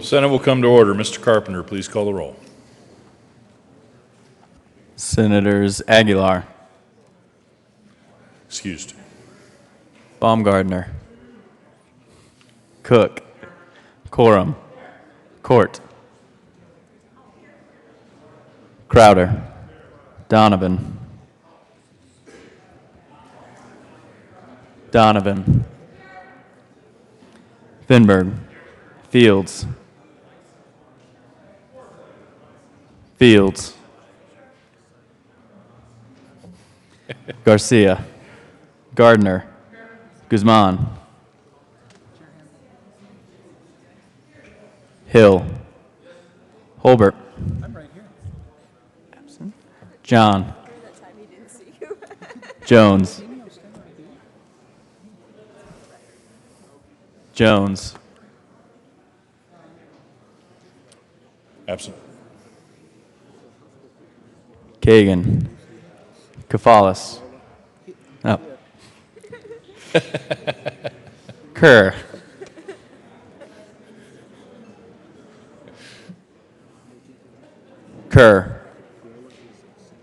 Senate will come to order. Mr. Carpenter, please call the roll. Senators Aguilar, Excused. Baumgardner, Cook, Coram, Court, Crowder, Donovan, Finberg, Fields, Garcia, Gardner, Guzman, Hill, Holbert, absent, John, Jones, Absent. Kagan, Kafalis, oh. Kerr,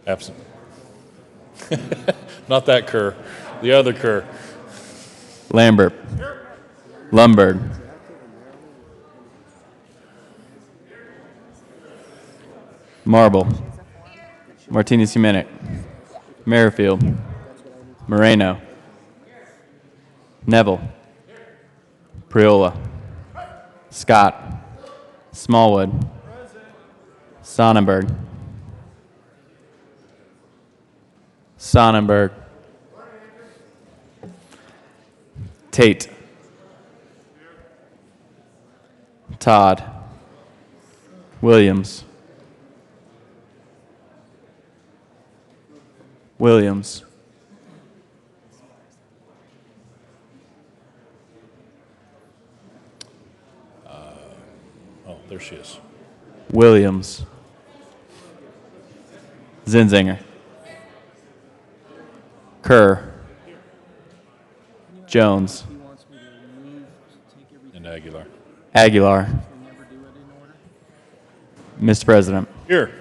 Absent. Not that Kerr. The other Kerr. Lambert, Lumberg, Marble, Martinez Humanic, Merrifield, Moreno, Neville, Priola, Scott, Smallwood, Sonnenberg, Tate, Todd, Williams, Oh, there she is. Zinzinger, Kerr, Jones, And Aguilar. Mr. President. Here.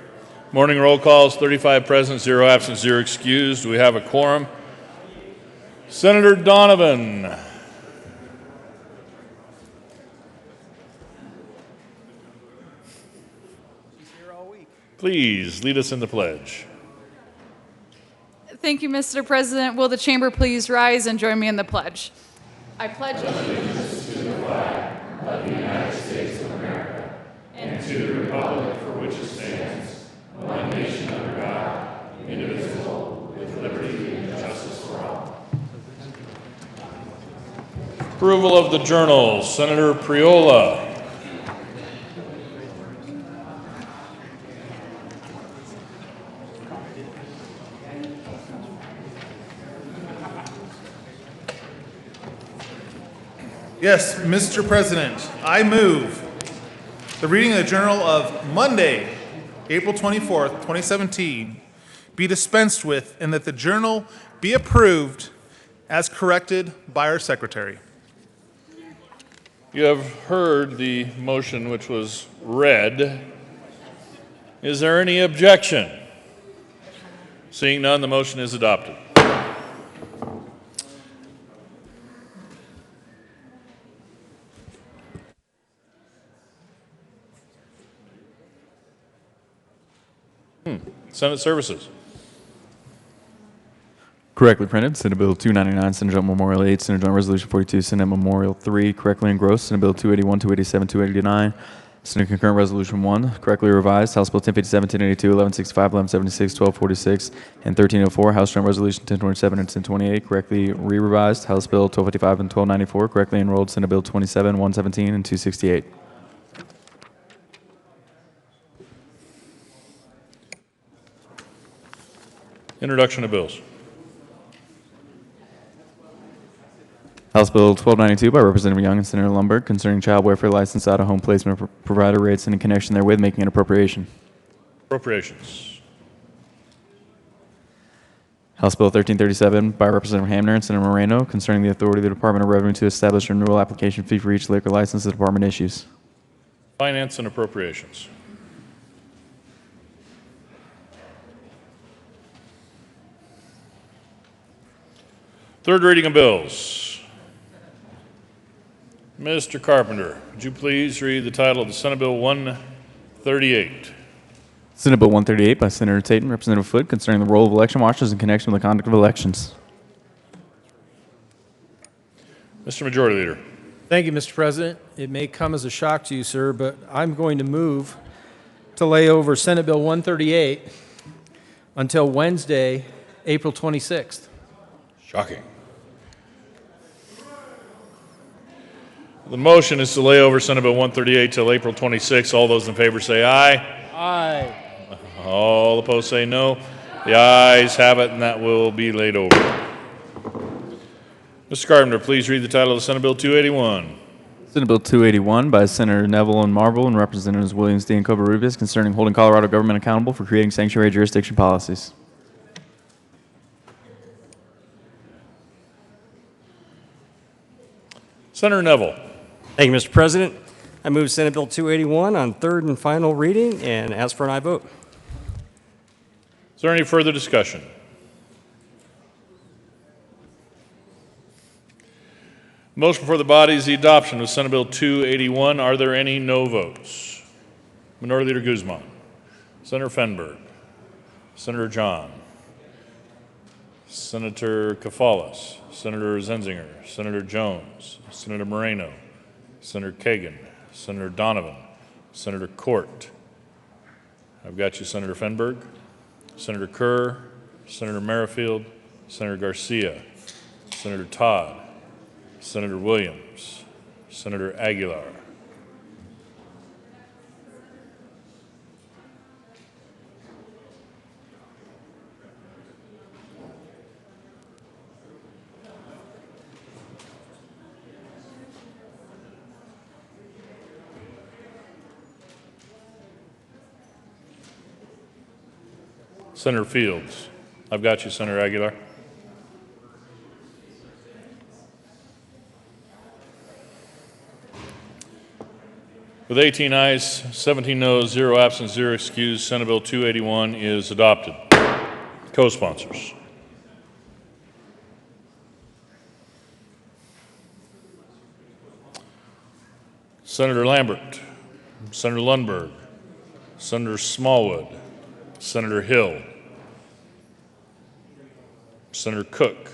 Morning roll calls, 35 present, 0 absent, 0 excused. We have a quorum. Senator Donovan. Please lead us in the pledge. Thank you, Mr. President. Will the chamber please rise and join me in the pledge? I pledge allegiance to the flag of the United States of America and to the republic for which it stands, one nation under God, indivisible, with liberty and justice for all. Approval of the journals. Senator Priola. Yes, Mr. President, I move the reading of the Journal of Monday, April 24th, 2017, be dispensed with and that the journal be approved as corrected by our secretary. You have heard the motion which was read. Is there any objection? Seeing none, the motion is adopted. Senate Services. Correctly printed, Senate Bill 299, Senate Joint Memorial 8, Senate Joint Resolution 42, Senate Memorial 3, correctly engrossed, Senate Bill 281, 287, 289, Senate Concurrent Resolution 1, correctly revised, House Bill 1057, 1082, 1165, 1176, 1246, and 1304, House Joint Resolution 1027 and 1028, correctly re-revised, House Bill 1255 and 1294, correctly enrolled, Senate Bill 27, 117, and 268. Introduction of bills. House Bill 1292 by Representative Young and Senator Lumberg concerning child welfare license out-of-home placement provider rates and in connection therewith making an appropriation. Appropriations. House Bill 1337 by Representative Hamner and Senator Moreno concerning the authority of the Department of Revenue to establish a renewal application fee for each liquor license the department issues. Finance and Appropriations. Third reading of bills. Mr. Carpenter, would you please read the title of the Senate Bill 138? Senate Bill 138 by Senator Tate and Representative Foote concerning the role of election watchers in connection with the conduct of elections. Mr. Majority Leader. Thank you, Mr. President. It may come as a shock to you, sir, but I'm going to move to lay over Senate Bill 138 until Wednesday, April 26th. Shocking. The motion is to lay over Senate Bill 138 till April 26. All those in favor say aye. Aye. All opposed say no. The ayes have it, and that will be laid over. Mr. Carpenter, please read the title of Senate Bill 281. Senate Bill 281 by Senator Neville and Marble and Representatives Williams, D. and Covarrubias concerning holding Colorado government accountable for creating sanctuary jurisdiction policies. Senator Neville. Thank you, Mr. President. I move Senate Bill 281 on third and final reading and ask for an aye vote. Is there any further discussion? Motion before the body is the adoption of Senate Bill 281. Are there any no votes? Minority Leader Guzman, Senator Fenberg, Senator John, Senator Kafalas, Senator Zenzinger, Senator Jones, Senator Moreno, Senator Kagan, Senator Donovan, Senator Court. I've got you, Senator Fenberg, Senator Kerr, Senator Merrifield, Senator Garcia, Senator Todd, Senator Williams, Senator Aguilar. Senator Fields. I've got you, Senator Aguilar. With 18 ayes, 17 noes, 0 absent, 0 excused, Senate Bill 281 is adopted. Co-sponsors. Senator Lambert, Senator Lundberg, Senator Smallwood, Senator Hill, Senator Cook.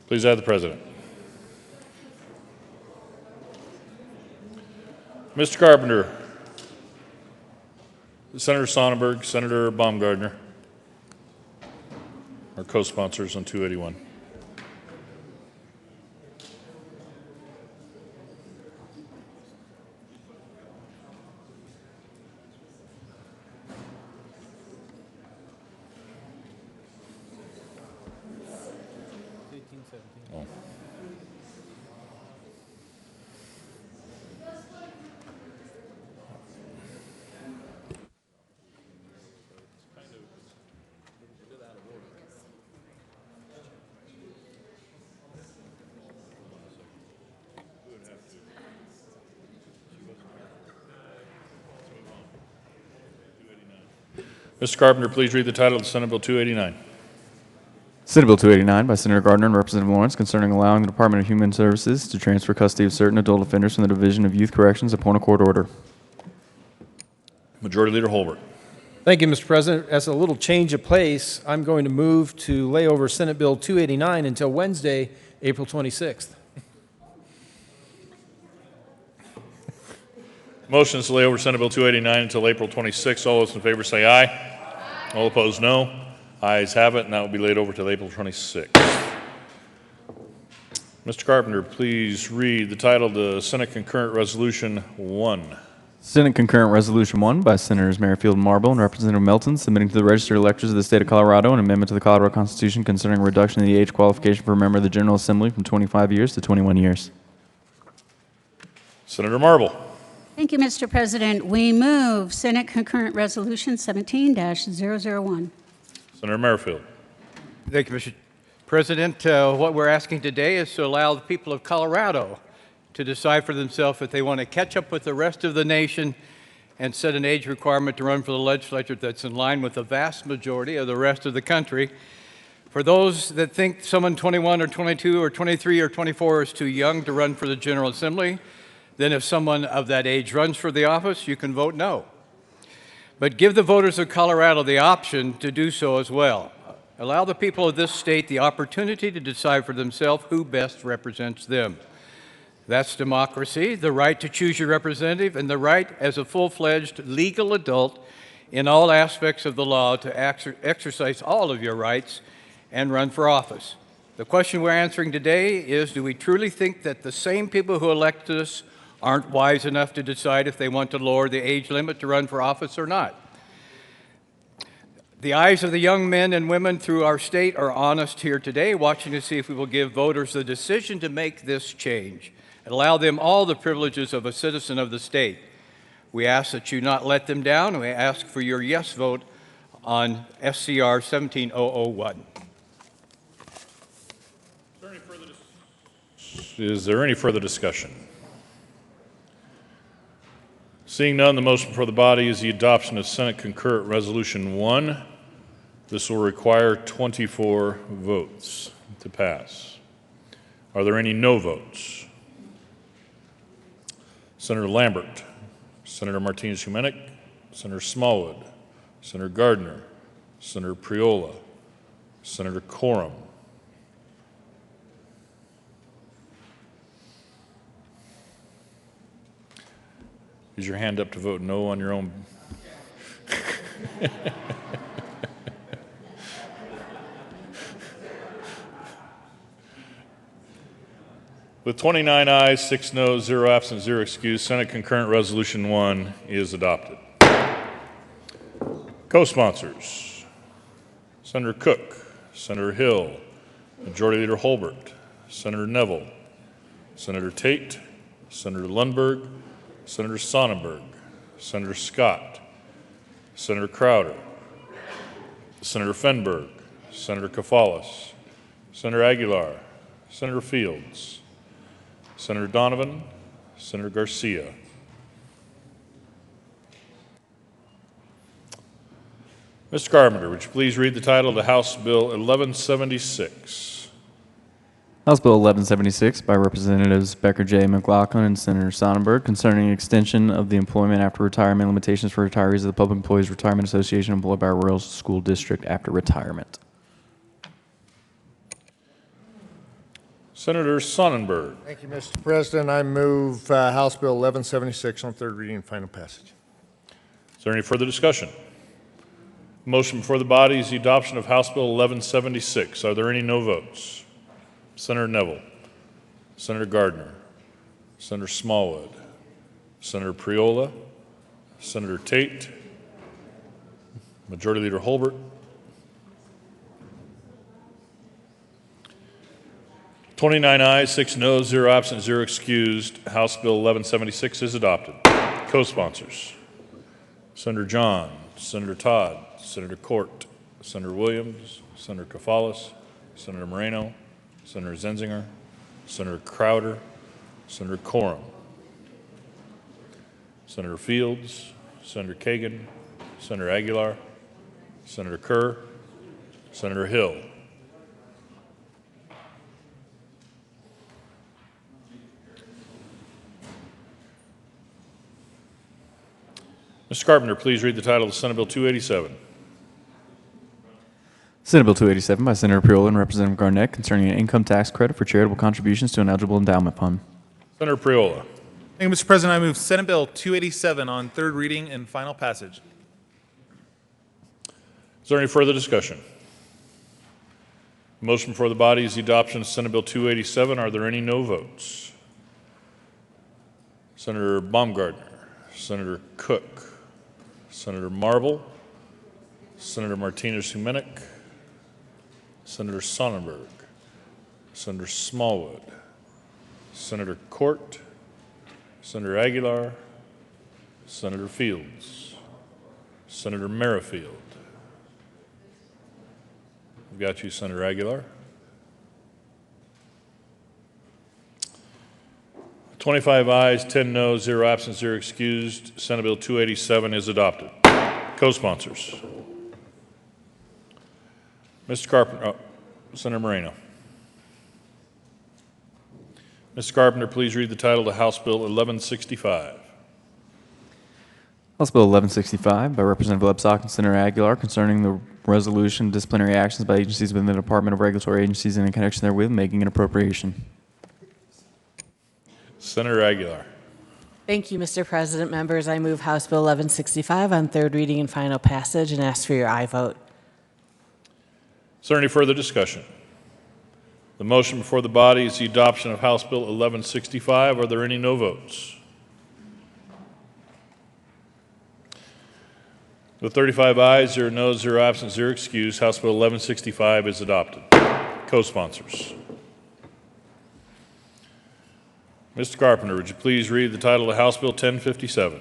Please add the President. Mr. Carpenter, Senator Sonnenberg, Senator Baumgardner are co-sponsors on 281. Mr. Carpenter, please read the title of Senate Bill 289. Senate Bill 289 by Senator Gardner and Representative Lawrence concerning allowing the Department of Human Services to transfer custody of certain adult offenders from the Division of Youth Corrections upon a court order. Majority Leader Holbert. Thank you, Mr. President. As a little change of pace, I'm going to move to lay over Senate Bill 289 until Wednesday, April 26th. Motion is to lay over Senate Bill 289 until April 26. All those in favor say aye. All opposed, no. Ayes have it, and that will be laid over till April 26. Mr. Carpenter, please read the title of the Senate Concurrent Resolution 1. Senate Concurrent Resolution 1 by Senators Merrifield and Marble and Representative Melton submitting to the registered electors of the state of Colorado an amendment to the Colorado Constitution concerning reduction in the age qualification for a member of the General Assembly from 25 years to 21 years. Senator Marble. Thank you, Mr. President. We move Senate Concurrent Resolution 17-001. Senator Merrifield. Thank you, Mr. President. What we're asking today is to allow the people of Colorado to decide for themselves if they want to catch up with the rest of the nation and set an age requirement to run for the legislature that's in line with the vast majority of the rest of the country. For those that think someone 21 or 22 or 23 or 24 is too young to run for the General Assembly, then if someone of that age runs for the office, you can vote no. But give the voters of Colorado the option to do so as well. Allow the people of this state the opportunity to decide for themselves who best represents them. That's democracy, the right to choose your representative, and the right as a full-fledged legal adult in all aspects of the law to exercise all of your rights and run for office. The question we're answering today is, do we truly think that the same people who elected us aren't wise enough to decide if they want to lower the age limit to run for office or not? The eyes of the young men and women through our state are honest here today, watching to see if we will give voters the decision to make this change and allow them all the privileges of a citizen of the state. We ask that you not let them down, and we ask for your yes vote on SCR 17001. Is there any further discussion? Seeing none, the motion before the body is the adoption of Senate Concurrent Resolution 1. This will require 24 votes to pass. Are there any no votes? Senator Lambert, Senator Martinez-Humenick, Senator Smallwood, Senator Gardner, Senator Priola, Senator Coram. Use your hand up to vote no on your own. With 29 ayes, 6 noes, 0 absent, 0 excused, Senate Concurrent Resolution 1 is adopted. Co-sponsors: Senator Cook, Senator Hill, Majority Leader Holbert, Senator Neville, Senator Tate, Senator Lundberg, Senator Sonnenberg, Senator Scott, Senator Crowder, Senator Fenberg, Senator Kafalas, Senator Aguilar, Senator Fields, Senator Donovan, Senator Garcia. Mr. Carpenter, would you please read the title of the House Bill 1176? House Bill 1176 by Representatives Becker J. McLaughlin and Senator Sonnenberg concerning extension of the employment after retirement limitations for retirees of the Public Employees Retirement Association employed by a rural school district after retirement. Senator Sonnenberg. Thank you, Mr. President. I move House Bill 1176 on third reading and final passage. Is there any further discussion? Motion before the body is the adoption of House Bill 1176. Are there any no votes? Senator Neville, Senator Gardner, Senator Smallwood, Senator Priola, Senator Tate, Majority Leader Holbert, 29 ayes, 6 noes, 0 absent, 0 excused. House Bill 1176 is adopted. Co-sponsors: Senator John, Senator Todd, Senator Court, Senator Williams, Senator Kafalas, Senator Moreno, Senator Zenzinger, Senator Crowder, Senator Coram, Senator Fields, Senator Kagan, Senator Aguilar, Senator Kerr, Senator Hill. Mr. Carpenter, please read the title of Senate Bill 287. Senate Bill 287 by Senator Priola and Representative Garnett concerning an income tax credit for charitable contributions to an eligible endowment fund. Senator Priola. Thank you, Mr. President. I move Senate Bill 287 on third reading and final passage. Is there any further discussion? Motion before the body is the adoption of Senate Bill 287. Are there any no votes? Senator Baumgardner, Senator Cook, Senator Marble, Senator Martinez-Humenick, Senator Sonnenberg, Senator Smallwood, Senator Court, Senator Aguilar, Senator Fields, Senator Merrifield. I've got you, Senator Aguilar. 25 ayes, 10 noes, 0 absent, 0 excused. Senate Bill 287 is adopted. Co-sponsors. Mr. Carpenter, Senator Moreno. Mr. Carpenter, please read the title of House Bill 1165. House Bill 1165 by Representative Lebsack and Senator Aguilar concerning the resolution disciplinary actions by agencies within the Department of Regulatory Agencies and in connection therewith making an appropriation. Senator Aguilar. Thank you, Mr. President. Members, I move House Bill 1165 on third reading and final passage and ask for your aye vote. Is there any further discussion? The motion before the body is the adoption of House Bill 1165. Are there any no votes? With 35 ayes, 0 noes, 0 absent, 0 excused, House Bill 1165 is adopted. Co-sponsors. Mr. Carpenter, would you please read the title of House Bill 1057?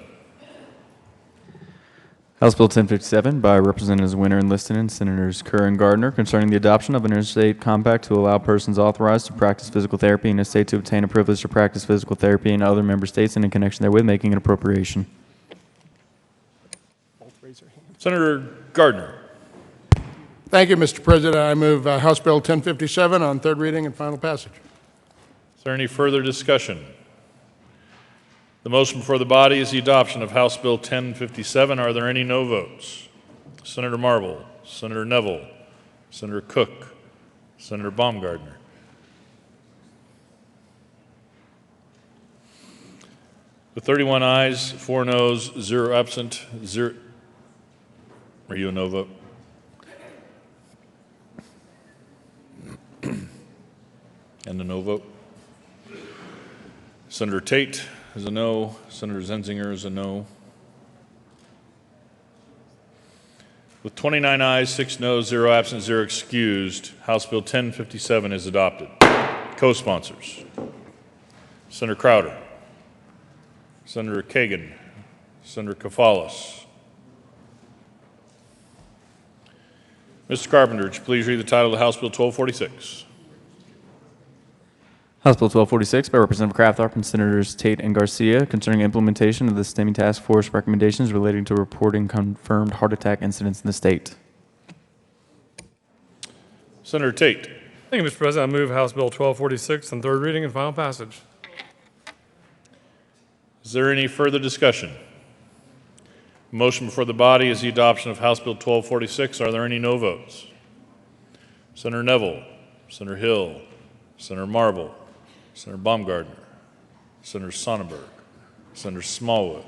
House Bill 1057 by Representatives Winter and Liston and Senators Kerr and Gardner concerning the adoption of an interstate compact to allow persons authorized to practice physical therapy in a state to obtain a privilege to practice physical therapy in other member states and in connection therewith making an appropriation. Senator Gardner. Thank you, Mr. President. I move House Bill 1057 on third reading and final passage. Is there any further discussion? The motion before the body is the adoption of House Bill 1057. Are there any no votes? Senator Marble, Senator Neville, Senator Cook, Senator Baumgardner. With 31 ayes, 4 noes, 0 absent, 0. Are you a no vote? And a no vote? Senator Tate is a no. Senator Zenzinger is a no. With 29 ayes, 6 noes, 0 absent, 0 excused, House Bill 1057 is adopted. Co-sponsors. Senator Crowder, Senator Kagan, Senator Kafalis. Mr. Carpenter, would you please read the title of House Bill 1246? House Bill 1246 by Representative Kraftharp and Senators Tate and Garcia concerning implementation of the STEMI Task Force recommendations relating to reporting confirmed heart attack incidents in the state. Senator Tate. Thank you, Mr. President. I move House Bill 1246 on third reading and final passage. Is there any further discussion? Motion before the body is the adoption of House Bill 1246. Are there any no votes? Senator Neville, Senator Hill, Senator Marble, Senator Baumgardner, Senator Sonnenberg, Senator Smallwood,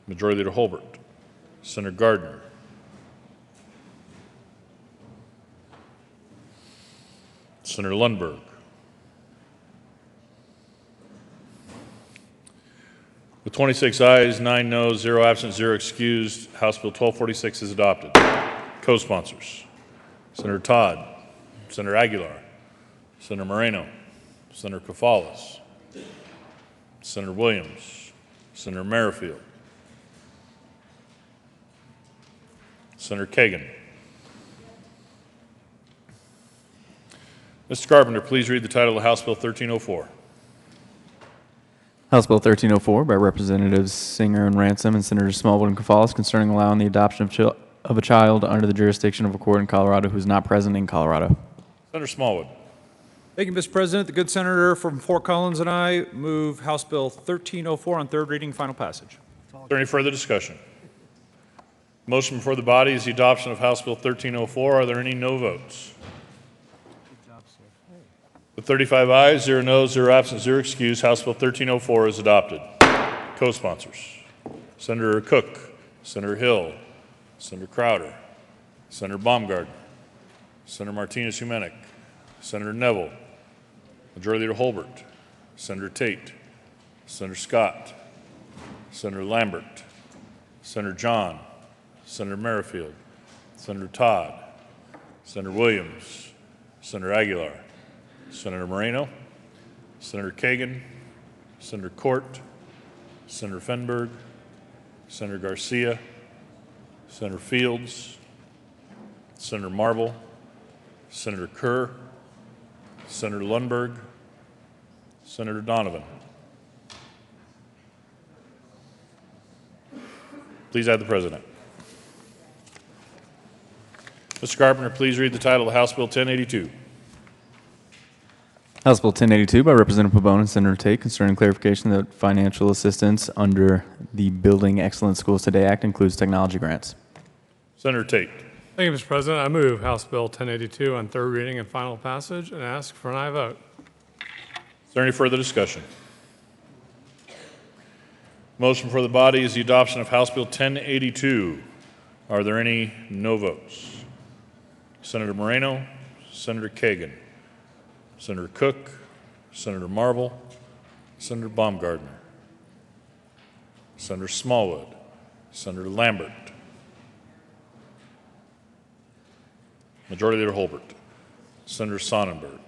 Majority Leader Holbert, Senator Gardner, Senator Lundberg, with 26 ayes, 9 noes, 0 absent, 0 excused, House Bill 1246 is adopted. Co-sponsors. Senator Todd, Senator Aguilar, Senator Moreno, Senator Kafalis, Senator Williams, Senator Merrifield, Senator Kagan. Mr. Carpenter, please read the title of House Bill 1304. House Bill 1304 by Representatives Singer and Ransom and Senators Smallwood and Kafalis concerning allowing the adoption of a child under the jurisdiction of a court in Colorado who is not present in Colorado. Senator Smallwood. Thank you, Mr. President. The good senator from Fort Collins and I move House Bill 1304 on third reading, final passage. Is there any further discussion? Motion before the body is the adoption of House Bill 1304. Are there any no votes? With 35 ayes, 0 noes, 0 absent, 0 excused, House Bill 1304 is adopted. Co-sponsors. Senator Cook, Senator Hill, Senator Crowder, Senator Baumgardner, Senator Martinez-Humenick, Senator Neville, Majority Leader Holbert, Senator Tate, Senator Scott, Senator Lambert, Senator John, Senator Merrifield, Senator Todd, Senator Williams, Senator Aguilar, Senator Moreno, Senator Kagan, Senator Court, Senator Fenberg, Senator Garcia, Senator Fields, Senator Marble, Senator Kerr, Senator Lundberg, Senator Donovan. Please add the president. Mr. Carpenter, please read the title of House Bill 1082. House Bill 1082 by Representative Pabon and Senator Tate concerning clarification that financial assistance under the Building Excellent Schools Today Act includes technology grants. Senator Tate. Thank you, Mr. President. I move House Bill 1082 on third reading and final passage and ask for an aye vote. Is there any further discussion? Motion for the body is the adoption of House Bill 1082. Are there any no votes? Senator Moreno, Senator Kagan, Senator Cook, Senator Marble, Senator Baumgardner, Senator Smallwood, Senator Lambert, Majority Leader Holbert, Senator Sonnenberg,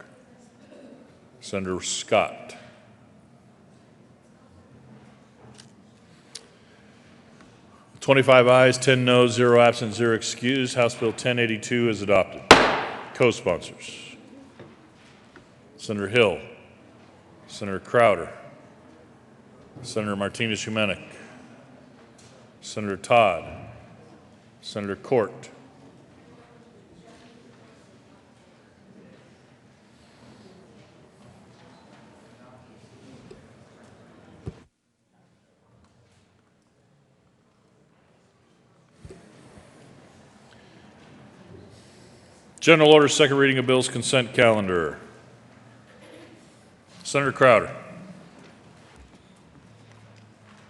Senator Scott, (25 ayes, 10 noes, 0 absent, 0 excused). House Bill 1082 is adopted. Co-sponsors: Senator Hill, Senator Crowder, Senator Martinez-Humenick, Senator Todd, Senator Court, General Order, second reading of bills, consent calendar. Senator Crowder.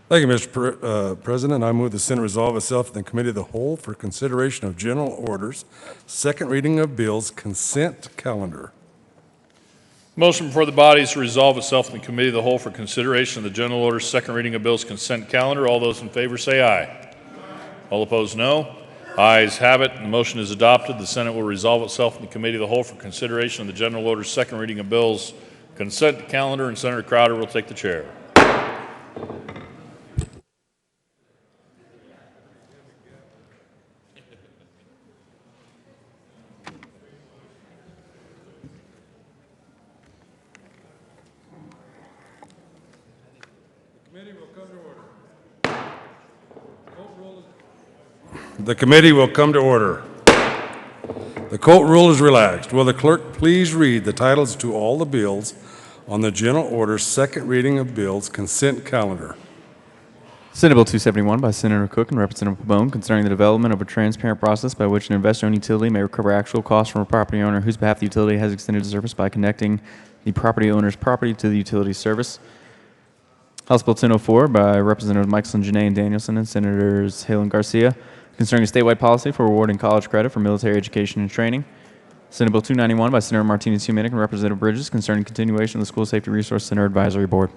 Thank you, Mr. President. I move the Senate resolve itself in the Committee of the Whole for consideration of general orders, second reading of bills, consent calendar. Motion before the body is to resolve itself in the Committee of the Whole for consideration of the general order, second reading of bills, consent calendar. All those in favor say aye. All opposed, no. Ayes have it, and the motion is adopted. The Senate will resolve itself in the Committee of the Whole for consideration of the general order, second reading of bills, consent calendar, and Senator Crowder will take the chair. The committee will come to order. The court rule is relaxed. Will the clerk please read the titles to all the bills on the general order, second reading of bills, consent calendar? Senate Bill 271 by Senator Cook and Representative Pabon concerning the development of a transparent process by which an investor-owned utility may recover actual costs from a property owner whose behalf the utility has extended a service by connecting the property owner's property to the utility service. House Bill 1004 by Representative Michelson, Janae, and Danielson and Senators Hale and Garcia concerning a statewide policy for awarding college credit for military education and training. Senate Bill 291 by Senator Martinez-Humenick and Representative Bridges concerning continuation of the School Safety Resource Center Advisory Board.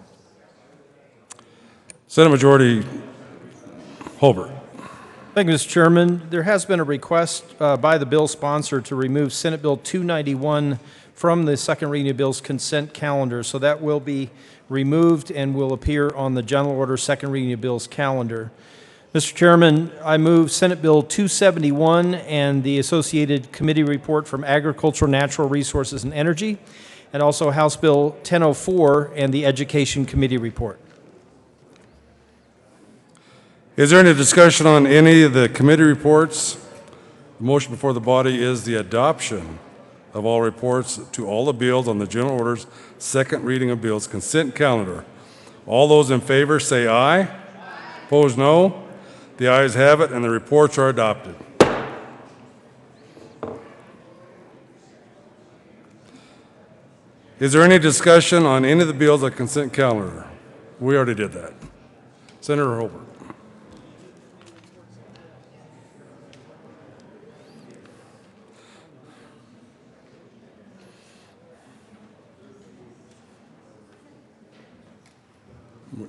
Senate Majority Holbert. Thank you, Mr. Chairman. There has been a request by the bill sponsor to remove Senate Bill 291 from the second reading of bills consent calendar, so that will be removed and will appear on the general order second reading of bills calendar. Mr. Chairman, I move Senate Bill 271 and the associated committee report from Agriculture, Natural Resources, and Energy, and also House Bill 1004 and the Education Committee report. Is there any discussion on any of the committee reports? The motion before the body is the adoption of all reports to all the bills on the general orders, second reading of bills, consent calendar. All those in favor say aye. Aye. Opposed, no. The ayes have it, and the reports are adopted. Is there any discussion on any of the bills on consent calendar? We already did that. Senator Holbert.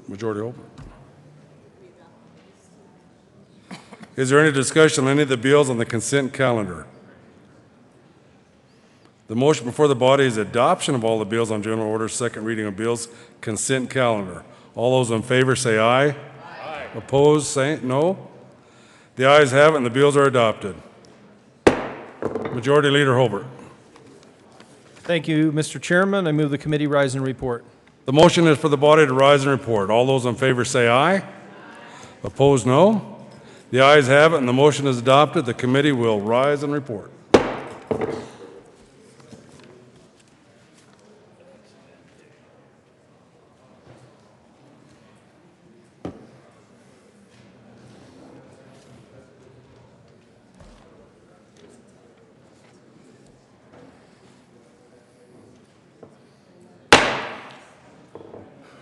Majority Holbert. Is there any discussion on any of the bills on the consent calendar? The motion before the body is adoption of all the bills on general order, second reading of bills, consent calendar. All those in favor say aye. Aye. Opposed, say no. The ayes have it, and the bills are adopted. Majority Leader Holbert. Thank you, Mr. Chairman. I move the committee rise and report. The motion is for the body to rise and report. All those in favor say aye. Opposed, no. The ayes have it, and the motion is adopted. The committee will rise and report.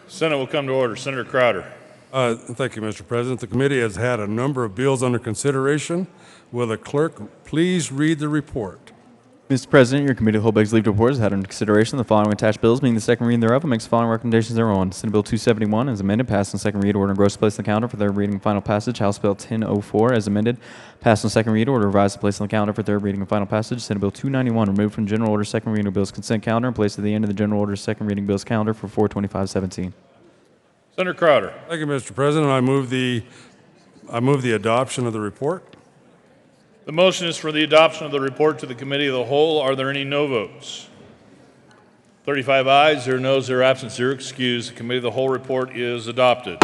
Senate will come to order. Senator Crowder. Thank you, Mr. President. The committee has had a number of bills under consideration. Will the clerk please read the report? Mr. President, your committee of the whole begs leave to report has had under consideration the following attached bills, being the second reading thereof, and makes the following recommendations thereon. Senate Bill 271 as amended, passed on second read, order and gross place on the calendar for third reading and final passage. House Bill 1004 as amended, passed on second read, order revised and placed on the calendar for third reading and final passage. Senate Bill 291 removed from general order second reading of bills consent calendar and placed at the end of the general order second reading bills calendar for 4/25/17. Senator Crowder. Thank you, Mr. President. I move the adoption of the report. The motion is for the adoption of the report to the committee of the whole. Are there any no votes? 35 ayes, 0 noes, 0 absent, 0 excused. The committee of the whole report is adopted.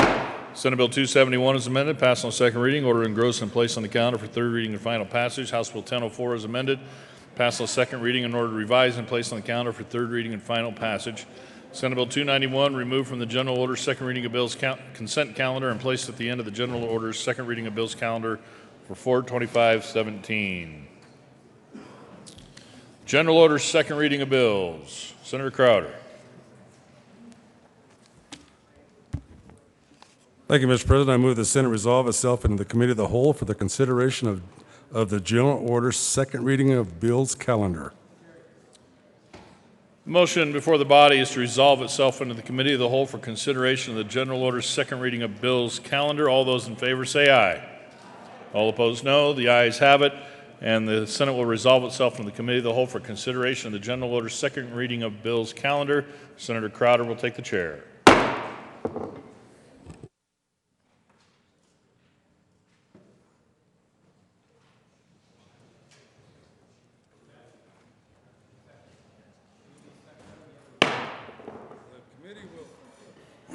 Senate Bill 271 is amended, passed on second reading, ordered engrossed and placed on the calendar for third reading and final passage. House Bill 1004 is amended, passed on second reading, and ordered revised and placed on the calendar for third reading and final passage. Senate Bill 291 removed from the general order second reading of bills consent calendar and placed at the end of the general order's second reading of bills calendar for 4/25/17. General order's second reading of bills. Senator Crowder. Thank you, Mr. President. I move the Senate resolve itself into the committee of the whole for the consideration of the general order's second reading of bills calendar. The motion before the body is to resolve itself into the committee of the whole for consideration of the general order's second reading of bills calendar. All those in favor say aye. All opposed, no. The ayes have it, and the Senate will resolve itself into the committee of the whole for consideration of the general order's second reading of bills calendar. Senator Crowder will take the chair.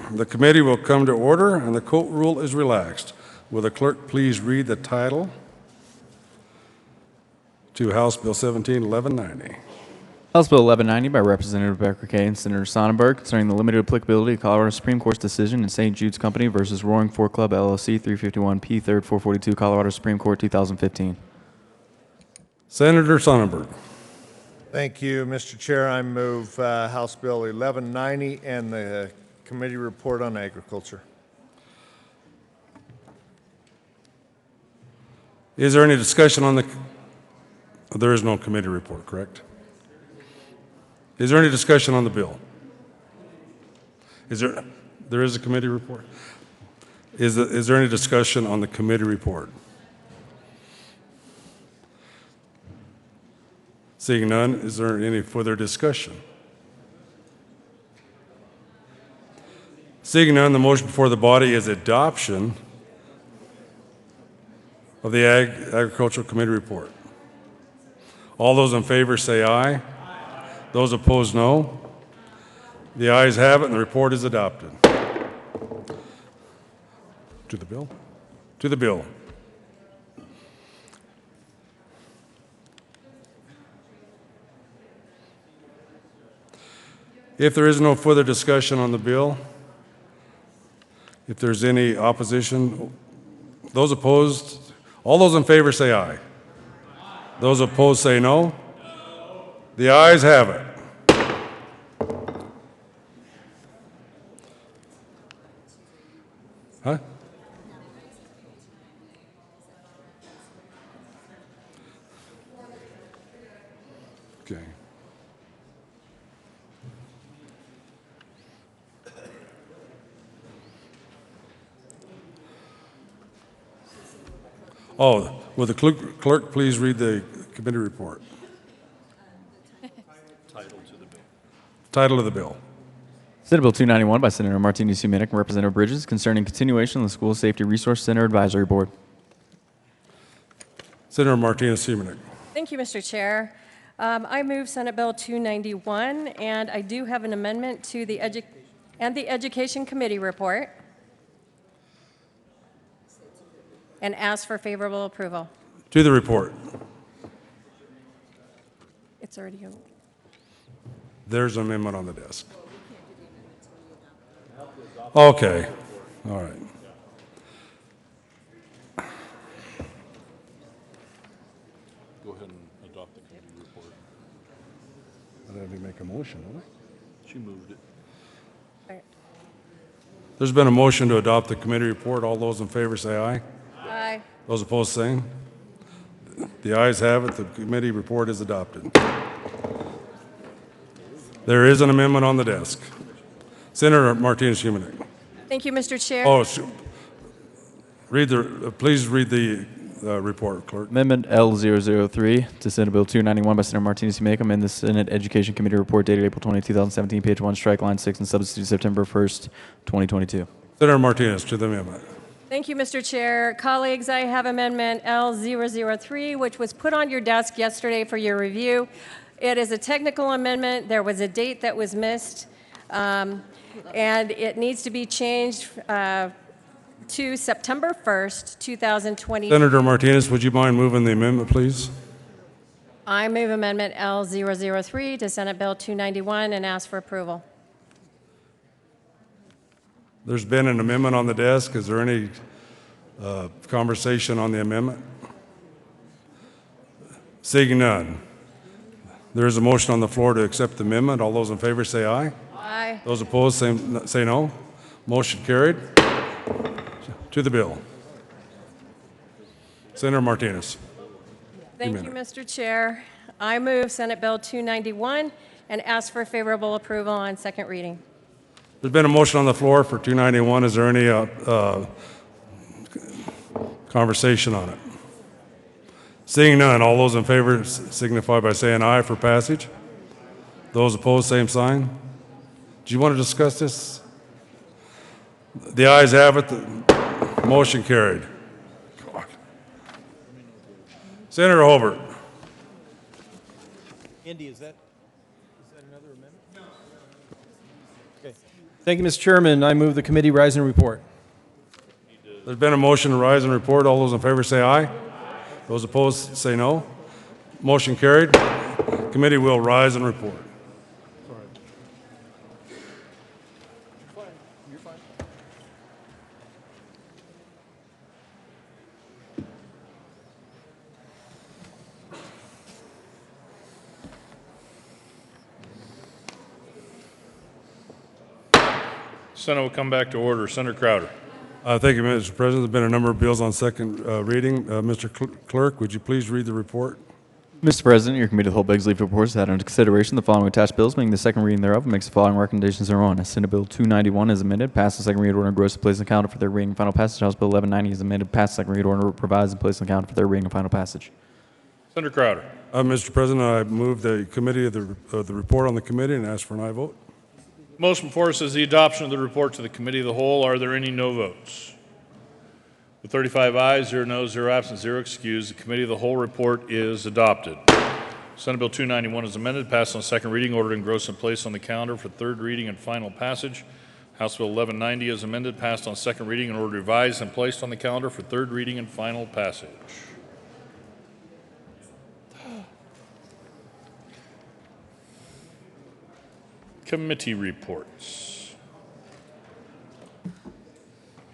The committee will come to order, and the court rule is relaxed. Will the clerk please read the title to House Bill 17-1190? House Bill 1190 by Representative Becker Kay and Senator Sonnenberg concerning the limited applicability of Colorado Supreme Court's decision in St. Jude's Company versus Roaring Fork Club LLC 351 P. 3rd 442 Colorado Supreme Court 2015. Senator Sonnenberg. Thank you, Mr. Chair. I move House Bill 1190 and the committee report on agriculture. Is there any discussion on the... There is no committee report, correct? Is there any discussion on the bill? There is a committee report? Is there any discussion on the committee report? Seeing none, is there any further discussion? Seeing none, the motion before the body is adoption of the Agricultural Committee report. All those in favor say aye. Aye. Those opposed, no. The ayes have it, and the report is adopted. To the bill? To the bill. If there is no further discussion on the bill, if there's any opposition, those opposed, all those in favor say aye. Aye. Those opposed say no. No. The ayes have it. Huh? Okay. Oh, will the clerk please read the committee report? Title of the bill. Senate Bill 291 by Senator Martinez Huminick and Representative Bridges concerning continuation of the School Safety Resource Center Advisory Board. Senator Martinez Huminick. Thank you, Mr. Chair. I move Senate Bill 291, and I do have an amendment to the and the Education Committee report, and ask for favorable approval. To the report. It's already over. There's an amendment on the desk. Okay, all right. Go ahead and adopt the committee report. I didn't make a motion, did I? She moved it. There's been a motion to adopt the committee report. All those in favor say aye. Aye. Those opposed, same. The ayes have it. The committee report is adopted. There is an amendment on the desk. Senator Martinez-Humanick. Thank you, Mr. Chair. Oh, please read the report, clerk. Amendment L003 to Senate Bill 291 by Senator Martinez-Humanick, amend the Senate Education Committee report dated April 20, 2017, page 1, strike line 6, and substitute September 1st, 2022. Senator Martinez to the amendment. Thank you, Mr. Chair. Colleagues, I have Amendment L003, which was put on your desk yesterday for your review. It is a technical amendment. There was a date that was missed, and it needs to be changed to September 1st, 2020. Senator Martinez, would you mind moving the amendment, please? I move Amendment L003 to Senate Bill 291 and ask for approval. There's been an amendment on the desk. Is there any conversation on the amendment? Seeing none. There is a motion on the floor to accept the amendment. All those in favor say aye. Aye. Those opposed say no. Motion carried. To the bill. Senator Martinez. Thank you, Mr. Chair. I move Senate Bill 291 and ask for favorable approval on second reading. There's been a motion on the floor for 291. Is there any conversation on it? Seeing none, all those in favor signify by saying aye for passage. Those opposed, same sign. Do you want to discuss this? The ayes have it. The motion carried. Senator Holbert. Indy, is that another amendment? No. Okay. Thank you, Mr. Chairman. I move the committee rise and report. There's been a motion to rise and report. All those in favor say aye. Those opposed say no. Motion carried. Committee will rise and report. You're fine. Senate will come back to order. Senator Crowder. Thank you, Mr. President. There's been a number of bills on second reading. Mr. Clerk, would you please read the report? Mr. President, your committee of the whole begs leave reports that under consideration the following attached bills, making the second reading thereof, and makes the following recommendations thereon. Senate Bill 291 is amended, passed the second reading order, and gross and placed on the calendar for third reading and final passage. House Bill 1190 is amended, passed the second reading order, revised and placed on the calendar for third reading and final passage. Senator Crowder. Mr. President, I move the committee of the report on the committee and ask for an aye vote. Motion before us is the adoption of the report to the committee of the whole. Are there any no votes? With 35 ayes, 0 noes, 0 absent, 0 excused, the committee of the whole report is adopted. Senate Bill 291 is amended, passed on second reading, ordered engrossed and placed on the calendar for third reading and final passage. House Bill 1190 is amended, passed on second reading, and ordered revised and placed on the calendar for third reading and final passage. Committee reports.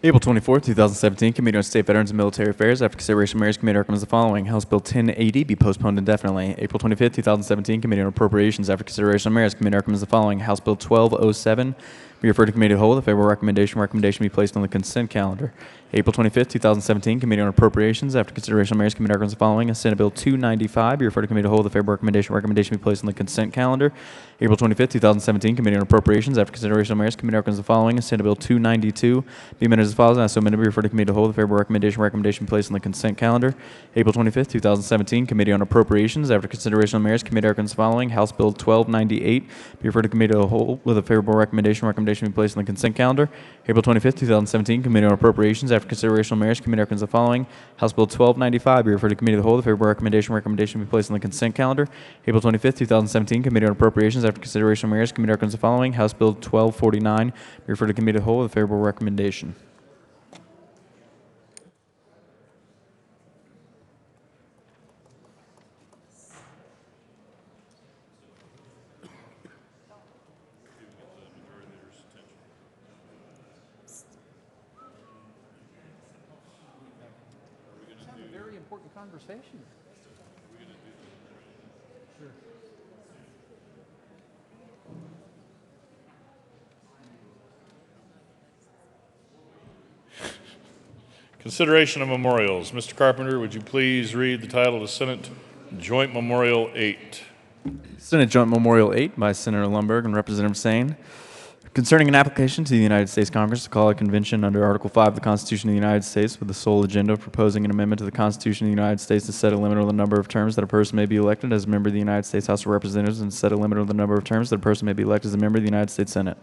April 24, 2017, Committee on State Veterans and Military Affairs. After consideration, Mayor's Committee recommends the following. House Bill 1080 be postponed indefinitely. April 25, 2017, Committee on Appropriations. After consideration, Mayor's Committee recommends the following. House Bill 1207 be referred to Committee of the Whole. The favorable recommendation be placed on the consent calendar. April 25, 2017, Committee on Appropriations. After consideration, Mayor's Committee recommends the following. Senate Bill 295 be referred to Committee of the Whole. The favorable recommendation be placed on the consent calendar. April 25, 2017, Committee on Appropriations. After consideration, Mayor's Committee recommends the following. Senate Bill 292 be amended as follows. And so amended be referred to Committee of the Whole. The favorable recommendation be placed on the consent calendar. April 25, 2017, Committee on Appropriations. After consideration, Mayor's Committee recommends the following. House Bill 1298 be referred to Committee of the Whole with a favorable recommendation recommendation be placed on the consent calendar. April 25th, 2017, Committee on Appropriations. After consideration of mayor's committee recommends the following. House Bill 1295 be referred to Committee of the Whole. The favorable recommendation be placed on the consent calendar. April 25th, 2017, Committee on Appropriations. After consideration of mayor's committee recommends the following. House Bill 1249 be referred to Committee of the Whole with a favorable recommendation. Very important conversation. Consideration of memorials. Mr. Carpenter, would you please read the title of the Senate Joint Memorial 8? Senate Joint Memorial 8 by Senator Lundberg and Representative Sane. Concerning an application to the United States Congress to call a convention under Article 5 of the Constitution of the United States with the sole agenda of proposing an amendment to the Constitution of the United States to set a limit on the number of terms that a person may be elected as a member of the United States House of Representatives and set a limit on the number of terms that a person may be elected as a member of the United States Senate.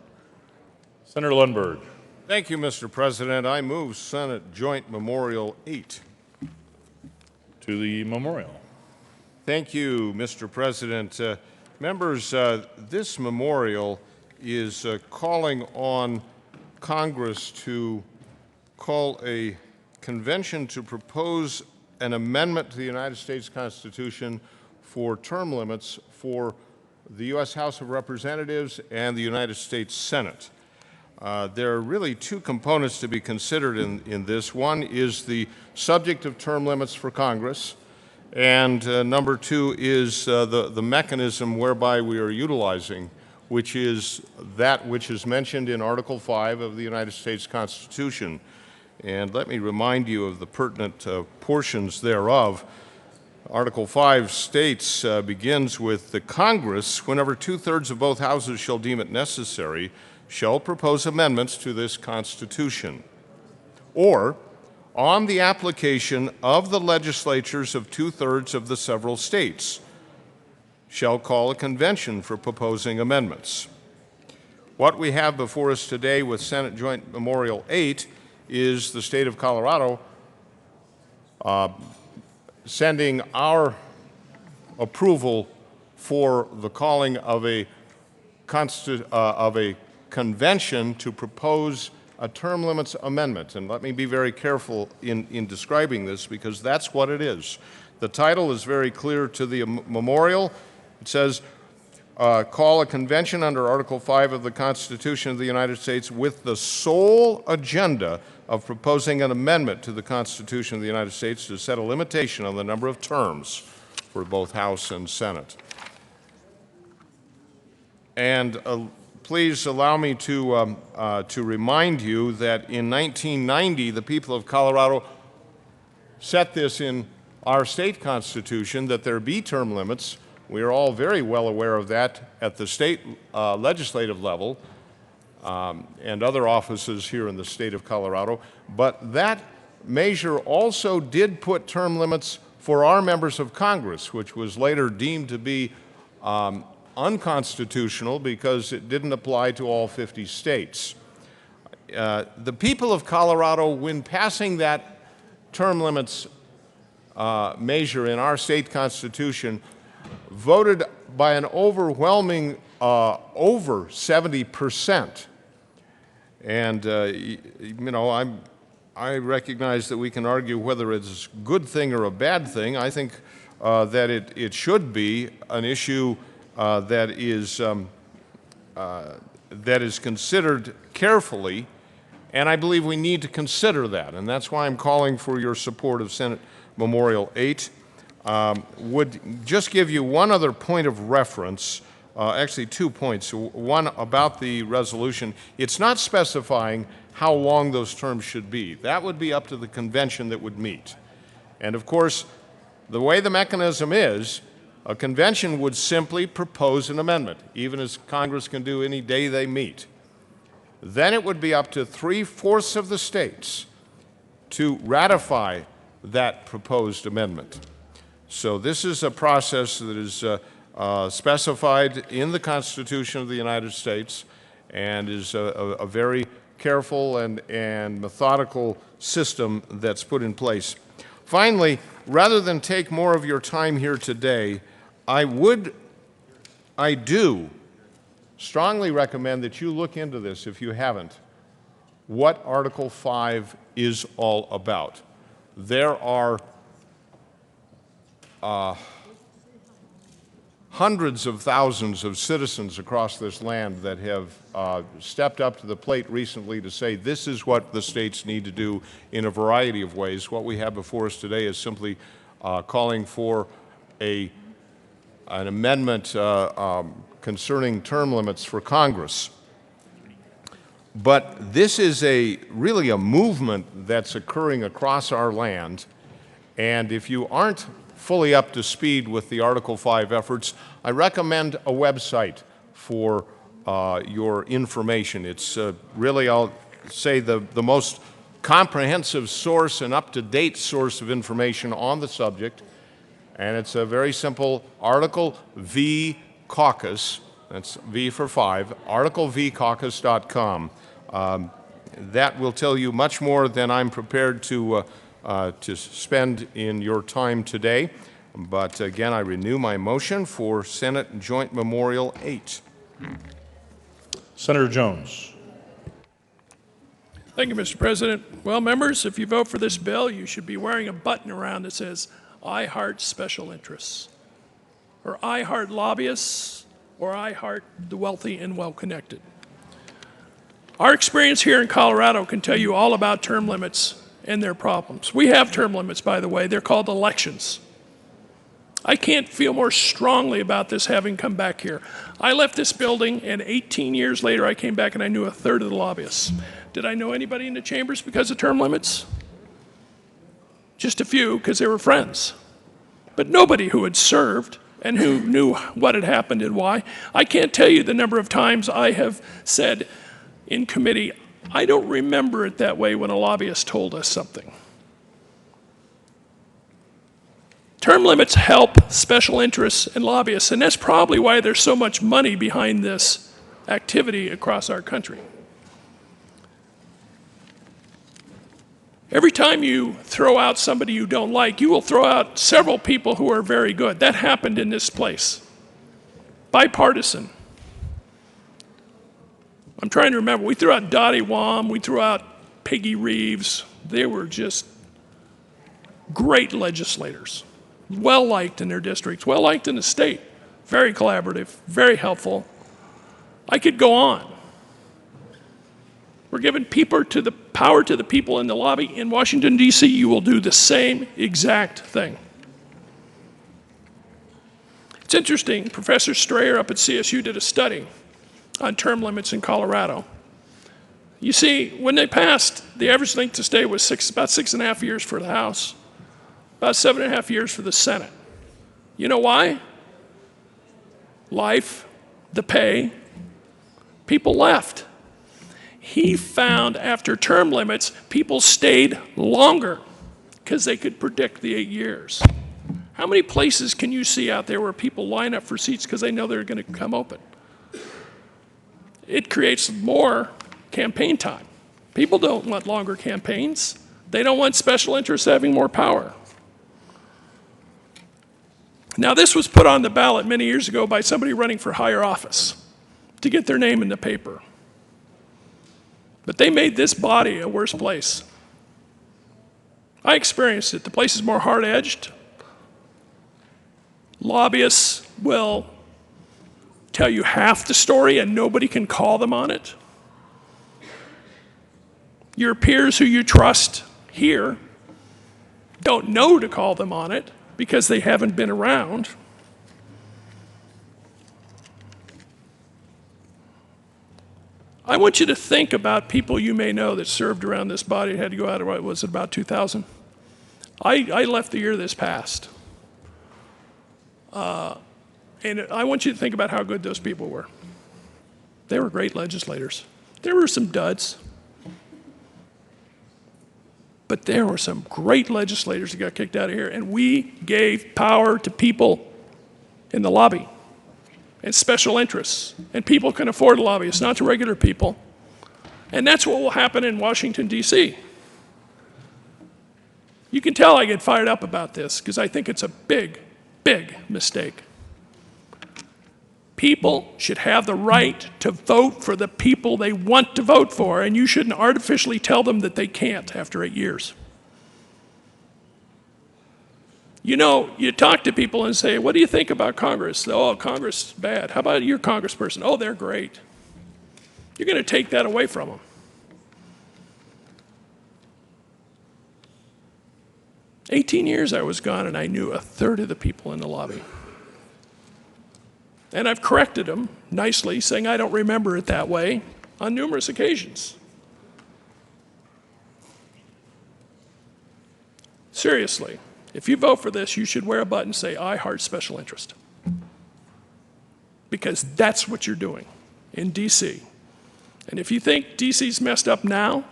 Senator Lundberg. Thank you, Mr. President. I move Senate Joint Memorial 8. To the memorial. Thank you, Mr. President. Members, this memorial is calling on Congress to call a convention to propose an amendment to the United States Constitution for term limits for the U.S. House of Representatives and the United States Senate. There are really two components to be considered in this. One is the subject of term limits for Congress, and number two is the mechanism whereby we are utilizing, which is that which is mentioned in Article 5 of the United States Constitution. And let me remind you of the pertinent portions thereof. Article 5 states, begins with, the Congress, whenever 2/3 of both houses shall deem it necessary, shall propose amendments to this Constitution, or on the application of the legislatures of 2/3 of the several states, shall call a convention for proposing amendments. What we have before us today with Senate Joint Memorial 8 is the state of Colorado sending our approval for the calling of a convention to propose a term limits amendment. And let me be very careful in describing this, because that's what it is. The title is very clear to the memorial. It says, call a convention under Article 5 of the Constitution of the United States with the sole agenda of proposing an amendment to the Constitution of the United States to set a limitation on the number of terms for both House and Senate. And please allow me to remind you that in 1990, the people of Colorado set this in our state constitution, that there be term limits. We are all very well aware of that at the state legislative level and other offices here in the state of Colorado. But that measure also did put term limits for our members of Congress, which was later deemed to be unconstitutional because it didn't apply to all 50 states. The people of Colorado, when passing that term limits measure in our state constitution, voted by an overwhelming over 70%. And, you know, I recognize that we can argue whether it's a good thing or a bad thing. I think that it should be an issue that is considered carefully, and I believe we need to consider that. And that's why I'm calling for your support of Senate Memorial 8. Would just give you one other point of reference, actually 2 points. One about the resolution. It's not specifying how long those terms should be. That would be up to the convention that would meet. And of course, the way the mechanism is, a convention would simply propose an amendment, even as Congress can do any day they meet. Then it would be up to 3/4 of the states to ratify that proposed amendment. So this is a process that is specified in the Constitution of the United States, and is a very careful and methodical system that's put in place. Finally, rather than take more of your time here today, I do strongly recommend that you look into this, if you haven't, what Article 5 is all about. There are hundreds of thousands of citizens across this land that have stepped up to the plate recently to say this is what the states need to do in a variety of ways. What we have before us today is simply calling for an amendment concerning term limits for Congress. But this is really a movement that's occurring across our land, and if you aren't fully up to speed with the Article 5 efforts, I recommend a website for your information. It's really, I'll say, the most comprehensive source and up-to-date source of information on the subject, and it's a very simple Article V Caucus, that's V for 5, articlevcaucus.com. That will tell you much more than I'm prepared to spend in your time today. But again, I renew my motion for Senate Joint Memorial 8. Senator Jones. Thank you, Mr. President. Well, members, if you vote for this bill, you should be wearing a button around that says, I heart special interests, or I heart lobbyists, or I heart the wealthy and well-connected. Our experience here in Colorado can tell you all about term limits and their problems. We have term limits, by the way. They're called elections. I can't feel more strongly about this having come back here. I left this building, and 18 years later, I came back and I knew a third of the lobbyists. Did I know anybody in the chambers because of term limits? Just a few, because they were friends. But nobody who had served and who knew what had happened and why. I can't tell you the number of times I have said in committee, I don't remember it that way when a lobbyist told us something. Term limits help special interests and lobbyists, and that's probably why there's so much money behind this activity across our country. Every time you throw out somebody you don't like, you will throw out several people who are very good. That happened in this place. Bipartisan. I'm trying to remember. We threw out Dottie Wong. We threw out Peggy Reeves. They were just great legislators. Well-liked in their districts, well-liked in the state. Very collaborative, very helpful. I could go on. We're giving power to the people in the lobby. In Washington, D.C., you will do the same exact thing. It's interesting, Professor Strayer up at CSU did a study on term limits in Colorado. You see, when they passed, the average length to stay was about 6.5 years for the House, about 7.5 years for the Senate. You know why? Life, the pay, people left. He found after term limits, people stayed longer because they could predict the 8 years. How many places can you see out there where people line up for seats because they know they're going to come open? It creates more campaign time. People don't want longer campaigns. They don't want special interests having more power. Now, this was put on the ballot many years ago by somebody running for higher office to get their name in the paper. But they made this body a worse place. I experienced it. The place is more hard-edged. Lobbyists will tell you half the story and nobody can call them on it. Your peers who you trust here don't know to call them on it because they haven't been around. I want you to think about people you may know that served around this body and had to go out, what was it, about 2000? I left the year this passed. And I want you to think about how good those people were. They were great legislators. There were some duds. But there were some great legislators that got kicked out of here, and we gave power to people in the lobby. and special interests. And people can afford lobbyists, not to regular people. And that's what will happen in Washington, D.C. You can tell I get fired up about this because I think it's a big, big mistake. People should have the right to vote for the people they want to vote for, and you shouldn't artificially tell them that they can't after 8 years. You know, you talk to people and say, what do you think about Congress? Oh, Congress is bad. How about your congressperson? Oh, they're great. You're going to take that away from them. 18 years I was gone, and I knew a third of the people in the lobby. And I've corrected them nicely, saying I don't remember it that way on numerous occasions. Seriously, if you vote for this, you should wear a button say, I heart special interest. Because that's what you're doing in D.C. And if you think D.C.'s messed up now,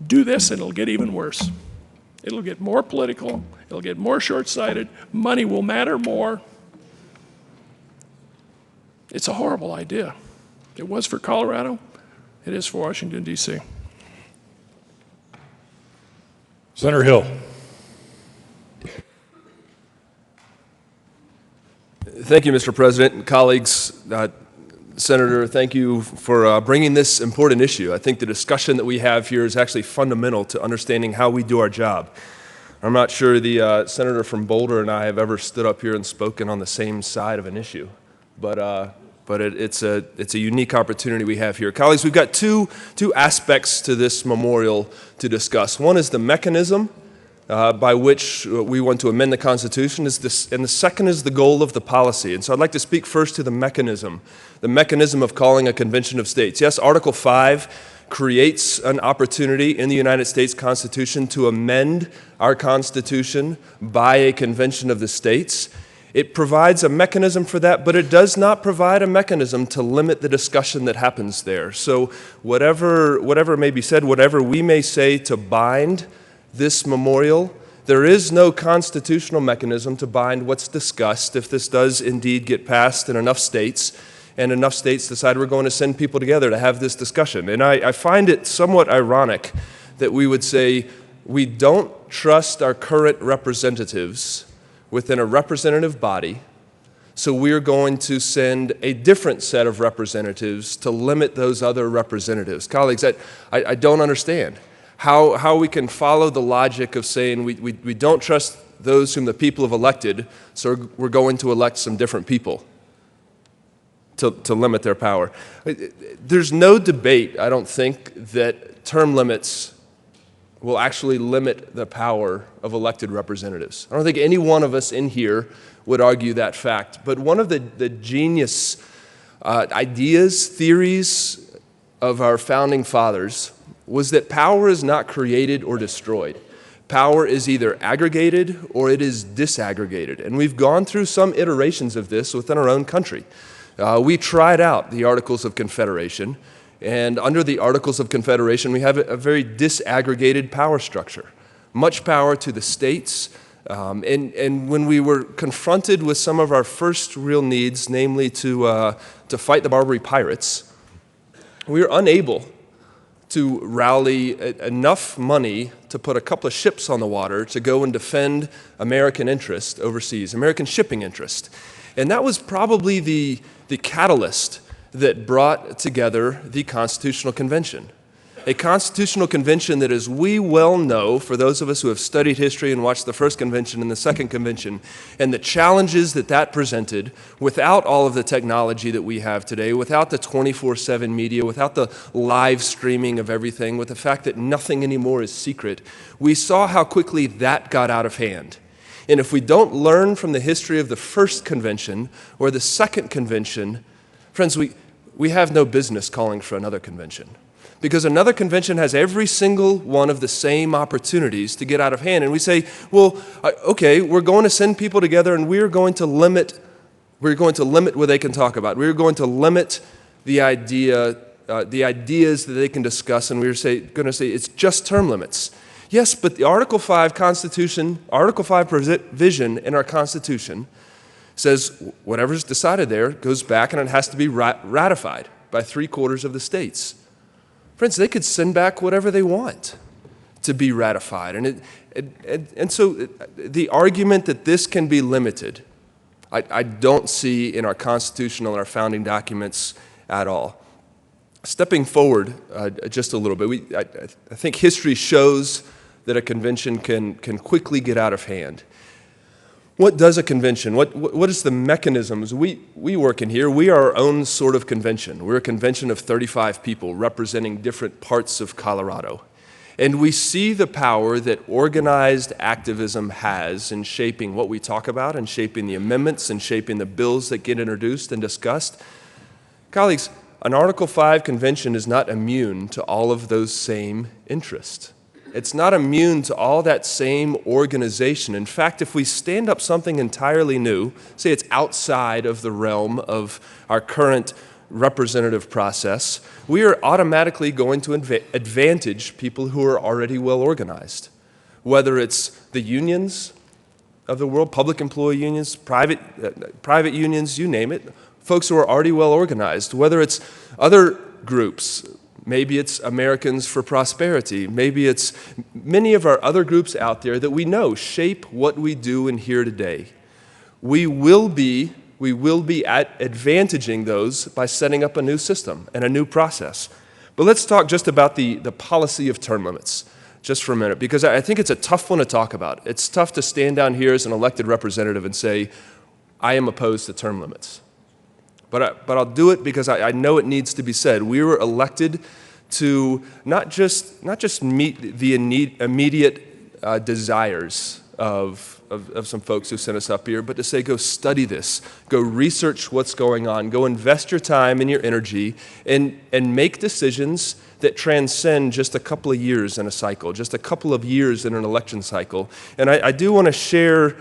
do this and it'll get even worse. It'll get more political, it'll get more short-sighted, money will matter more. It's a horrible idea. It was for Colorado, it is for Washington, D.C. Senator Hill. Thank you, Mr. President and colleagues. Senator, thank you for bringing this important issue. I think the discussion that we have here is actually fundamental to understanding how we do our job. I'm not sure the senator from Boulder and I have ever stood up here and spoken on the same side of an issue, but it's a unique opportunity we have here. Colleagues, we've got two aspects to this memorial to discuss. One is the mechanism by which we want to amend the Constitution, and the second is the goal of the policy. And so I'd like to speak first to the mechanism of calling a convention of states. Yes, Article 5 creates an opportunity in the United States Constitution to amend our Constitution by a convention of the states. It provides a mechanism for that, but it does not provide a mechanism to limit the discussion that happens there. So whatever may be said, whatever we may say to bind this memorial, there is no constitutional mechanism to bind what's discussed if this does indeed get passed in enough states, and enough states decide we're going to send people together to have this discussion. And I find it somewhat ironic that we would say we don't trust our current representatives within a representative body, so we're going to send a different set of representatives to limit those other representatives. Colleagues, I don't understand how we can follow the logic of saying we don't trust those whom the people have elected, so we're going to elect some different people to limit their power. There's no debate, I don't think, that term limits will actually limit the power of elected representatives. I don't think any one of us in here would argue that fact. But one of the genius ideas, theories of our founding fathers was that power is not created or destroyed. Power is either aggregated or it is disaggregated. And we've gone through some iterations of this within our own country. We tried out the Articles of Confederation. And under the Articles of Confederation, we have a very disaggregated power structure. Much power to the states. And when we were confronted with some of our first real needs, namely to fight the Barbary pirates, we were unable to rally enough money to put a couple of ships on the water to go and defend American interest overseas, American shipping interest. And that was probably the catalyst that brought together the Constitutional Convention. A Constitutional Convention that, as we well know, for those of us who have studied history and watched the first convention and the second convention, and the challenges that presented without all of the technology that we have today, without the 24/7 media, without the live streaming of everything, with the fact that nothing anymore is secret, we saw how quickly that got out of hand. And if we don't learn from the history of the first convention or the second convention, friends, we have no business calling for another convention, because another convention has every single one of the same opportunities to get out of hand. And we say, well, okay, we're going to send people together and we're going to limit what they can talk about. We're going to limit the ideas that they can discuss, and we're going to say it's just term limits. Yes, but the Article 5 provision in our Constitution says whatever's decided there goes back and it has to be ratified by 3/4 of the states. Friends, they could send back whatever they want to be ratified. And so the argument that this can be limited, I don't see in our constitutional and our founding documents at all. Stepping forward just a little bit, I think history shows that a convention can quickly get out of hand. What does a convention? What is the mechanisms? We work in here. We are our own sort of convention. We're a convention of 35 people representing different parts of Colorado. And we see the power that organized activism has in shaping what we talk about and shaping the amendments and shaping the bills that get introduced and discussed. Colleagues, an Article 5 convention is not immune to all of those same interests. It's not immune to all that same organization. In fact, if we stand up something entirely new, say it's outside of the realm of our current representative process, we are automatically going to advantage people who are already well organized. Whether it's the unions of the world, public employee unions, private unions, you name it, folks who are already well organized. Whether it's other groups, maybe it's Americans for Prosperity, maybe it's many of our other groups out there that we know shape what we do in here today. We will be advantaging those by setting up a new system and a new process. But let's talk just about the policy of term limits just for a minute, because I think it's a tough one to talk about. It's tough to stand down here as an elected representative and say, I am opposed to term limits. But I'll do it because I know it needs to be said. We were elected to not just meet the immediate desires of some folks who sent us up here, but to say, go study this, go research what's going on, go invest your time and your energy, and make decisions that transcend just a couple of years in a cycle, just a couple of years in an election cycle. And I do want to share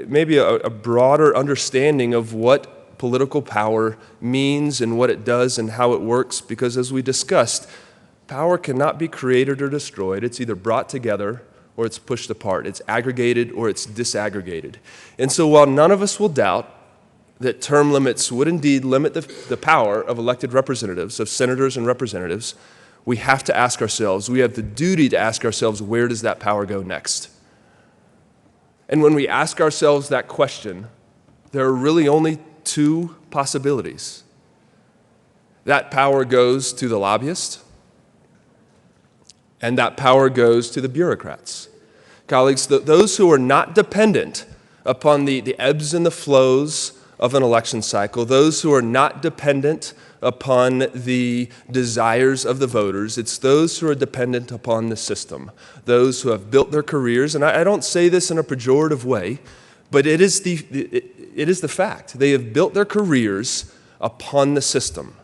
maybe a broader understanding of what political power means and what it does and how it works, because as we discussed, power cannot be created or destroyed. It's either brought together or it's pushed apart. It's aggregated or it's disaggregated. And so while none of us will doubt that term limits would indeed limit the power of elected representatives, of senators and representatives, we have to ask ourselves, we have the duty to ask ourselves, where does that power go next? And when we ask ourselves that question, there are really only two possibilities. That power goes to the lobbyist, and that power goes to the bureaucrats. Colleagues, those who are not dependent upon the ebbs and the flows of an election cycle, those who are not dependent upon the desires of the voters, it's those who are dependent upon the system, those who have built their careers, and I don't say this in a pejorative way, but it is the fact. They have built their careers upon the system.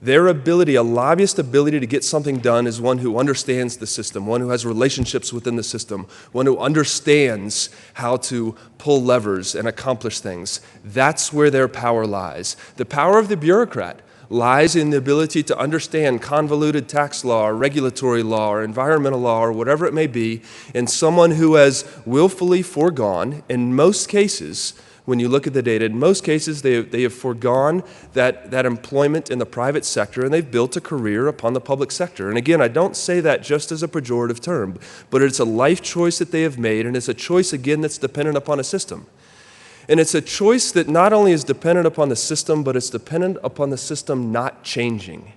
Their ability, a lobbyist's ability to get something done, is one who understands the system, one who has relationships within the system, one who understands how to pull levers and accomplish things. That's where their power lies. The power of the bureaucrat lies in the ability to understand convoluted tax law or regulatory law or environmental law or whatever it may be, and someone who has willfully foregone, in most cases, when you look at the data, in most cases they have foregone that employment in the private sector, and they've built a career upon the public sector. And again, I don't say that just as a pejorative term, but it's a life choice that they have made, and it's a choice, again, that's dependent upon a system. And it's a choice that not only is dependent upon the system, but it's dependent upon the system not changing.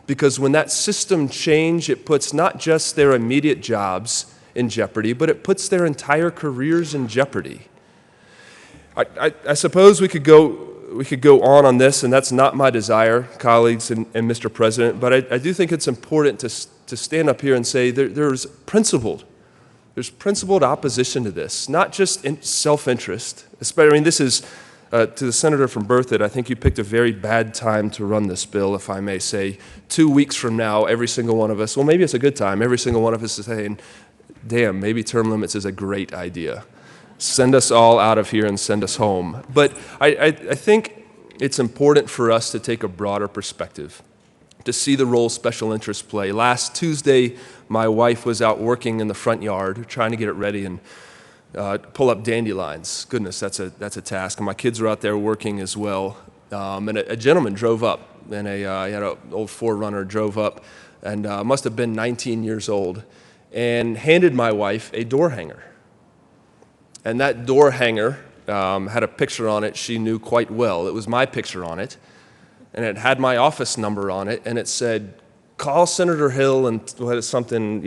Because when that system changes, it puts not just their immediate jobs in jeopardy, but it puts their entire careers in jeopardy. I suppose we could go on this, and that's not my desire, colleagues and Mr. President, but I do think it's important to stand up here and say there's principled opposition to this, not just in self-interest. This is, to the senator from Berthoud, I think you picked a very bad time to run this bill, if I may say. 2 weeks from now, every single one of us, well, maybe it's a good time, every single one of us is saying, damn, maybe term limits is a great idea. Send us all out of here and send us home. But I think it's important for us to take a broader perspective, to see the role special interests play. Last Tuesday, my wife was out working in the front yard, trying to get it ready, and pull up dandelions. Goodness, that's a task. And my kids are out there working as well. And a gentleman drove up, and he had an old 4Runner, drove up, and must have been 19 years old, and handed my wife a door hanger. And that door hanger had a picture on it she knew quite well. It was my picture on it, and it had my office number on it, and it said, call Senator Hill and something,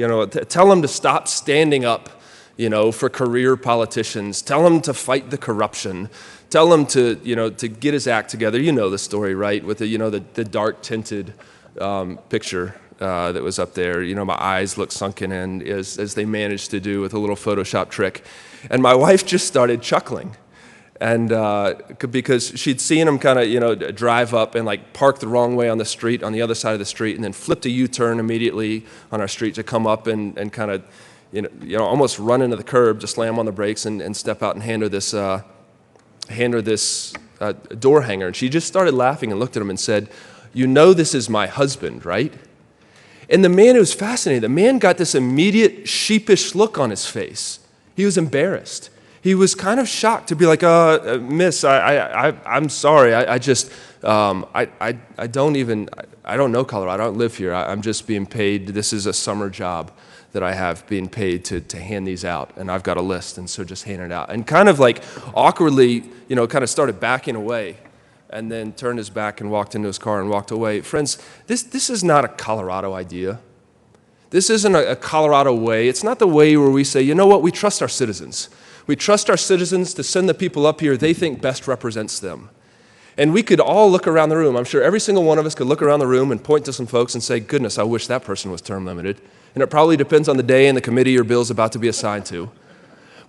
tell him to stop standing up, for career politicians. Tell him to fight the corruption. Tell him to get his act together. You know the story, right? With the dark tinted picture that was up there. My eyes looked sunken in as they managed to do with a little Photoshop trick. And my wife just started chuckling. And because she'd seen him kind of, drive up and park the wrong way on the street, on the other side of the street, and then flipped a U-turn immediately on our street to come up and kind of, almost run into the curb, to slam on the brakes and step out and hand her this door hanger. And she just started laughing and looked at him and said, this is my husband, right? And the man, it was fascinating. The man got this immediate sheepish look on his face. He was embarrassed. He was kind of shocked to be like, miss, I'm sorry. I don't know Colorado. I don't live here. I'm just being paid. This is a summer job that I have being paid to hand these out. And I've got a list, and so just hand it out. And kind of awkwardly, kind of started backing away, and then turned his back and walked into his car and walked away. Friends, this is not a Colorado idea. This isn't a Colorado way. It's not the way where we say, we trust our citizens. We trust our citizens to send the people up here they think best represents them. And we could all look around the room. I'm sure every single one of us could look around the room and point to some folks and say, goodness, I wish that person was term limited. And it probably depends on the day and the committee your bill's about to be assigned to.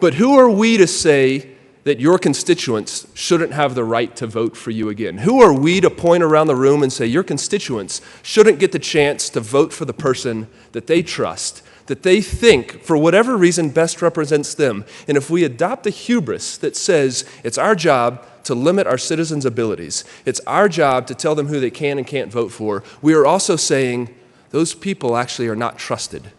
But who are we to say that your constituents shouldn't have the right to vote for you again? Who are we to point around the room and say your constituents shouldn't get the chance to vote for the person that they trust, that they think, for whatever reason, best represents them? And if we adopt a hubris that says it's our job to limit our citizens' abilities, it's our job to tell them who they can and can't vote for, we are also saying those people actually are not trusted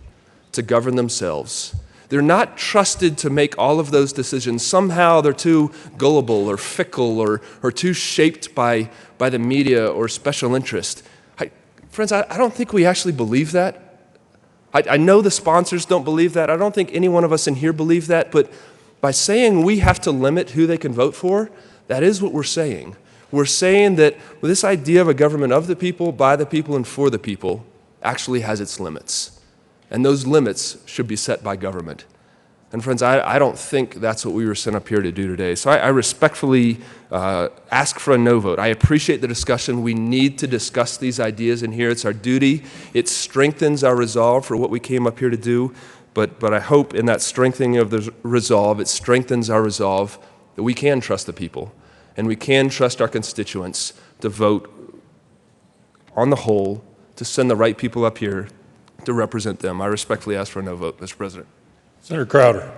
to govern themselves. They're not trusted to make all of those decisions. Somehow they're too gullible or fickle or too shaped by the media or special interest. Friends, I don't think we actually believe that. I know the sponsors don't believe that. I don't think any one of us in here believe that. But by saying we have to limit who they can vote for, that is what we're saying. We're saying that this idea of a government of the people, by the people, and for the people actually has its limits. And those limits should be set by government. And friends, I don't think that's what we were sent up here to do today. So I respectfully ask for a no vote. I appreciate the discussion. We need to discuss these ideas in here. It's our duty. It strengthens our resolve for what we came up here to do. But I hope in that strengthening of the resolve, it strengthens our resolve that we can trust the people and we can trust our constituents to vote on the whole, to send the right people up here to represent them. I respectfully ask for a no vote, Mr. President. Senator Crowder.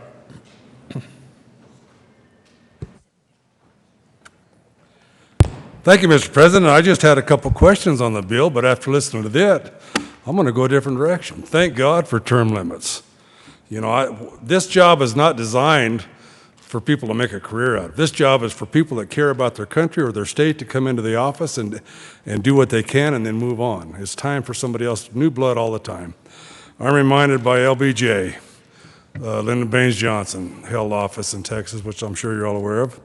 Thank you, Mr. President. I just had a couple questions on the bill, but after listening to that, I'm going to go a different direction. Thank God for term limits. This job is not designed for people to make a career out of. This job is for people that care about their country or their state to come into the office and do what they can and then move on. It's time for somebody else, new blood all the time. I'm reminded by LBJ, Lyndon Baines Johnson, held office in Texas, which I'm sure you're all aware of.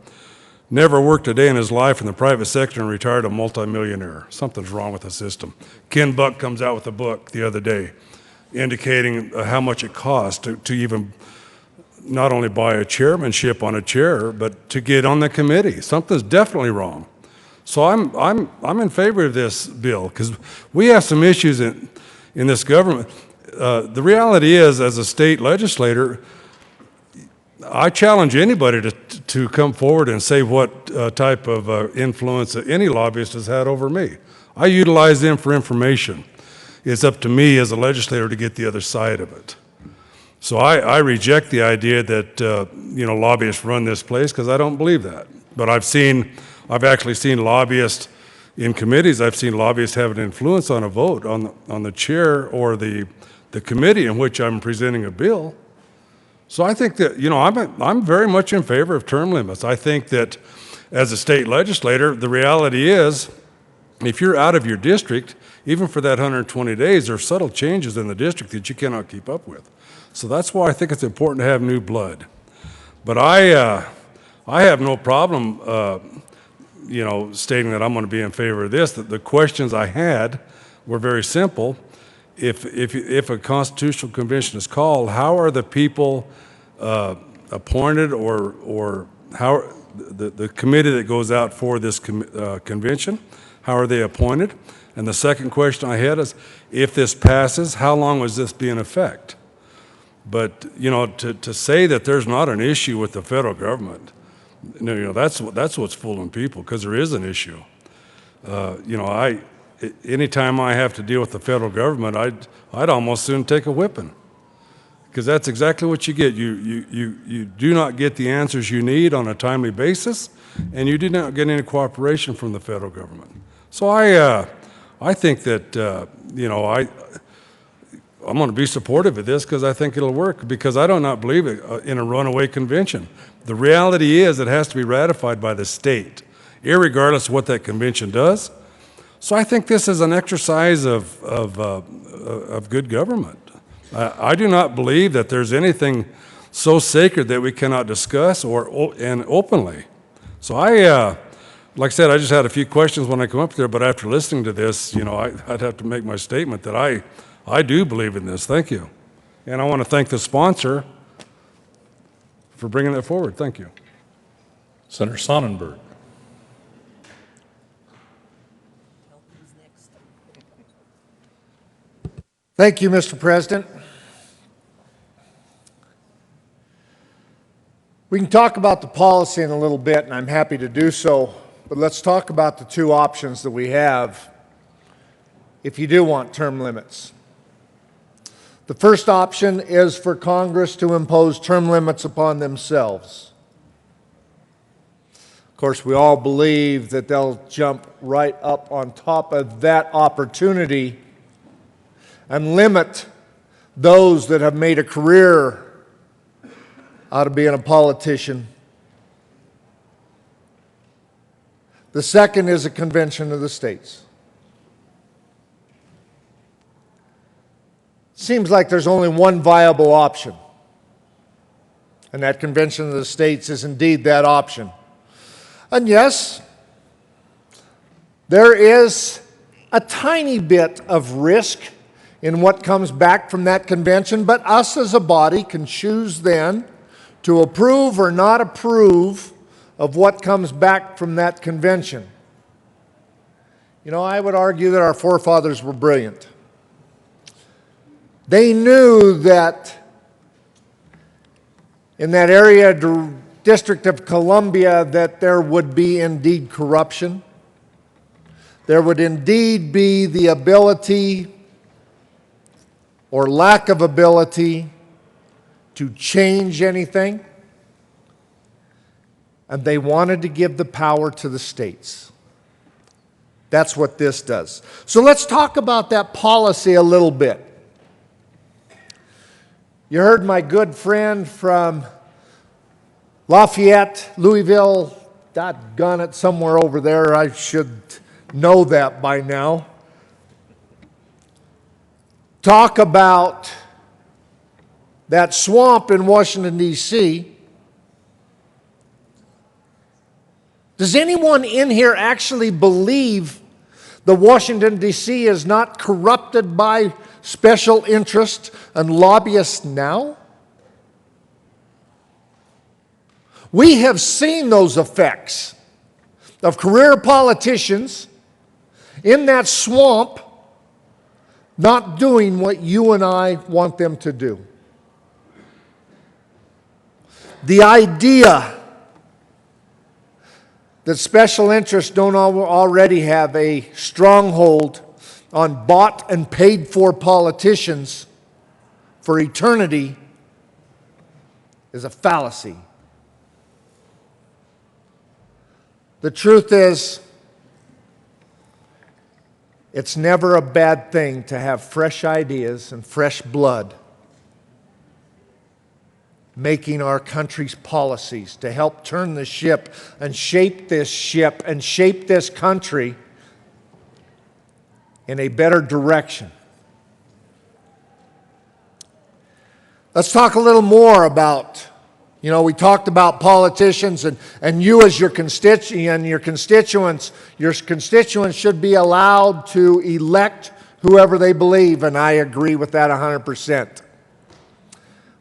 Never worked a day in his life in the private sector and retired a multimillionaire. Something's wrong with the system. Ken Buck comes out with a book the other day indicating how much it costs to even not only buy a chairmanship on a chair, but to get on the committee. Something's definitely wrong. So I'm in favor of this bill because we have some issues in this government. The reality is, as a state legislator, I challenge anybody to come forward and say what type of influence any lobbyist has had over me. I utilize them for information. It's up to me as a legislator to get the other side of it. So I reject the idea that lobbyists run this place because I don't believe that. But I've actually seen lobbyists in committees. I've seen lobbyists have an influence on a vote on the chair or the committee in which I'm presenting a bill. So I think that, I'm very much in favor of term limits. I think that as a state legislator, the reality is, if you're out of your district, even for that 120 days, there are subtle changes in the district that you cannot keep up with. So that's why I think it's important to have new blood. But I have no problem, stating that I'm going to be in favor of this. That the questions I had were very simple. If a constitutional convention is called, how are the people appointed, or how the committee that goes out for this convention, how are they appointed? And the second question I had is, if this passes, how long was this be in effect? But to say that there's not an issue with the federal government, that's what's fooling people, because there is an issue. Anytime I have to deal with the federal government, I'd almost soon take a whipping, because that's exactly what you get. You do not get the answers you need on a timely basis, and you do not get any cooperation from the federal government. So I think that I'm going to be supportive of this, because I think it'll work, because I do not believe in a runaway convention. The reality is it has to be ratified by the state, irregardless of what that convention does. So I think this is an exercise of good government. I do not believe that there's anything so sacred that we cannot discuss and openly. So like I said, I just had a few questions when I come up there, but after listening to this, I'd have to make my statement that I do believe in this. Thank you. And I want to thank the sponsor for bringing that forward. Thank you. Senator Sonnenberg. Thank you, Mr. President. We can talk about the policy in a little bit, and I'm happy to do so, but let's talk about the two options that we have if you do want term limits. The first option is for Congress to impose term limits upon themselves. Of course, we all believe that they'll jump right up on top of that opportunity and limit those that have made a career out of being a politician. The second is a convention of the states. Seems like there's only one viable option, and that convention of the states is indeed that option. And yes, there is a tiny bit of risk in what comes back from that convention, but us as a body can choose then to approve or not approve of what comes back from that convention. I would argue that our forefathers were brilliant. They knew that in that area, District of Columbia, that there would be indeed corruption. There would indeed be the ability or lack of ability to change anything. And they wanted to give the power to the states. That's what this does. So let's talk about that policy a little bit. You heard my good friend from Lafayette, Louisville, doggone it, somewhere over there. I should know that by now. Talk about that swamp in Washington, D.C. Does anyone in here actually believe that Washington, D.C. is not corrupted by special interests and lobbyists now? We have seen those effects of career politicians in that swamp not doing what you and I want them to do. The idea that special interests don't already have a stronghold on bought and paid for politicians for eternity is a fallacy. The truth is, it's never a bad thing to have fresh ideas and fresh blood making our country's policies to help turn the ship and shape this country in a better direction. Let's talk a little more about, we talked about politicians and you as your constituent, your constituents should be allowed to elect whoever they believe, and I agree with that 100%.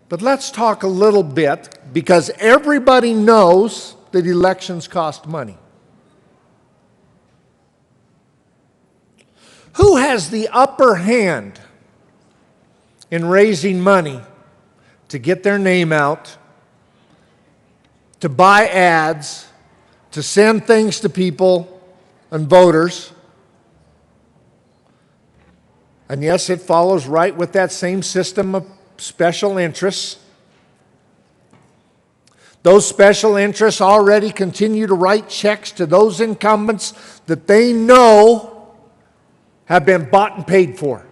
But let's talk a little bit, because everybody knows that elections cost money. Who has the upper hand in raising money to get their name out, to buy ads, to send things to people and voters? And yes, it follows right with that same system of special interests. Those special interests already continue to write checks to those incumbents that they know have been bought and paid for.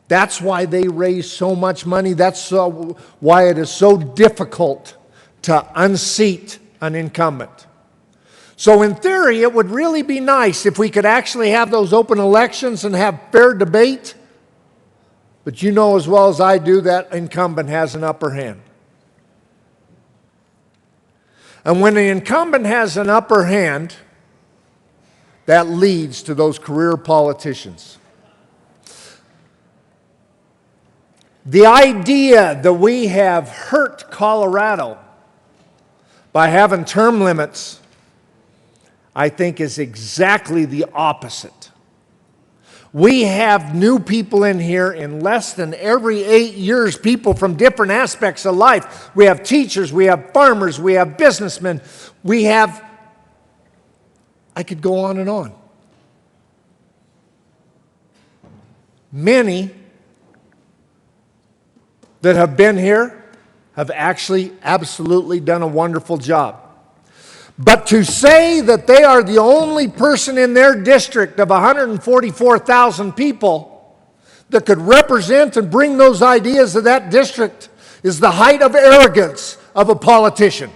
That's why they raise so much money. That's why it is so difficult to unseat an incumbent. So in theory, it would really be nice if we could actually have those open elections and have fair debate. But you know as well as I do that incumbent has an upper hand. And when the incumbent has an upper hand, that leads to those career politicians. The idea that we have hurt Colorado by having term limits, I think, is exactly the opposite. We have new people in here in less than every 8 years, people from different aspects of life. We have teachers, we have farmers, we have businessmen, I could go on and on. Many that have been here have actually absolutely done a wonderful job. But to say that they are the only person in their district of 144,000 people that could represent and bring those ideas to that district is the height of arrogance of a politician.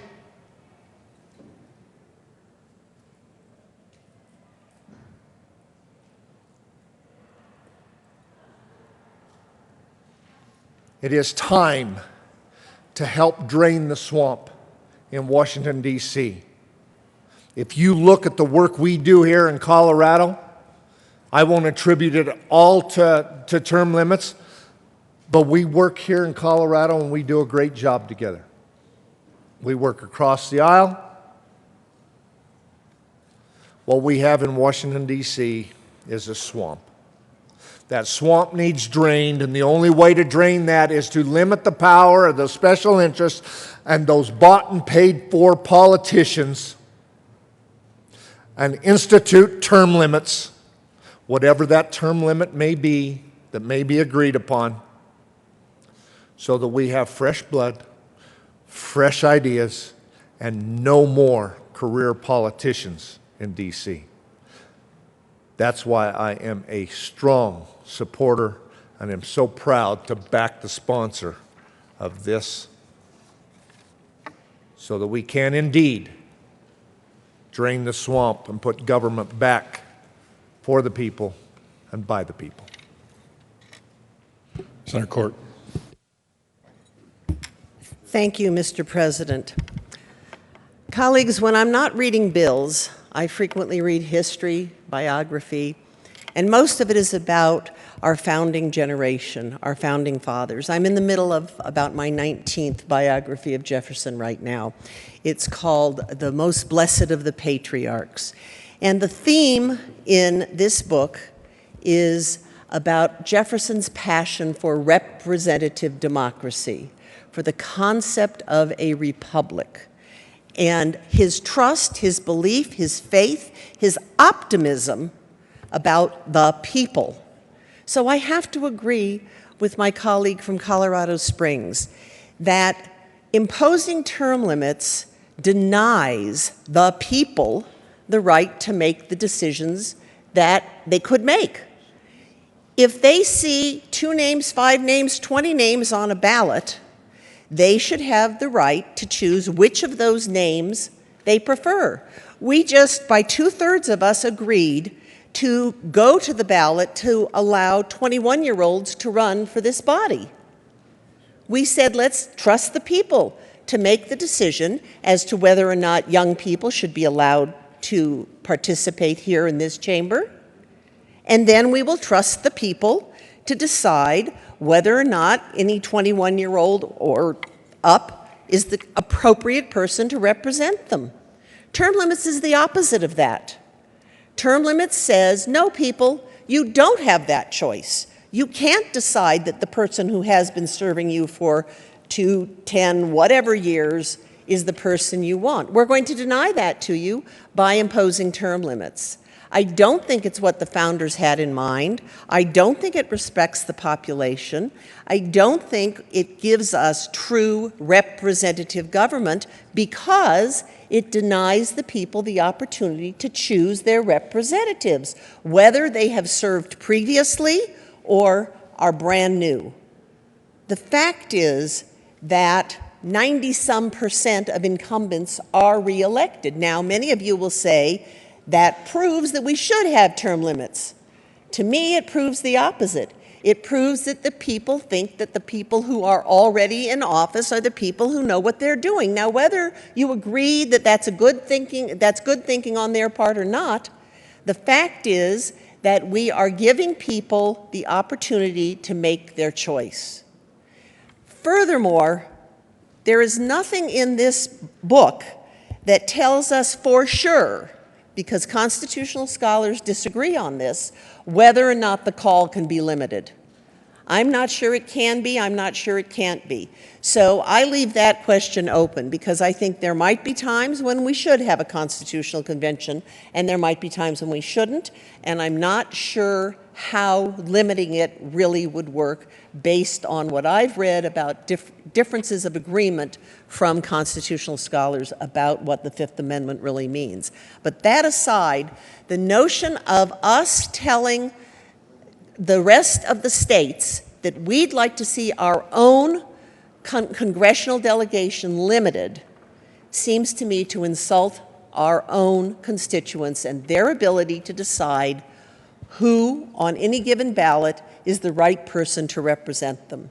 It is time to help drain the swamp in Washington, D.C. If you look at the work we do here in Colorado, I won't attribute it all to term limits, but we work here in Colorado and we do a great job together. We work across the aisle. What we have in Washington, D.C. is a swamp. That swamp needs drained, and the only way to drain that is to limit the power of those special interests and those bought and paid for politicians and institute term limits, whatever that term limit may be, that may be agreed upon, so that we have fresh blood, fresh ideas, and no more career politicians in D.C. That's why I am a strong supporter and am so proud to back the sponsor of this, so that we can indeed drain the swamp and put government back for the people and by the people. Senator Court. Thank you, Mr. President. Colleagues, when I'm not reading bills, I frequently read history, biography, and most of it is about our founding generation, our founding fathers. I'm in the middle of about my 19th biography of Jefferson right now. It's called The Most Blessed of the Patriarchs. And the theme in this book is about Jefferson's passion for representative democracy, for the concept of a republic, and his trust, his belief, his faith, his optimism about the people. So I have to agree with my colleague from Colorado Springs that imposing term limits denies the people the right to make the decisions that they could make. If they see 2 names, 5 names, 20 names on a ballot, they should have the right to choose which of those names they prefer. We just, by 2/3 of us, agreed to go to the ballot to allow 21-year-olds to run for this body. We said, let's trust the people to make the decision as to whether or not young people should be allowed to participate here in this chamber. And then we will trust the people to decide whether or not any 21-year-old or up is the appropriate person to represent them. Term limits is the opposite of that. Term limits says, no, people, you don't have that choice. You can't decide that the person who has been serving you for 2, 10, whatever years is the person you want. We're going to deny that to you by imposing term limits. I don't think it's what the founders had in mind. I don't think it respects the population. I don't think it gives us true representative government because it denies the people the opportunity to choose their representatives, whether they have served previously or are brand new. The fact is that 90-some% of incumbents are reelected. Now, many of you will say, that proves that we should have term limits. To me, it proves the opposite. It proves that the people think that the people who are already in office are the people who know what they're doing. Now, whether you agree that that's good thinking on their part or not, the fact is that we are giving people the opportunity to make their choice. Furthermore, there is nothing in this book that tells us for sure, because constitutional scholars disagree on this, whether or not the call can be limited. I'm not sure it can be, I'm not sure it can't be. So I leave that question open because I think there might be times when we should have a constitutional convention and there might be times when we shouldn't, and I'm not sure how limiting it really would work based on what I've read about differences of agreement from constitutional scholars about what the Fifth Amendment really means. But that aside, the notion of us telling the rest of the states that we'd like to see our own congressional delegation limited seems to me to insult our own constituents and their ability to decide who on any given ballot is the right person to represent them.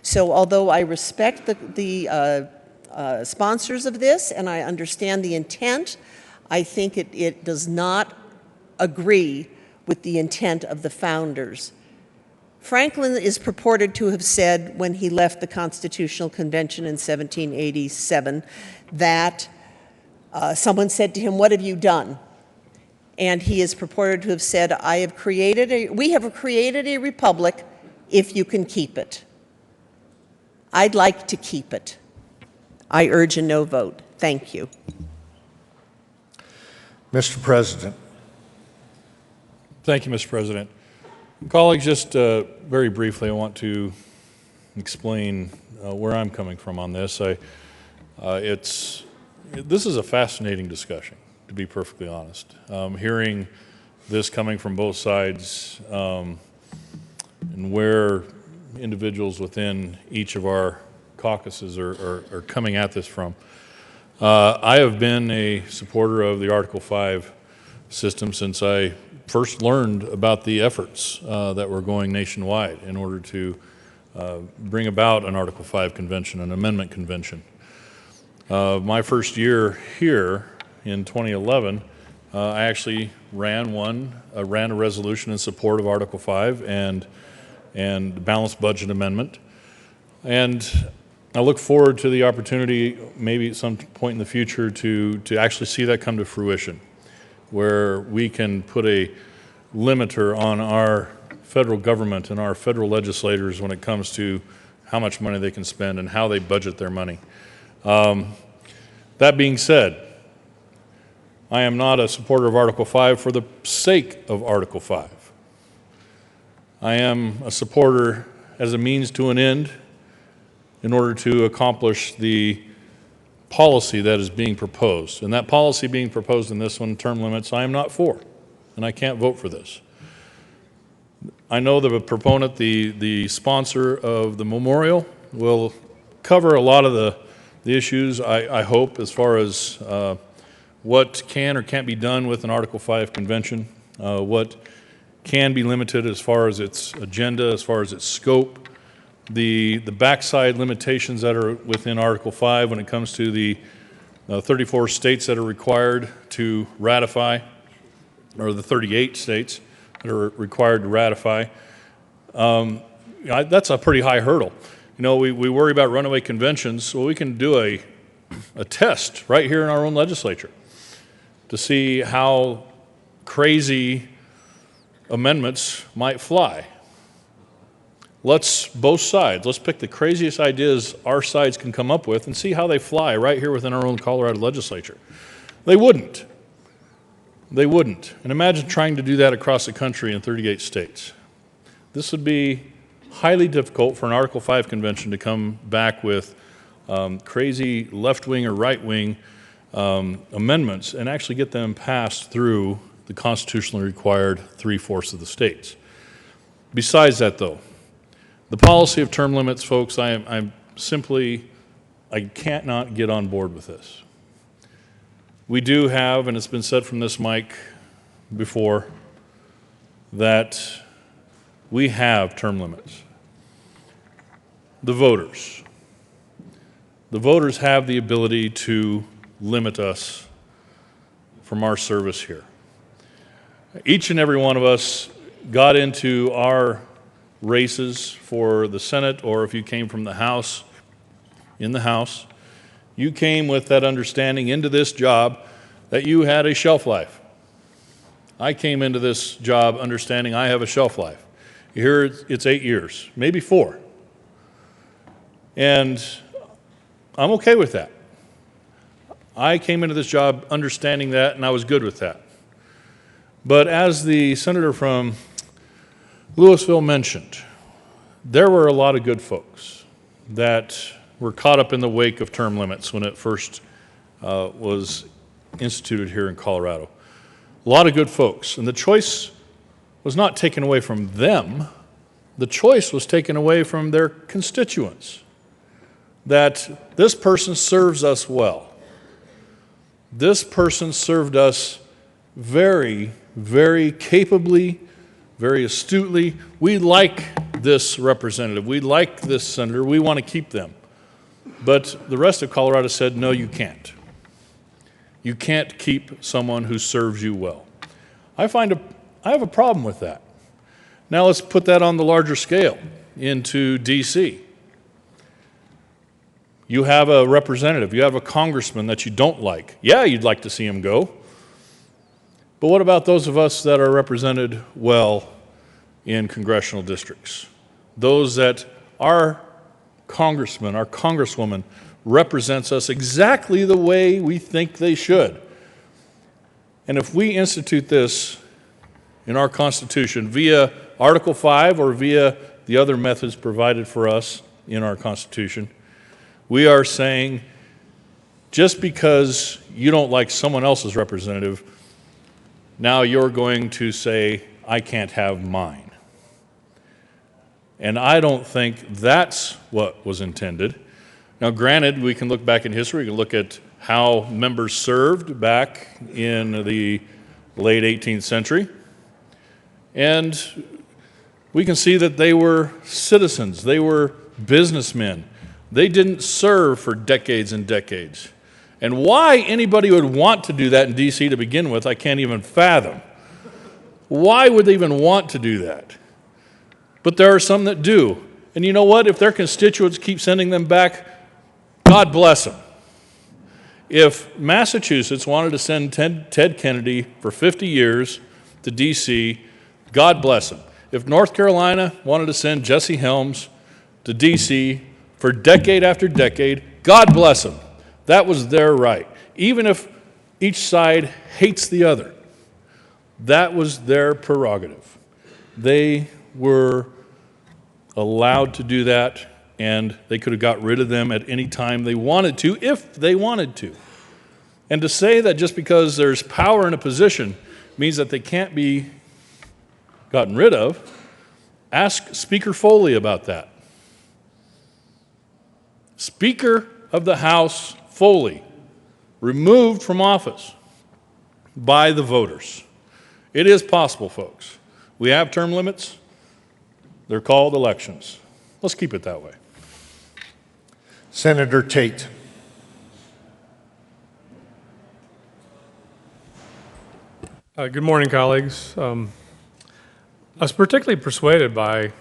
So although I respect the sponsors of this and I understand the intent, I think it does not agree with the intent of the founders. Franklin is purported to have said when he left the Constitutional Convention in 1787 that someone said to him, "What have you done?" And he is purported to have said, we have created a republic if you can keep it. I'd like to keep it. I urge a no vote. Thank you. Mr. President. Thank you, Mr. President. Colleagues, just very briefly, I want to explain where I'm coming from on this. This is a fascinating discussion, to be perfectly honest. Hearing this coming from both sides and where individuals within each of our caucuses are coming at this from. I have been a supporter of the Article 5 system since I first learned about the efforts that were going nationwide in order to bring about an Article 5 convention, an amendment convention. My first year here in 2011, I actually ran a resolution in support of Article 5 and balanced budget amendment. And I look forward to the opportunity, maybe at some point in the future, to actually see that come to fruition, where we can put a limiter on our federal government and our federal legislators when it comes to how much money they can spend and how they budget their money. That being said, I am not a supporter of Article 5 for the sake of Article 5. I am a supporter as a means to an end in order to accomplish the policy that is being proposed. And that policy being proposed in this one, term limits, I am not for, and I can't vote for this. I know the proponent, the sponsor of the memorial, will cover a lot of the issues, I hope, as far as what can or can't be done with an Article 5 convention, what can be limited as far as its agenda, as far as its scope, the backside limitations that are within Article 5 when it comes to the 34 states that are required to ratify, or the 38 states that are required to ratify. That's a pretty high hurdle. You know, we worry about runaway conventions. Well, we can do a test right here in our own legislature to see how crazy amendments might fly. Let's both sides, let's pick the craziest ideas our sides can come up with and see how they fly right here within our own Colorado legislature. They wouldn't. They wouldn't. And imagine trying to do that across the country in 38 states. This would be highly difficult for an Article 5 convention to come back with crazy left-wing or right-wing amendments and actually get them passed through the constitutionally required 3/4 of the states. Besides that, though, the policy of term limits, folks, I can't not get on board with this. We do have, and it's been said from this mic before, that we have term limits. The voters have the ability to limit us from our service here. Each and every one of us got into our races for the Senate, or if you came from the House, in the House, you came with that understanding into this job that you had a shelf life. I came into this job understanding I have a shelf life. Here it's 8 years, maybe 4. And I'm okay with that. I came into this job understanding that, and I was good with that. But as the senator from Louisville mentioned, there were a lot of good folks that were caught up in the wake of term limits when it first was instituted here in Colorado. A lot of good folks. And the choice was not taken away from them. The choice was taken away from their constituents. That this person serves us well. This person served us very, very capably, very astutely. We like this representative. We like this senator. We want to keep them. But the rest of Colorado said, no, you can't. You can't keep someone who serves you well. I have a problem with that. Now let's put that on the larger scale into D.C. You have a representative, you have a congressman that you don't like. Yeah, you'd like to see him go. But what about those of us that are represented well in congressional districts? Those that our congressman, our congresswoman represents us exactly the way we think they should. And if we institute this in our Constitution via Article 5 or via the other methods provided for us in our Constitution, we are saying just because you don't like someone else's representative, now you're going to say, I can't have mine. And I don't think that's what was intended. Now, granted, we can look back in history, we can look at how members served back in the late 18th century, and we can see that they were citizens, they were businessmen. They didn't serve for decades and decades. And why anybody would want to do that in D.C. to begin with, I can't even fathom. Why would they even want to do that? But there are some that do. And you know what? If their constituents keep sending them back, God bless them. If Massachusetts wanted to send Ted Kennedy for 50 years to D.C., God bless them. If North Carolina wanted to send Jesse Helms to D.C. for decade after decade, God bless them. That was their right. Even if each side hates the other, that was their prerogative. They were allowed to do that, and they could have got rid of them at any time they wanted to, if they wanted to. And to say that just because there's power in a position means that they can't be gotten rid of, Ask Speaker Foley about that. Speaker of the House Foley, removed from office by the voters. It is possible, folks. We have term limits. They're called elections. Let's keep it that way. Senator Tate. Good morning, colleagues. I was particularly persuaded by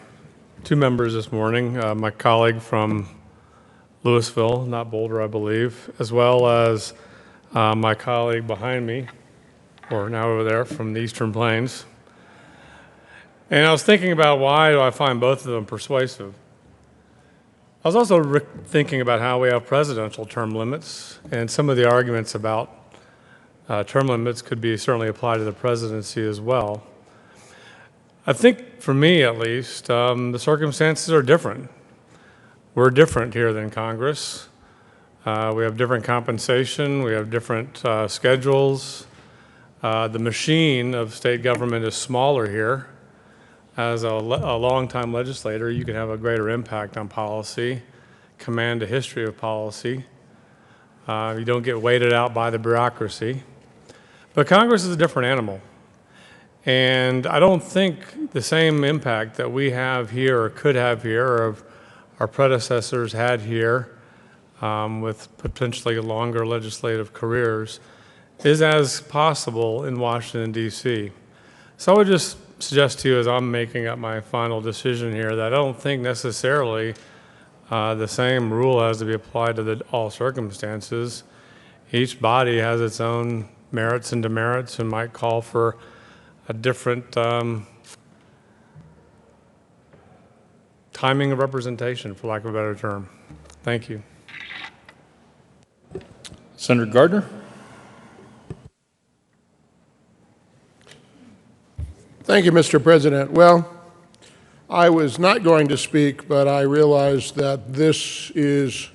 two members this morning, my colleague from Louisville, not Boulder, I believe, as well as my colleague behind me, or now over there, from the Eastern Plains. And I was thinking about why do I find both of them persuasive. I was also thinking about how we have presidential term limits, and some of the arguments about term limits could be certainly applied to the presidency as well. I think, for me at least, the circumstances are different. We're different here than Congress. We have different compensation. We have different schedules. The machine of state government is smaller here. As a longtime legislator, you can have a greater impact on policy, command a history of policy. You don't get weighted out by the bureaucracy. But Congress is a different animal. And I don't think the same impact that we have here or could have here or our predecessors had here with potentially longer legislative careers is as possible in Washington, D.C. So I would just suggest to you as I'm making up my final decision here that I don't think necessarily the same rule has to be applied to all circumstances. Each body has its own merits and demerits and might call for a different timing of representation, for lack of a better term. Thank you. Senator Gardner. Thank you, Mr. President. Well, I was not going to speak, but I realized that this is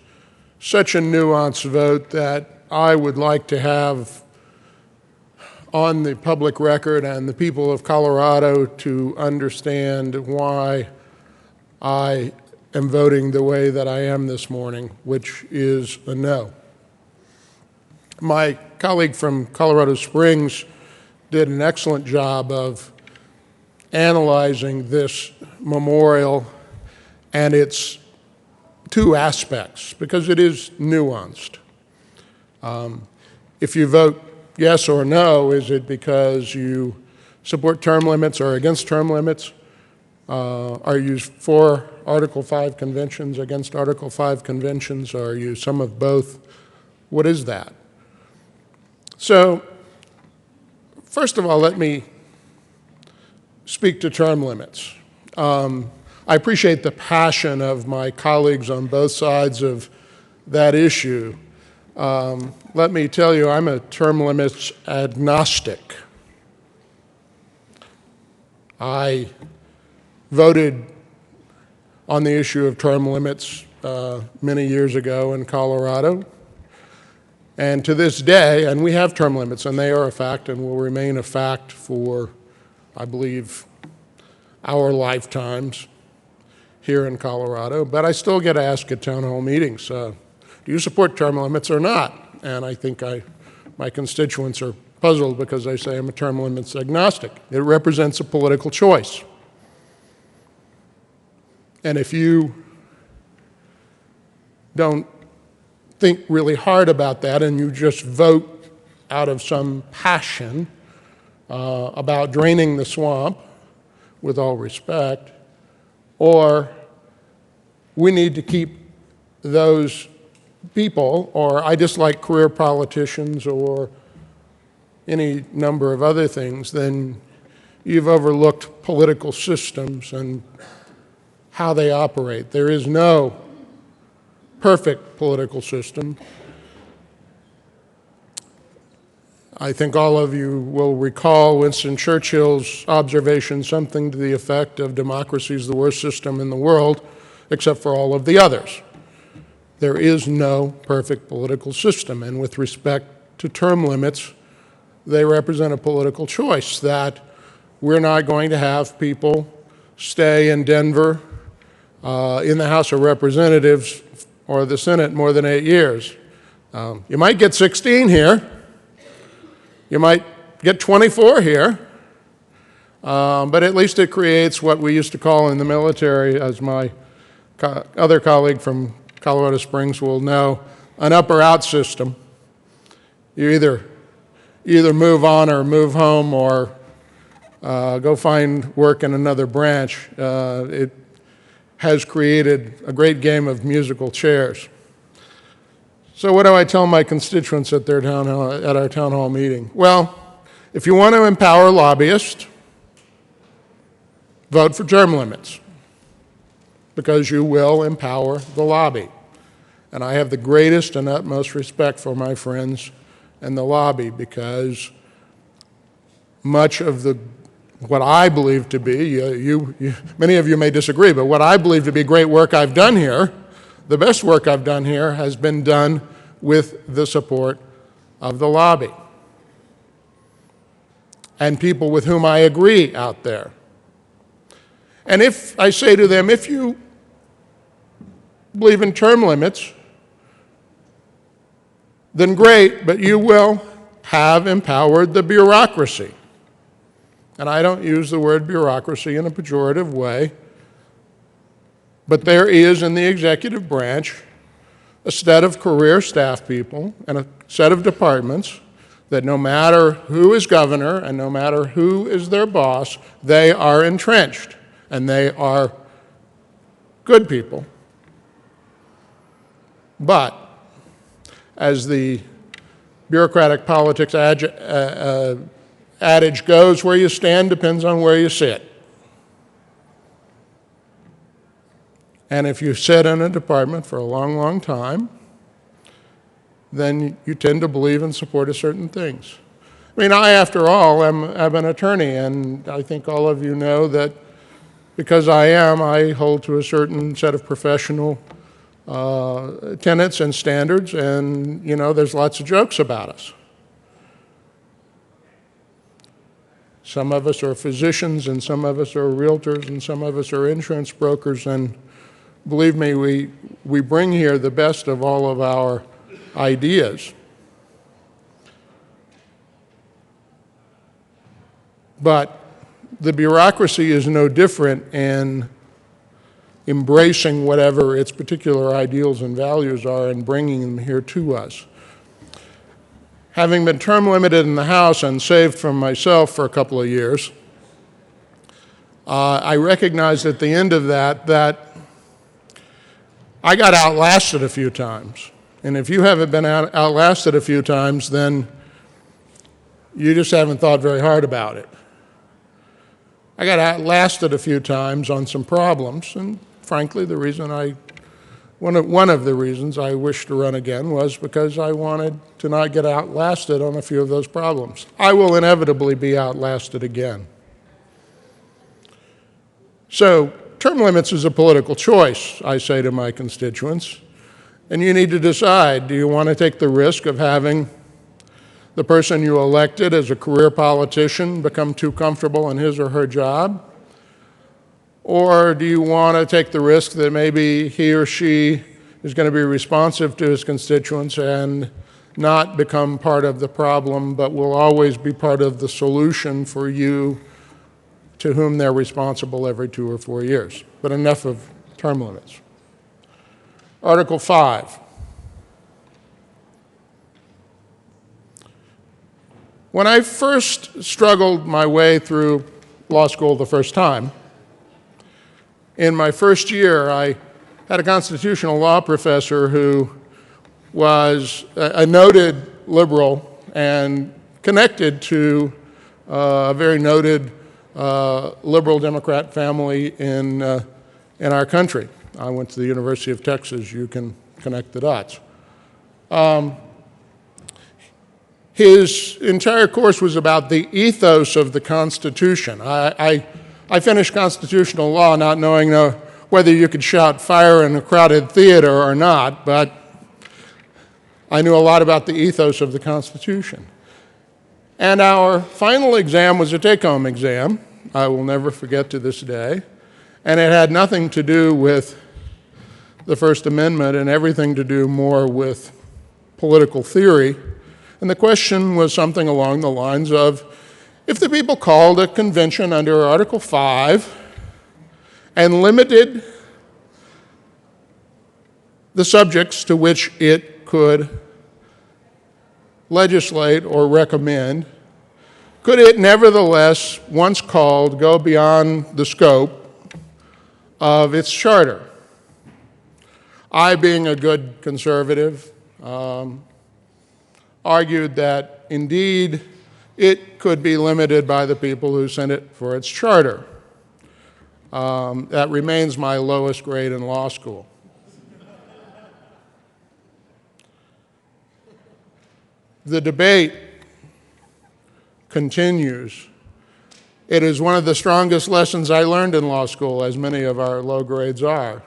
such a nuanced vote that I would like to have on the public record and the people of Colorado to understand why I am voting the way that I am this morning, which is a no. My colleague from Colorado Springs did an excellent job of analyzing this memorial and its two aspects, because it is nuanced. If you vote yes or no, is it because you support term limits or against term limits? Are you for Article 5 conventions, against Article 5 conventions? Are you some of both? What is that? So, first of all, let me speak to term limits. I appreciate the passion of my colleagues on both sides of that issue. Let me tell you, I'm a term limits agnostic. I voted on the issue of term limits many years ago in Colorado. And to this day, and we have term limits, and they are a fact and will remain a fact for, I believe, our lifetimes here in Colorado. But I still get asked at town hall meetings, do you support term limits or not? And I think my constituents are puzzled because I say I'm a term limits agnostic. It represents a political choice. And if you don't think really hard about that and you just vote out of some passion about draining the swamp, with all respect, or we need to keep those people, or I dislike career politicians or any number of other things, then you've overlooked political systems and how they operate. There is no perfect political system. I think all of you will recall Winston Churchill's observation, something to the effect of democracy is the worst system in the world, except for all of the others. There is no perfect political system, and with respect to term limits, they represent a political choice that we're not going to have people stay in Denver in the House of Representatives or the Senate more than 8 years. You might get 16 here. You might get 24 here. But at least it creates what we used to call in the military, as my other colleague from Colorado Springs will know, an up or out system. You either move on or move home or go find work in another branch. It has created a great game of musical chairs. So what do I tell my constituents at our town hall meeting? Well, if you want to empower lobbyists, vote for term limits, because you will empower the lobby. And I have the greatest and utmost respect for my friends in the lobby, because much of what I believe to be, many of you may disagree, but what I believe to be great work I've done here, the best work I've done here, has been done with the support of the lobby and people with whom I agree out there. And if I say to them, if you believe in term limits, then great, but you will have empowered the bureaucracy. And I don't use the word bureaucracy in a pejorative way, but there is in the executive branch a set of career staff people and a set of departments that no matter who is governor and no matter who is their boss, they are entrenched, and they are good people. But as the bureaucratic politics adage goes, where you stand depends on where you sit. And if you sit in a department for a long, long time, then you tend to believe and support certain things. I mean, after all, I'm an attorney, and I think all of you know that because I hold to a certain set of professional tenets and standards, and, there's lots of jokes about us. Some of us are physicians, and some of us are realtors, and some of us are insurance brokers, and believe me, we bring here the best of all of our ideas. But the bureaucracy is no different in embracing whatever its particular ideals and values are and bringing them here to us. Having been term limited in the House and saved from myself for a couple of years, I recognized at the end of that I got outlasted a few times. And if you haven't been outlasted a few times, then you just haven't thought very hard about it. I got outlasted a few times on some problems, and frankly, one of the reasons I wished to run again was because I wanted to not get outlasted on a few of those problems. I will inevitably be outlasted again. So, term limits is a political choice, I say to my constituents, and you need to decide, do you want to take the risk of having the person you elected as a career politician become too comfortable in his or her job? Or do you want to take the risk that maybe he or she is going to be responsive to his constituents and not become part of the problem, but will always be part of the solution for you to whom they're responsible every 2 or 4 years? But enough of term limits. Article 5. When I first struggled my way through law school the first time, in my first year, I had a constitutional law professor who was a noted liberal and connected to a very noted liberal Democrat family in our country. I went to the University of Texas. You can connect the dots. His entire course was about the ethos of the Constitution. I finished constitutional law not knowing whether you could shout fire in a crowded theater or not, but I knew a lot about the ethos of the Constitution. And our final exam was a take-home exam. I will never forget to this day. And it had nothing to do with the First Amendment and everything to do more with political theory. And the question was something along the lines of, if the people called a convention under Article 5 and limited the subjects to which it could legislate or recommend, could it nevertheless, once called, go beyond the scope of its charter? I, being a good conservative, argued that indeed it could be limited by the people who sent it for its charter. That remains my lowest grade in law school. The debate continues. It is one of the strongest lessons I learned in law school, as many of our low grades are.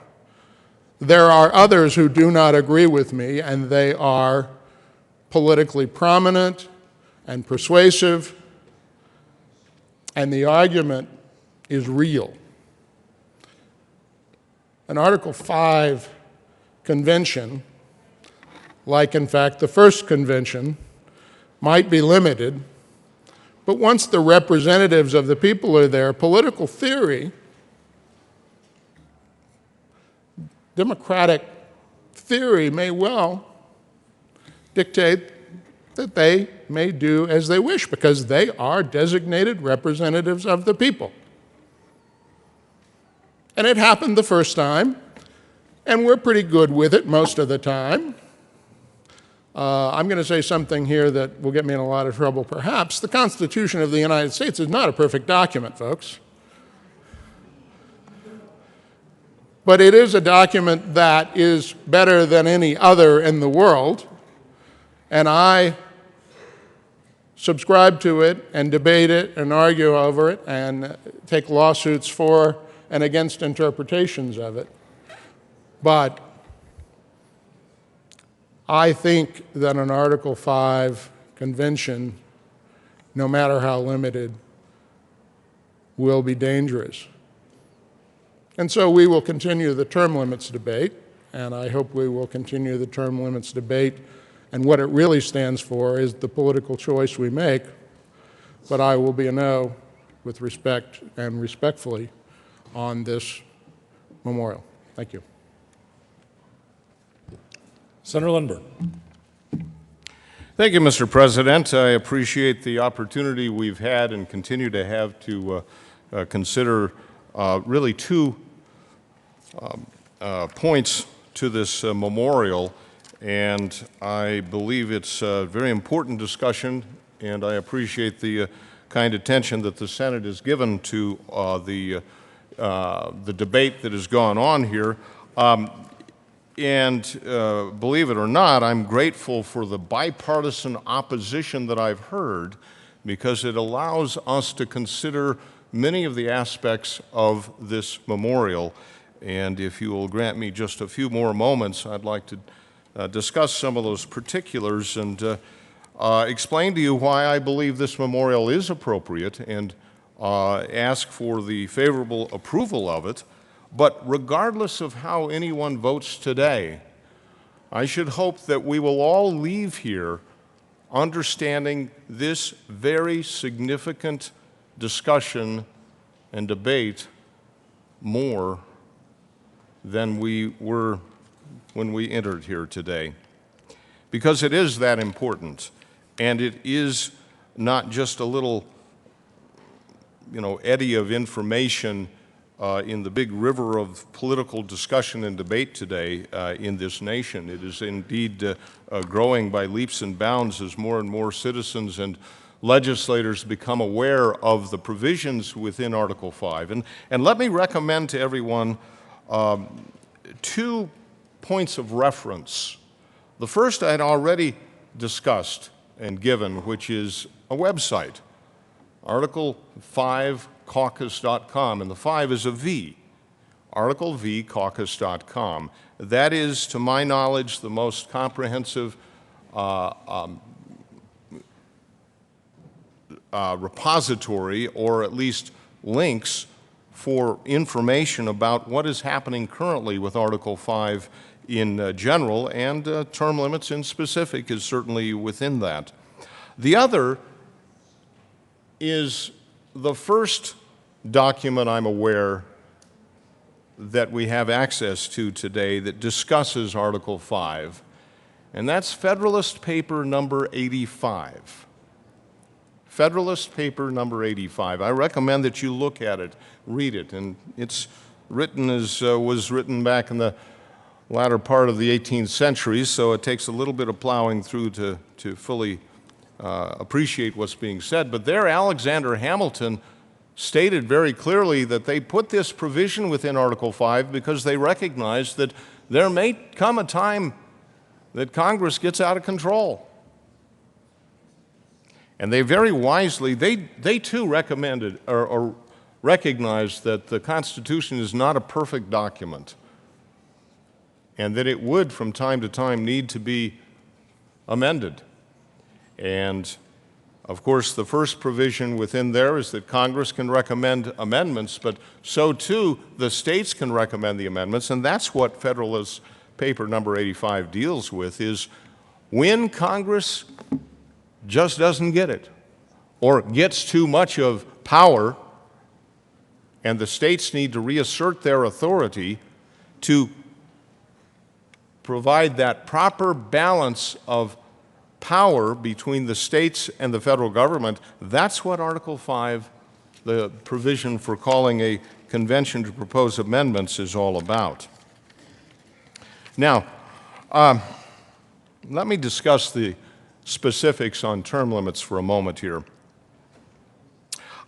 There are others who do not agree with me, and they are politically prominent and persuasive, and the argument is real. An Article 5 convention, like in fact the first convention, might be limited, but once the representatives of the people are there, political theory, democratic theory may well dictate that they may do as they wish because they are designated representatives of the people. And it happened the first time, and we're pretty good with it most of the time. I'm going to say something here that will get me in a lot of trouble, perhaps. The Constitution of the United States is not a perfect document, folks. But it is a document that is better than any other in the world, and I subscribe to it and debate it and argue over it and take lawsuits for and against interpretations of it. But I think that an Article 5 convention, no matter how limited, will be dangerous. And so we will continue the term limits debate, and I hope we will continue the term limits debate. And what it really stands for is the political choice we make. But I will be a no with respect and respectfully on this memorial. Thank you. Senator Lindbergh. Thank you, Mr. President. I appreciate the opportunity we've had and continue to have to consider really two points to this memorial, and I believe it's a very important discussion, and I appreciate the kind attention that the Senate has given to the debate that has gone on here. And believe it or not, I'm grateful for the bipartisan opposition that I've heard, because it allows us to consider many of the aspects of this memorial. And if you will grant me just a few more moments, I'd like to discuss some of those particulars and explain to you why I believe this memorial is appropriate and ask for the favorable approval of it. But regardless of how anyone votes today, I should hope that we will all leave here understanding this very significant discussion and debate more than we were when we entered here today. Because it is that important, and it is not just a little, eddy of information in the big river of political discussion and debate today in this nation. It is indeed growing by leaps and bounds as more and more citizens and legislators become aware of the provisions within Article 5. And let me recommend to everyone 2 points of reference. The first I'd already discussed and given, which is a website, Article 5 caucus.com, and the 5 is a V, articlevcaucus.com. That is, to my knowledge, the most comprehensive repository, or at least links for information about what is happening currently with Article 5 in general, and term limits in specific is certainly within that. The other is the first document I'm aware that we have access to today that discusses Article 5, and that's Federalist Paper number 85. Federalist Paper number 85. I recommend that you look at it, read it, and it's written as was written back in the latter part of the 18th century, so it takes a little bit of plowing through to fully appreciate what's being said. But there, Alexander Hamilton stated very clearly that they put this provision within Article 5 because they recognized that there may come a time that Congress gets out of control. And they very wisely, they too recommended or recognized that the Constitution is not a perfect document and that it would from time to time need to be amended. And of course, the first provision within there is that Congress can recommend amendments, but so too the states can recommend the amendments, and that's what Federalist Paper number 85 deals with, is when Congress just doesn't get it or gets too much of power and the states need to reassert their authority to provide that proper balance of power between the states and the federal government. That's what Article 5, the provision for calling a convention to propose amendments, is all about. Now, let me discuss the specifics on term limits for a moment here.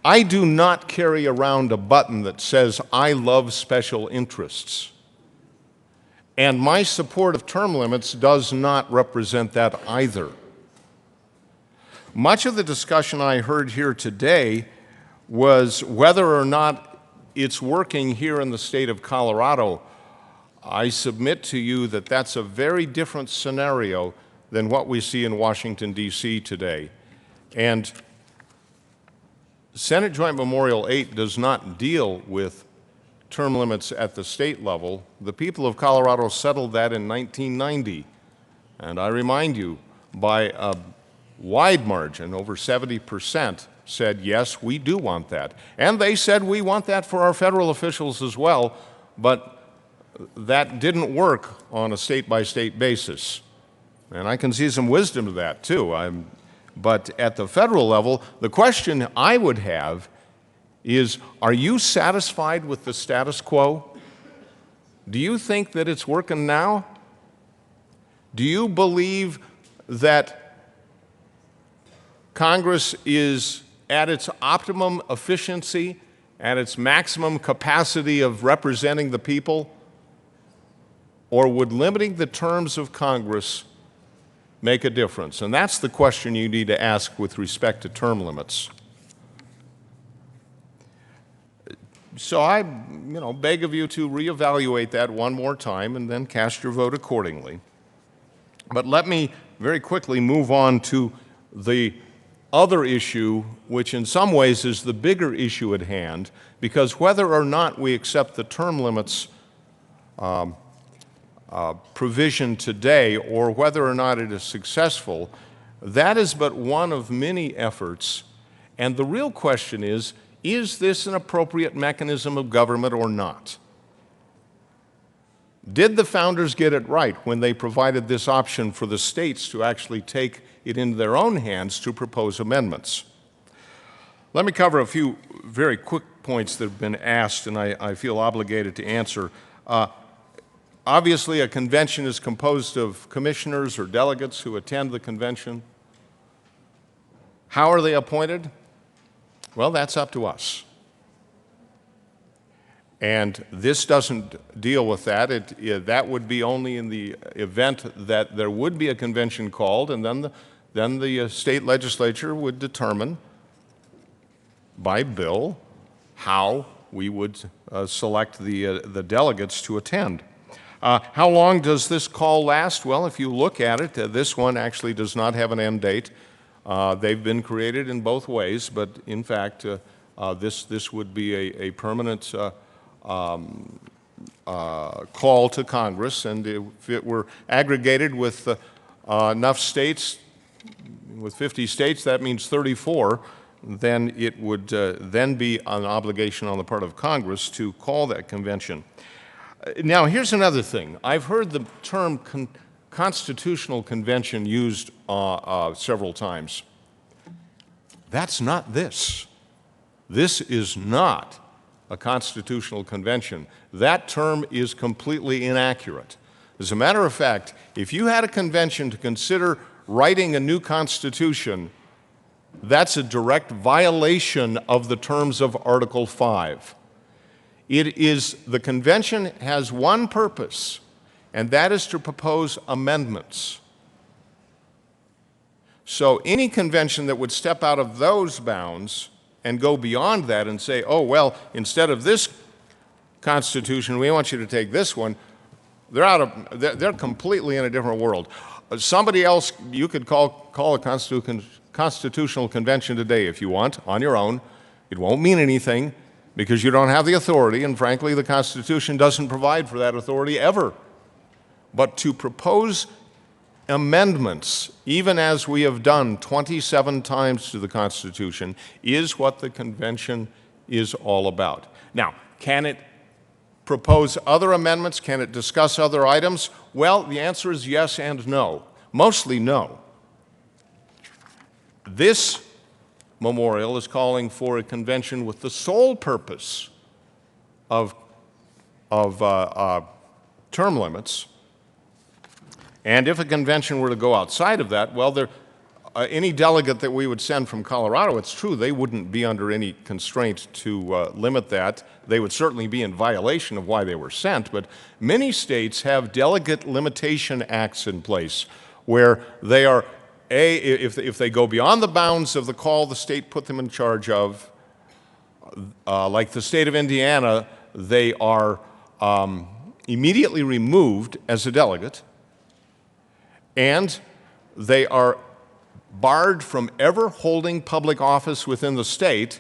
I do not carry around a button that says, "I love special interests." And my support of term limits does not represent that either. Much of the discussion I heard here today was whether or not it's working here in the state of Colorado. I submit to you that that's a very different scenario than what we see in Washington, D.C. today. And Senate Joint Memorial 8 does not deal with term limits at the state level. The people of Colorado settled that in 1990. And I remind you, by a wide margin, over 70% said, yes, we do want that. And they said, we want that for our federal officials as well, but that didn't work on a state-by-state basis. And I can see some wisdom to that, too. But at the federal level, the question I would have is, are you satisfied with the status quo? Do you think that it's working now? Do you believe that Congress is at its optimum efficiency, at its maximum capacity of representing the people? Or would limiting the terms of Congress make a difference? And that's the question you need to ask with respect to term limits. So I, beg of you to reevaluate that one more time and then cast your vote accordingly. But let me very quickly move on to the other issue, which in some ways is the bigger issue at hand, because whether or not we accept the term limits provision today, or whether or not it is successful, that is but one of many efforts. And the real question is this an appropriate mechanism of government or not? Did the founders get it right when they provided this option for the states to actually take it into their own hands to propose amendments? Let me cover a few very quick points that have been asked, and I feel obligated to answer. Obviously, a convention is composed of commissioners or delegates who attend the convention. How are they appointed? Well, that's up to us. And this doesn't deal with that. That would be only in the event that there would be a convention called, and then the state legislature would determine by bill how we would select the delegates to attend. How long does this call last? Well, if you look at it, this one actually does not have an end date. They've been created in both ways, but in fact, This would be a permanent call to Congress, and if it were aggregated with enough states, with 50 states, that means 34, then it would then be an obligation on the part of Congress to call that convention. Now, here's another thing. I've heard the term constitutional convention used several times. That's not this. This is not a constitutional convention. That term is completely inaccurate. As a matter of fact, if you had a convention to consider writing a new constitution, that's a direct violation of the terms of Article 5. The convention has one purpose, and that is to propose amendments. So any convention that would step out of those bounds and go beyond that and say, oh, well, instead of this constitution, we want you to take this one, they're completely in a different world. Somebody else, you could call a constitutional convention today if you want, on your own. It won't mean anything because you don't have the authority, and frankly, the Constitution doesn't provide for that authority ever. But to propose amendments, even as we have done 27 times to the Constitution, is what the convention is all about. Now, can it propose other amendments? Can it discuss other items? Well, the answer is yes and no. Mostly no. This memorial is calling for a convention with the sole purpose of term limits. And if a convention were to go outside of that, well, any delegate that we would send from Colorado, it's true, they wouldn't be under any constraint to limit that. They would certainly be in violation of why they were sent, but many states have delegate limitation acts in place where they are, if they go beyond the bounds of the call the state put them in charge of, like the state of Indiana, they are immediately removed as a delegate, and they are barred from ever holding public office within the state.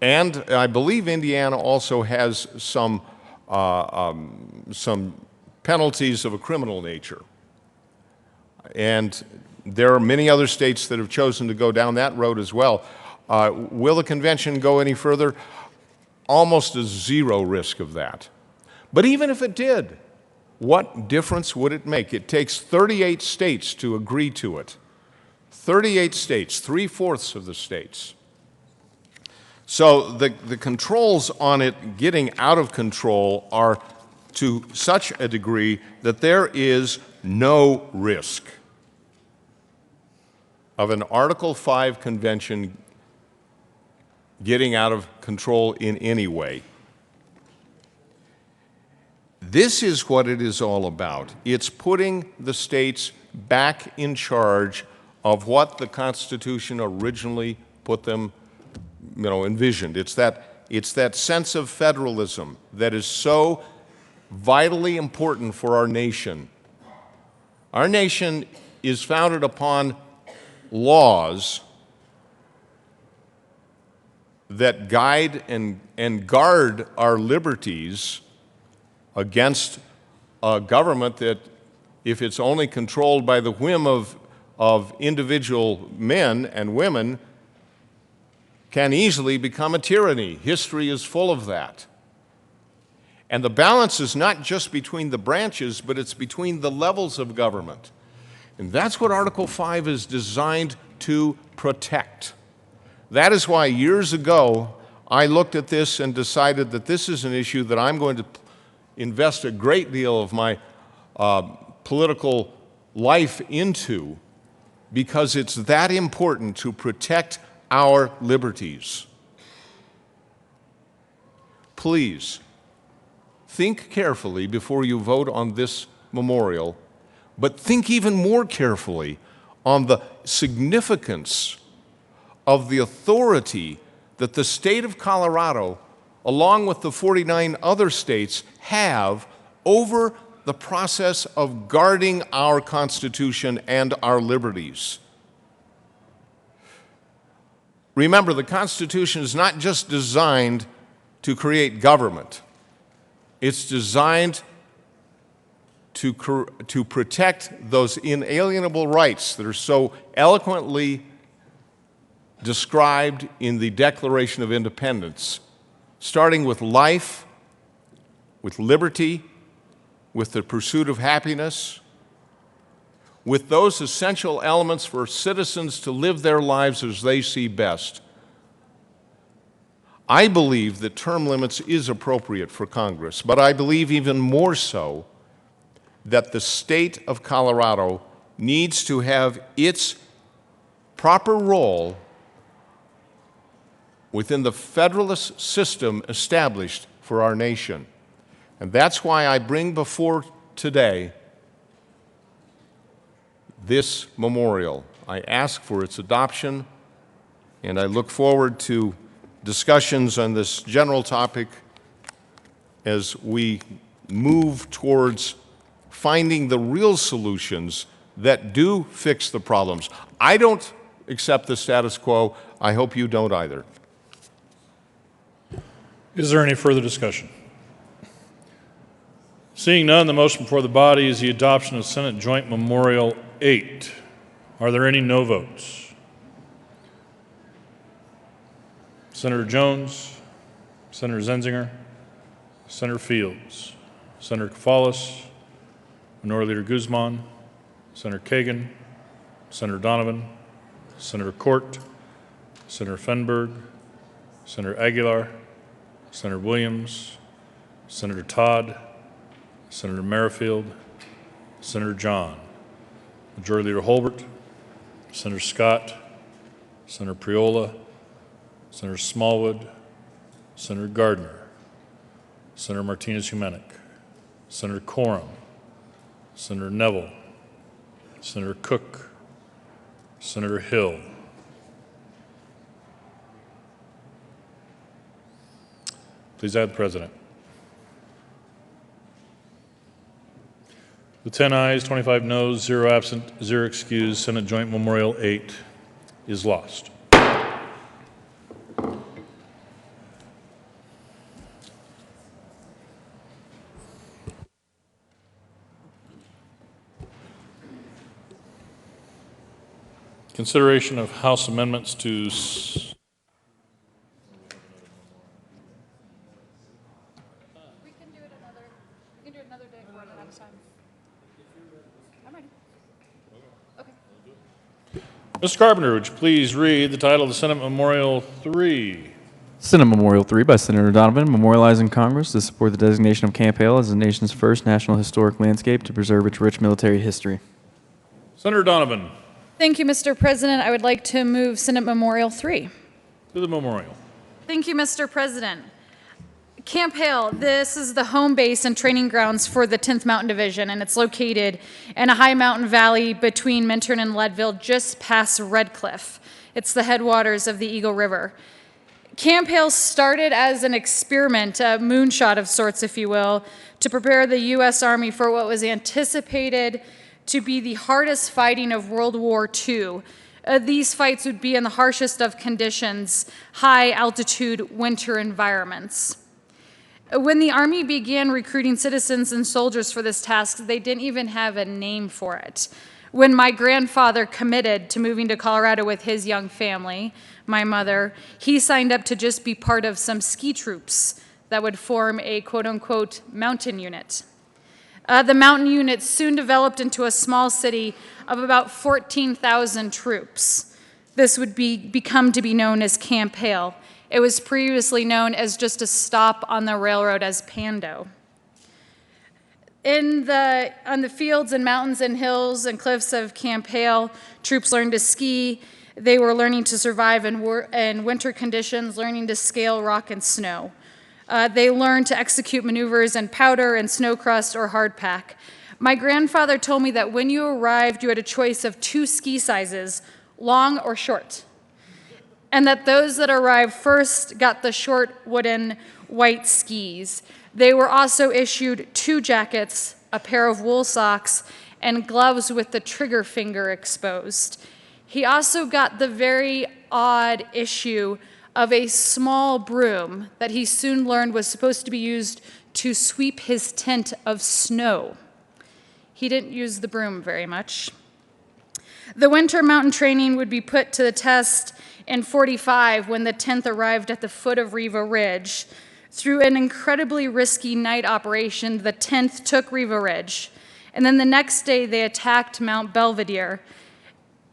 And I believe Indiana also has some penalties of a criminal nature. And there are many other states that have chosen to go down that road as well. Will the convention go any further? Almost a zero risk of that. But even if it did, what difference would it make? It takes 38 states to agree to it. 38 states, 3/4 of the states. So the controls on it getting out of control are to such a degree that there is no risk of an Article 5 convention getting out of control in any way. This is what it is all about. It's putting the states back in charge of what the Constitution originally put them, envisioned. It's that sense of federalism that is so vitally important for our nation. Our nation is founded upon laws that guide and guard our liberties against a government that, if it's only controlled by the whim of individual men and women, can easily become a tyranny. History is full of that. And the balance is not just between the branches, but it's between the levels of government. And that's what Article 5 is designed to protect. That is why years ago I looked at this and decided that this is an issue that I'm going to invest a great deal of my political life into, because it's that important to protect our liberties. Please, think carefully before you vote on this memorial, but think even more carefully on the significance of the authority that the state of Colorado, along with the 49 other states, have over the process of guarding our Constitution and our liberties. Remember, the Constitution is not just designed to create government. It's designed to protect those inalienable rights that are so eloquently described in the Declaration of Independence, starting with life, with liberty, with the pursuit of happiness, with those essential elements for citizens to live their lives as they see best. I believe that term limits is appropriate for Congress, but I believe even more so that the state of Colorado needs to have its proper role within the federalist system established for our nation. And that's why I bring before today this memorial. I ask for its adoption, and I look forward to discussions on this general topic as we move towards finding the real solutions that do fix the problems. I don't accept the status quo. I hope you don't either. Is there any further discussion? Seeing none, the motion before the body is the adoption of Senate Joint Memorial 8. Are there any no votes? Senator Jones, Senator Zenzinger, Senator Fields, Senator Kafalis, Minority Leader Guzman, Senator Kagan, Senator Donovan, Senator Court, Senator Fenberg, Senator Aguilar, Senator Williams, Senator Todd, Senator Merrifield, Senator John, Majority Leader Holbert, Senator Scott, Senator Priola, Senator Smallwood, Senator Gardner, Senator Martinez-Humenick, Senator Coram, Senator Neville, Senator Cook, Senator Hill. Please add the President. With 10 ayes, 25 noes, 0 absent, 0 excused, Senate Joint Memorial 8 is lost. Consideration of House amendments to We can do it another day for it next time. I'm ready. Okay. Mr. Carpenter, would you please read the title of the Senate Memorial 3? Senate Memorial 3 by Senator Donovan, memorializing Congress to support the designation of Camp Hale as the nation's first national historic landscape to preserve its rich military history. Senator Donovan. Thank you, Mr. President. I would like to move Senate Memorial 3. To the memorial. Thank you, Mr. President. Camp Hale, this is the home base and training grounds for the 10th Mountain Division, and it's located in a high mountain valley between Minturn and Leadville, just past Red Cliff. It's the headwaters of the Eagle River. Camp Hale started as an experiment, a moonshot of sorts, if you will, to prepare the U.S. Army for what was anticipated to be the hardest fighting of World War II. These fights would be in the harshest of conditions, high-altitude winter environments. When the Army began recruiting citizens and soldiers for this task, they didn't even have a name for it. When my grandfather committed to moving to Colorado with his young family, my mother, he signed up to just be part of some ski troops that would form a quote-unquote mountain unit. The mountain unit soon developed into a small city of about 14,000 troops. This would become to be known as Camp Hale. It was previously known as just a stop on the railroad as Pando. On the fields and mountains and hills and cliffs of Camp Hale, troops learned to ski. They were learning to survive in winter conditions, learning to scale rock and snow. They learned to execute maneuvers in powder and snow crust or hardpack. My grandfather told me that when you arrived, you had a choice of 2 ski sizes, long or short, and that those that arrived first got the short wooden white skis. They were also issued 2 jackets, a pair of wool socks, and gloves with the trigger finger exposed. He also got the very odd issue of a small broom that he soon learned was supposed to be used to sweep his tent of snow. He didn't use the broom very much. The winter mountain training would be put to the test in 45 when the 10th arrived at the foot of Riva Ridge. Through an incredibly risky night operation, the 10th took Riva Ridge, and then the next day they attacked Mount Belvedere.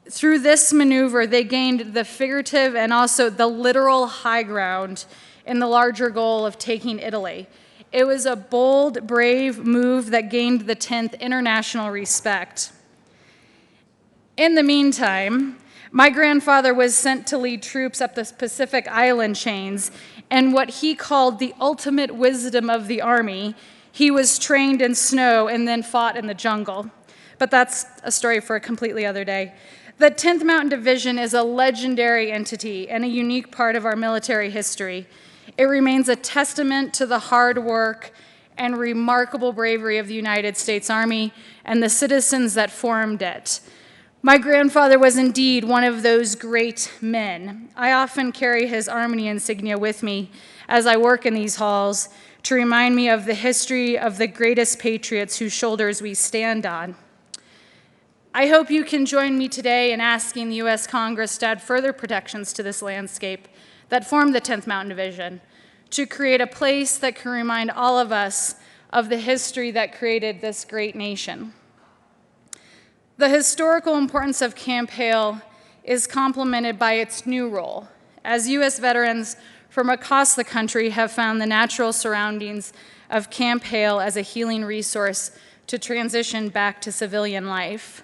Through this maneuver, they gained the figurative and also the literal high ground in the larger goal of taking Italy. It was a bold, brave move that gained the 10th international respect. In the meantime, my grandfather was sent to lead troops up the Pacific Island chains, and what he called the ultimate wisdom of the Army, he was trained in snow and then fought in the jungle. But that's a story for a completely other day. The 10th Mountain Division is a legendary entity and a unique part of our military history. It remains a testament to the hard work and remarkable bravery of the United States Army and the citizens that formed it. My grandfather was indeed one of those great men. I often carry his Army insignia with me as I work in these halls to remind me of the history of the greatest patriots whose shoulders we stand on. I hope you can join me today in asking the U.S. Congress to add further protections to this landscape that formed the 10th Mountain Division, to create a place that can remind all of us of the history that created this great nation. The historical importance of Camp Hale is complemented by its new role, as U.S. veterans from across the country have found the natural surroundings of Camp Hale as a healing resource to transition back to civilian life.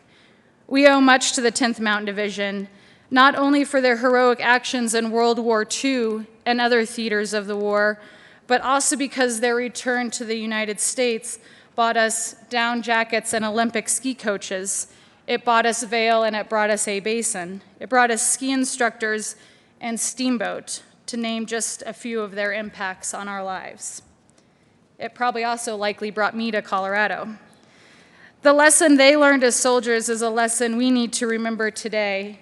We owe much to the 10th Mountain Division, not only for their heroic actions in World War II and other theaters of the war, but also because their return to the United States bought us down jackets and Olympic ski coaches. It bought us Vail and it brought us a basin. It brought us ski instructors and Steamboat, to name just a few of their impacts on our lives. It probably also likely brought me to Colorado. The lesson they learned as soldiers is a lesson we need to remember today.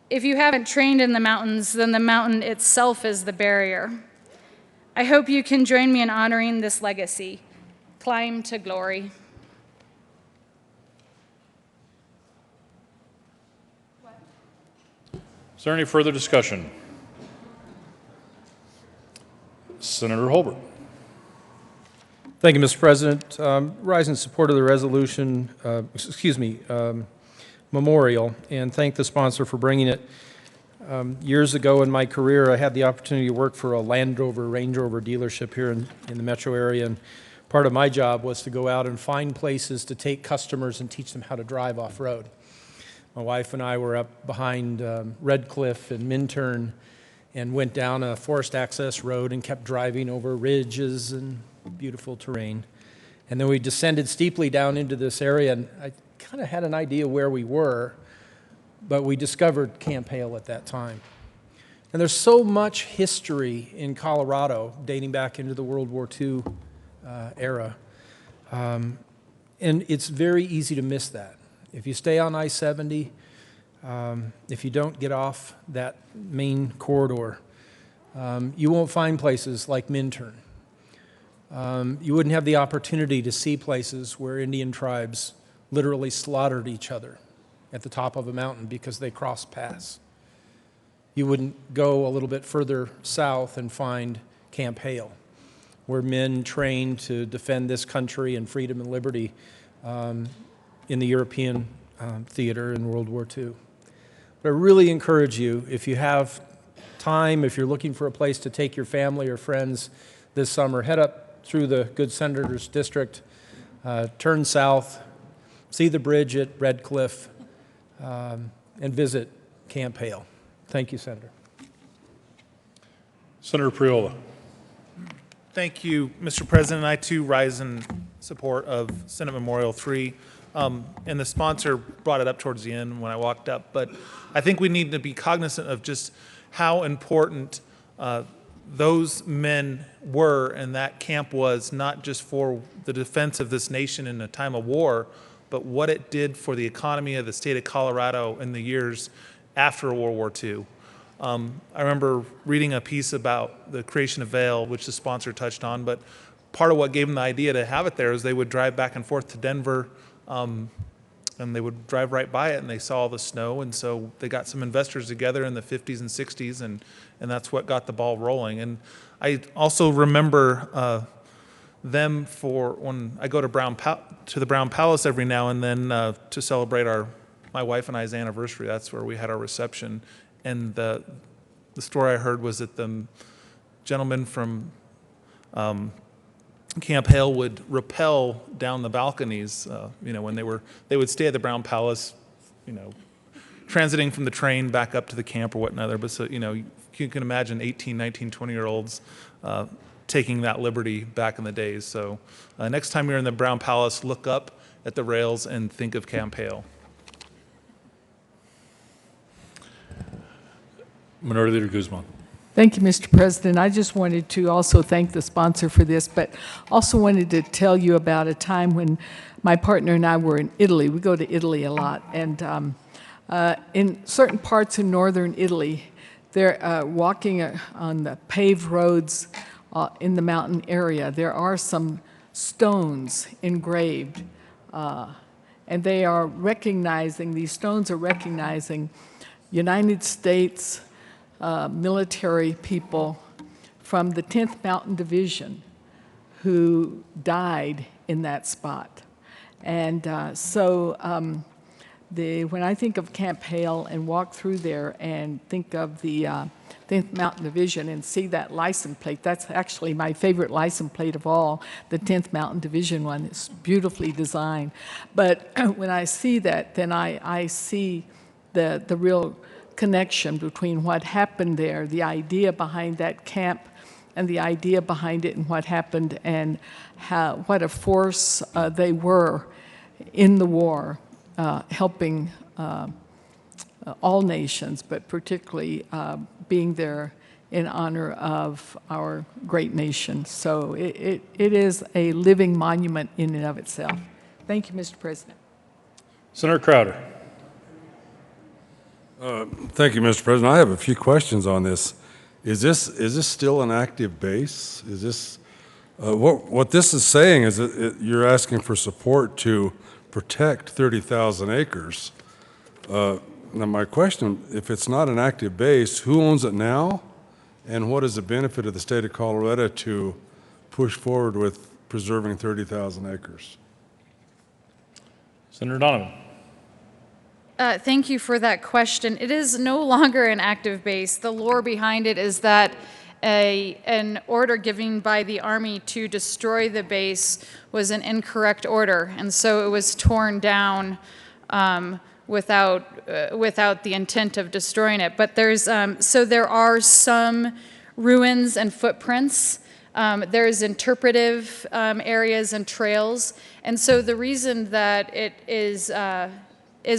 If you haven't trained in the mountains, then the mountain itself is the barrier. I hope you can join me in honoring this legacy. Climb to glory. Is there any further discussion? Senator Holbert. Thank you, Mr. President. Rise in support of the resolution, memorial, and thank the sponsor for bringing it. Years ago in my career, I had the opportunity to work for a Land Rover, Range Rover dealership here in the metro area, and part of my job was to go out and find places to take customers and teach them how to drive off-road. My wife and I were up behind Red Cliff and Minturn and went down a forest access road and kept driving over ridges and beautiful terrain. And then we descended steeply down into this area, and I kind of had an idea where we were, but we discovered Camp Hale at that time. And there's so much history in Colorado dating back into the World War II era. And it's very easy to miss that. If you stay on I-70, if you don't get off that main corridor, you won't find places like Minturn. You wouldn't have the opportunity to see places where Indian tribes literally slaughtered each other at the top of a mountain because they crossed paths. You wouldn't go a little bit further south and find Camp Hale, where men trained to defend this country and freedom and liberty in the European theater in World War II. But I really encourage you, if you have time, if you're looking for a place to take your family or friends this summer, head up through the Good Senators District, turn south, see the bridge at Red Cliff, and visit Camp Hale. Thank you, Senator. Senator Priola. Thank you, Mr. President. I too rise in support of Senate Memorial 3. And the sponsor brought it up towards the end when I walked up, but I think we need to be cognizant of just how important those men were and that camp was, not just for the defense of this nation in a time of war, but what it did for the economy of the state of Colorado in the years after World War II. I remember reading a piece about the creation of Vail, which the sponsor touched on, but part of what gave them the idea to have it there is they would drive back and forth to Denver, and they would drive right by it, and they saw all the snow, and so they got some investors together in the 50s and 60s, and that's what got the ball rolling. And I also remember them for when I go to the Brown Palace every now and then to celebrate my wife and I's anniversary. That's where we had our reception. And the story I heard was that the gentleman from Camp Hale would rappel down the balconies, when they would stay at the Brown Palace, transiting from the train back up to the camp or whatnot. But so, you can imagine 18, 19, 20-year-olds taking that liberty back in the days. So next time you're in the Brown Palace, look up at the rails and think of Camp Hale. Minority Leader Guzman. Thank you, Mr. President. I just wanted to also thank the sponsor for this, but also wanted to tell you about a time when my partner and I were in Italy. We go to Italy a lot, and in certain parts of northern Italy, they're walking on the paved roads in the mountain area. There are some stones engraved, and they are recognizing, these stones are recognizing United States military people from the 10th Mountain Division who died in that spot. And when I think of Camp Hale and walk through there and think of the 10th Mountain Division and see that license plate, that's actually my favorite license plate of all, the 10th Mountain Division one. It's beautifully designed. But when I see that, then I see the real connection between what happened there, the idea behind that camp, and the idea behind it and what happened, and what a force they were in the war, helping all nations, but particularly being there in honor of our great nation. So it is a living monument in and of itself. Thank you, Mr. President. Senator Crowder. Thank you, Mr. President. I have a few questions on this. Is this still an active base? Is this what this is saying is that you're asking for support to protect 30,000 acres. Now, my question: if it's not an active base, who owns it now, and what is the benefit of the state of Colorado to push forward with preserving 30,000 acres? Senator Donovan. Thank you for that question. It is no longer an active base. The lore behind it is that an order given by the Army to destroy the base was an incorrect order, and so it was torn down without the intent of destroying it. But there are some ruins and footprints. There's interpretive areas and trails, and so the reason that it is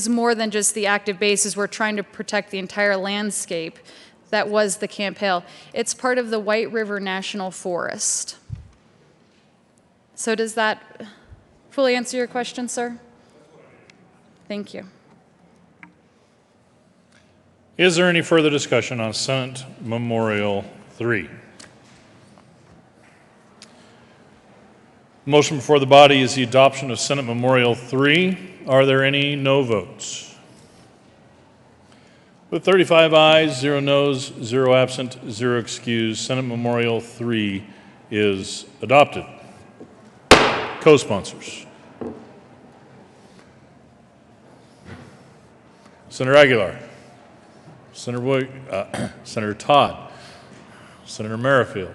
more than just the active base is we're trying to protect the entire landscape that was the Camp Hale. It's part of the White River National Forest. So does that fully answer your question, sir? Thank you. Is there any further discussion on Senate Memorial 3? Motion before the body is the adoption of Senate Memorial 3. Are there any no votes? With 35 ayes, 0 noes, 0 absent, 0 excused, Senate Memorial 3 is adopted. Co-sponsors. Senator Aguilar, Senator Todd, Senator Merrifield,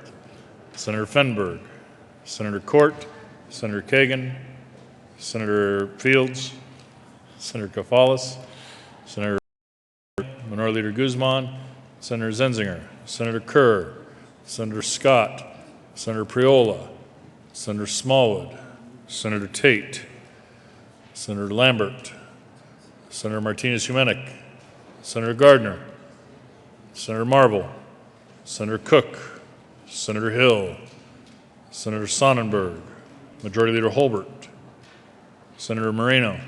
Senator Fenberg, Senator Court, Senator Kagan, Senator Fields, Senator Koufalas, Senator Minority Leader Guzman, Senator Zenzinger, Senator Kerr, Senator Scott, Senator Priola, Senator Smallwood, Senator Tate, Senator Lambert, Senator Martinez-Humenick, Senator Gardner, Senator Marble, Senator Cook, Senator Hill, Senator Sonnenberg, Majority Leader Holbert, Senator Moreno.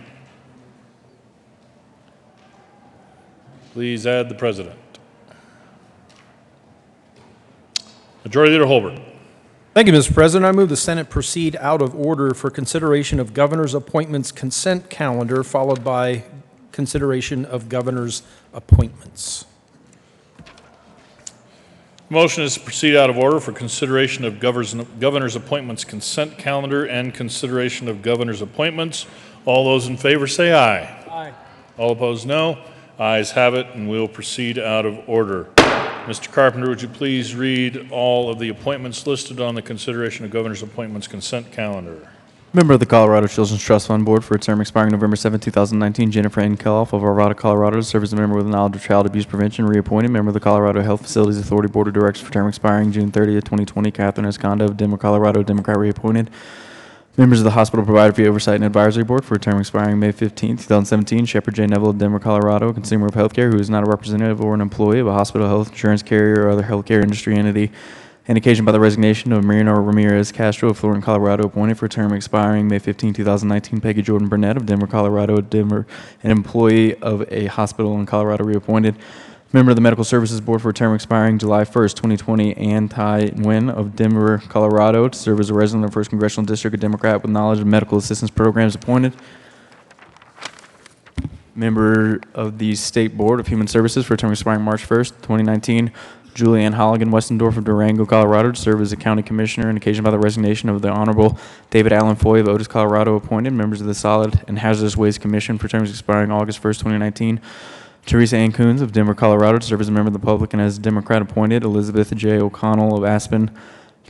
Please add the president. Majority Leader Holbert. Thank you, Mr. President. I move the Senate proceed out of order for consideration of governor's appointments consent calendar, followed by consideration of governor's appointments. Motion is to proceed out of order for consideration of governor's appointments consent calendar and consideration of governor's appointments. All those in favor say aye. Aye. All opposed, no. Ayes have it, and we'll proceed out of order. Mr. Carpenter, would you please read all of the appointments listed on the consideration of governor's appointments consent calendar? Member of the Colorado Children's Trust Fund Board for a term expiring November 7, 2019, Jennifer N. Keloff of Arvada, Colorado, to serve as a member with knowledge of child abuse prevention, reappointed. Member of the Colorado Health Facilities Authority Board of Directors for term expiring June 30, 2020, Catherine Escondo of Denver, Colorado, Democrat, reappointed. Members of the Hospital Provider Fee Oversight and Advisory Board for a term expiring May 15, 2017, Shepard J. Neville of Denver, Colorado, a consumer of healthcare who is not a representative or an employee of a hospital, health insurance carrier, or other healthcare industry entity, and occasioned by the resignation of Marino Ramirez Castro of Florin, Colorado, appointed for a term expiring May 15, 2019, Peggy Jordan Burnett of Denver, Colorado, Denver, an employee of a hospital in Colorado, reappointed. Member of the Medical Services Board for a term expiring July 1st, 2020, Ann Tai Nguyen of Denver, Colorado, to serve as a resident of 1st Congressional District, a Democrat with knowledge of medical assistance programs, appointed. Member of the State Board of Human Services for a term expiring March 1st, 2019, Julianne Holligan Westendorf of Durango, Colorado, to serve as a county commissioner and occasioned by the resignation of the Honorable David Allen Foy of Otis, Colorado, appointed. Members of the Solid and Hazardous Waste Commission for terms expiring August 1st, 2019, Teresa Ann Coons of Denver, Colorado, to serve as a member of the public and as a Democrat, appointed. Elizabeth J. O'Connell of Aspen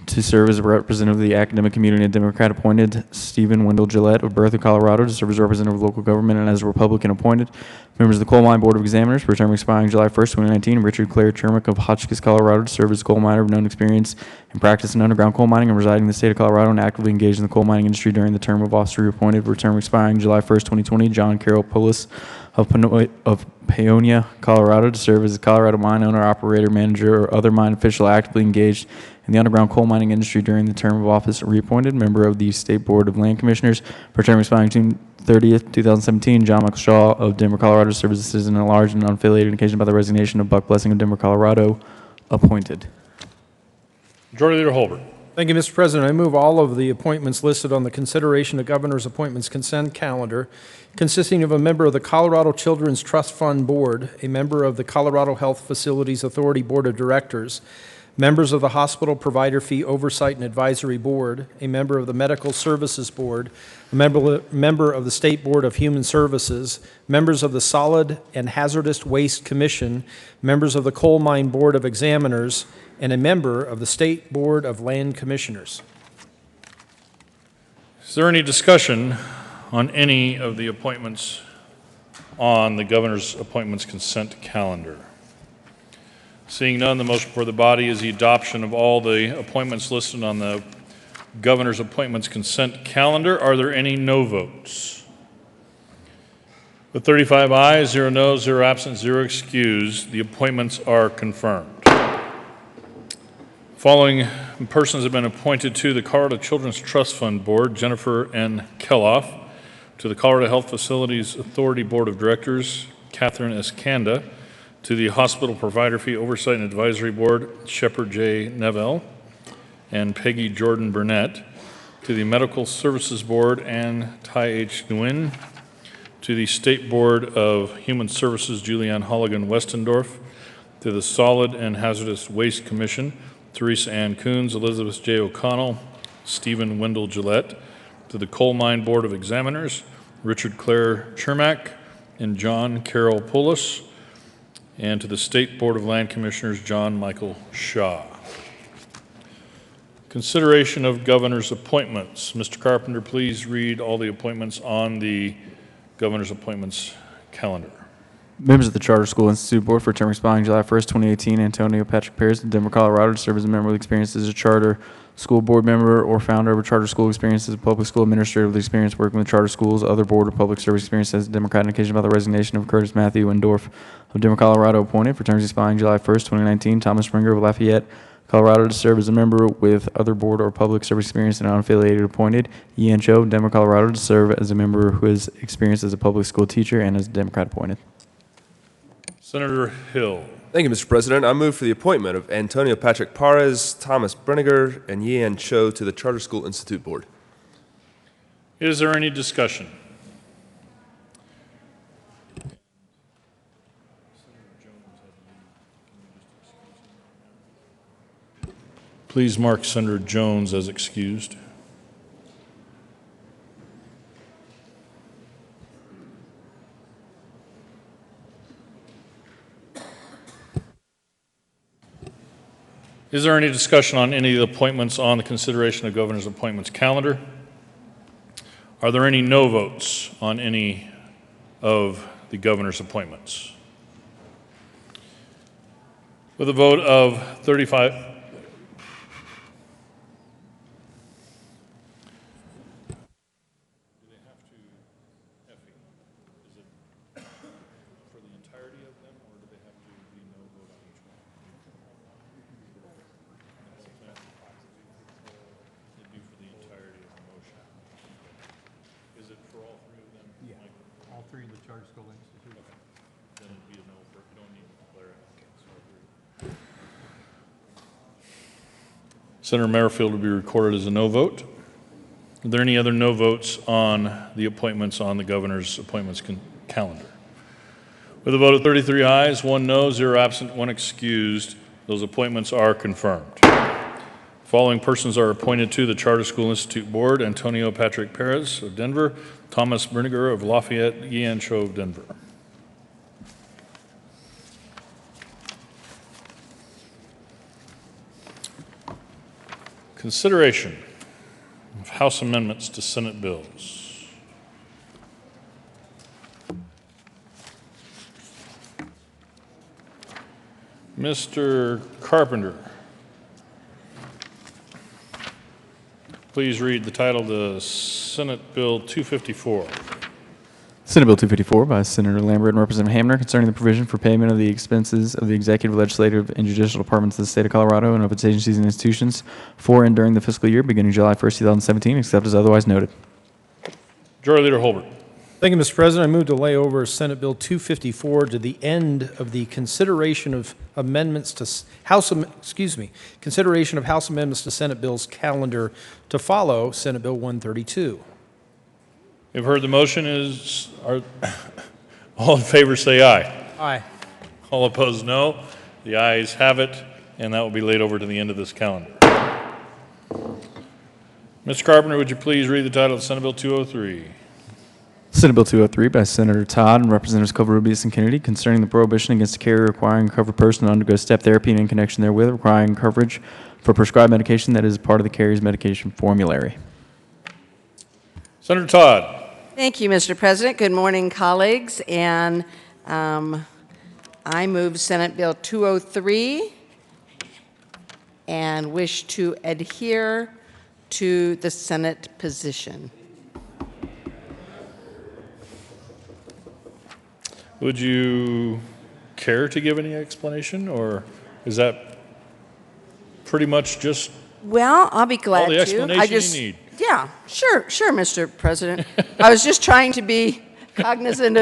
to serve as a representative of the academic community, and Democrat, appointed. Stephen Wendell Gillette of Berthoud, Colorado, to serve as a representative of local government and as a Republican, appointed. Members of the Coal Mine Board of Examiners for a term expiring July 1st, 2019, Richard Claire Chermick of Hotchkiss, Colorado, to serve as a coal miner of known experience and practice in underground coal mining and residing in the state of Colorado and actively engaged in the coal mining industry during the term of office, appointed for a term expiring July 1st, 2020, John Carroll Pullis of Paonia, Colorado, to serve as a Colorado mine owner, operator, manager, or other mine official actively engaged in the underground coal mining industry during the term of office, reappointed. Member of the State Board of Land Commissioners for a term expiring June 30th, 2017, John Michael Shaw of Denver, Colorado, to serve as a citizen at large and unaffiliated, occasioned by the resignation of Buck Blessing of Denver, Colorado, appointed. Majority Leader Holbert. Thank you, Mr. President. I move all of the appointments listed on the consideration of governor's appointments consent calendar, consisting of a member of the Colorado Children's Trust Fund Board, a member of the Colorado Health Facilities Authority Board of Directors, members of the Hospital Provider Fee Oversight and Advisory Board, a member of the Medical Services Board, a member of the State Board of Human Services, members of the Solid and Hazardous Waste Commission, members of the Coal Mine Board of Examiners, and a member of the State Board of Land Commissioners. Is there any discussion on any of the appointments on the governor's appointments consent calendar? Seeing none, the motion for the body is the adoption of all the appointments listed on the governor's appointments consent calendar. Are there any no votes? With 35 ayes, 0 noes, 0 absent, 0 excused, the appointments are confirmed. Following persons have been appointed to the Colorado Children's Trust Fund Board: Jennifer N. Keloff; to the Colorado Health Facilities Authority Board of Directors, Catherine Escanda; to the Hospital Provider Fee Oversight and Advisory Board, Shepard J. Neville and Peggy Jordan Burnett; to the Medical Services Board, Ann Tai H. Nguyen; to the State Board of Human Services, Julianne Holligan Westendorf; to the Solid and Hazardous Waste Commission, Teresa Ann Coons, Elizabeth J. O'Connell, Stephen Wendell Gillette; to the Coal Mine Board of Examiners, Richard Claire Chermack and John Carroll Pullis; and to the State Board of Land Commissioners, John Michael Shaw. Consideration of governor's appointments. Mr. Carpenter, please read all the appointments on the governor's appointments calendar. Members of the Charter School Institute Board for a term expiring July 1st, 2018, Antonio Patrick Paris of Denver, Colorado, to serve as a member with experience as a charter school board member or founder of a charter school, experience as a public school administrator with experience working with charter schools, other board or public service experience as a Democrat, and occasioned by the resignation of Curtis Matthew Wendorf of Denver, Colorado, appointed for terms expiring July 1st, 2019, Thomas Springer of Lafayette, Colorado, to serve as a member with other board or public service experience and unaffiliated appointed. Ian Cho, Denver, Colorado, to serve as a member who has experience as a public school teacher and as a Democrat appointed. Senator Hill. Thank you, Mr. President. I move for the appointment of Antonio Patrick Parez, Thomas Brenniger, and Yian Cho to the Charter School Institute Board. Is there any discussion? Please mark Senator Jones as excused. Is there any discussion on any of the appointments on the consideration of governor's appointments calendar? Are there any no votes on any of the governor's appointments? With a vote of 35, Senator Merrifield will be recorded as a no vote. Are there any other no votes on the appointments on the governor's appointments calendar? With a vote of 33 ayes, 1 no, 0 absent, 1 excused, those appointments are confirmed. Following persons are appointed to the Charter School Institute Board: Antonio Patrick Perez of Denver, Thomas Brenniger of Lafayette, Yian Cho of Denver. Consideration of House amendments to Senate bills. Mr. Carpenter, please read the title of the Senate Bill 254. Senate Bill 254 by Senator Lambert and Representative Hamner concerning the provision for payment of the expenses of the executive, legislative, and judicial departments of the state of Colorado and of its agencies and institutions for and during the fiscal year beginning July 1st, 2017, except as otherwise noted. Majority Leader Holbert. Thank you, Mr. President. I move to lay over Senate Bill 254 to the end of the consideration of amendments to consideration of House amendments to Senate bills calendar to follow Senate Bill 132. You've heard the motion. All in favor say aye. Aye. All opposed, no. The ayes have it, and that will be laid over to the end of this calendar. Mr. Carpenter, would you please read the title of Senate Bill 203? Senate Bill 203 by Senator Todd and Representatives Covarrubias and Kennedy concerning the prohibition against a carrier requiring a covered person to undergo step therapy and in connection therewith requiring coverage for prescribed medication that is part of the carrier's medication formulary. Senator Todd. Thank you, Mr. President. Good morning, colleagues. And I move Senate Bill 203 and wish to adhere to the Senate position. Would you care to give any explanation, or is that pretty much just Well, I'll be glad all the to. explanation you need? Yeah, sure, Mr. President. I was just trying to be cognizant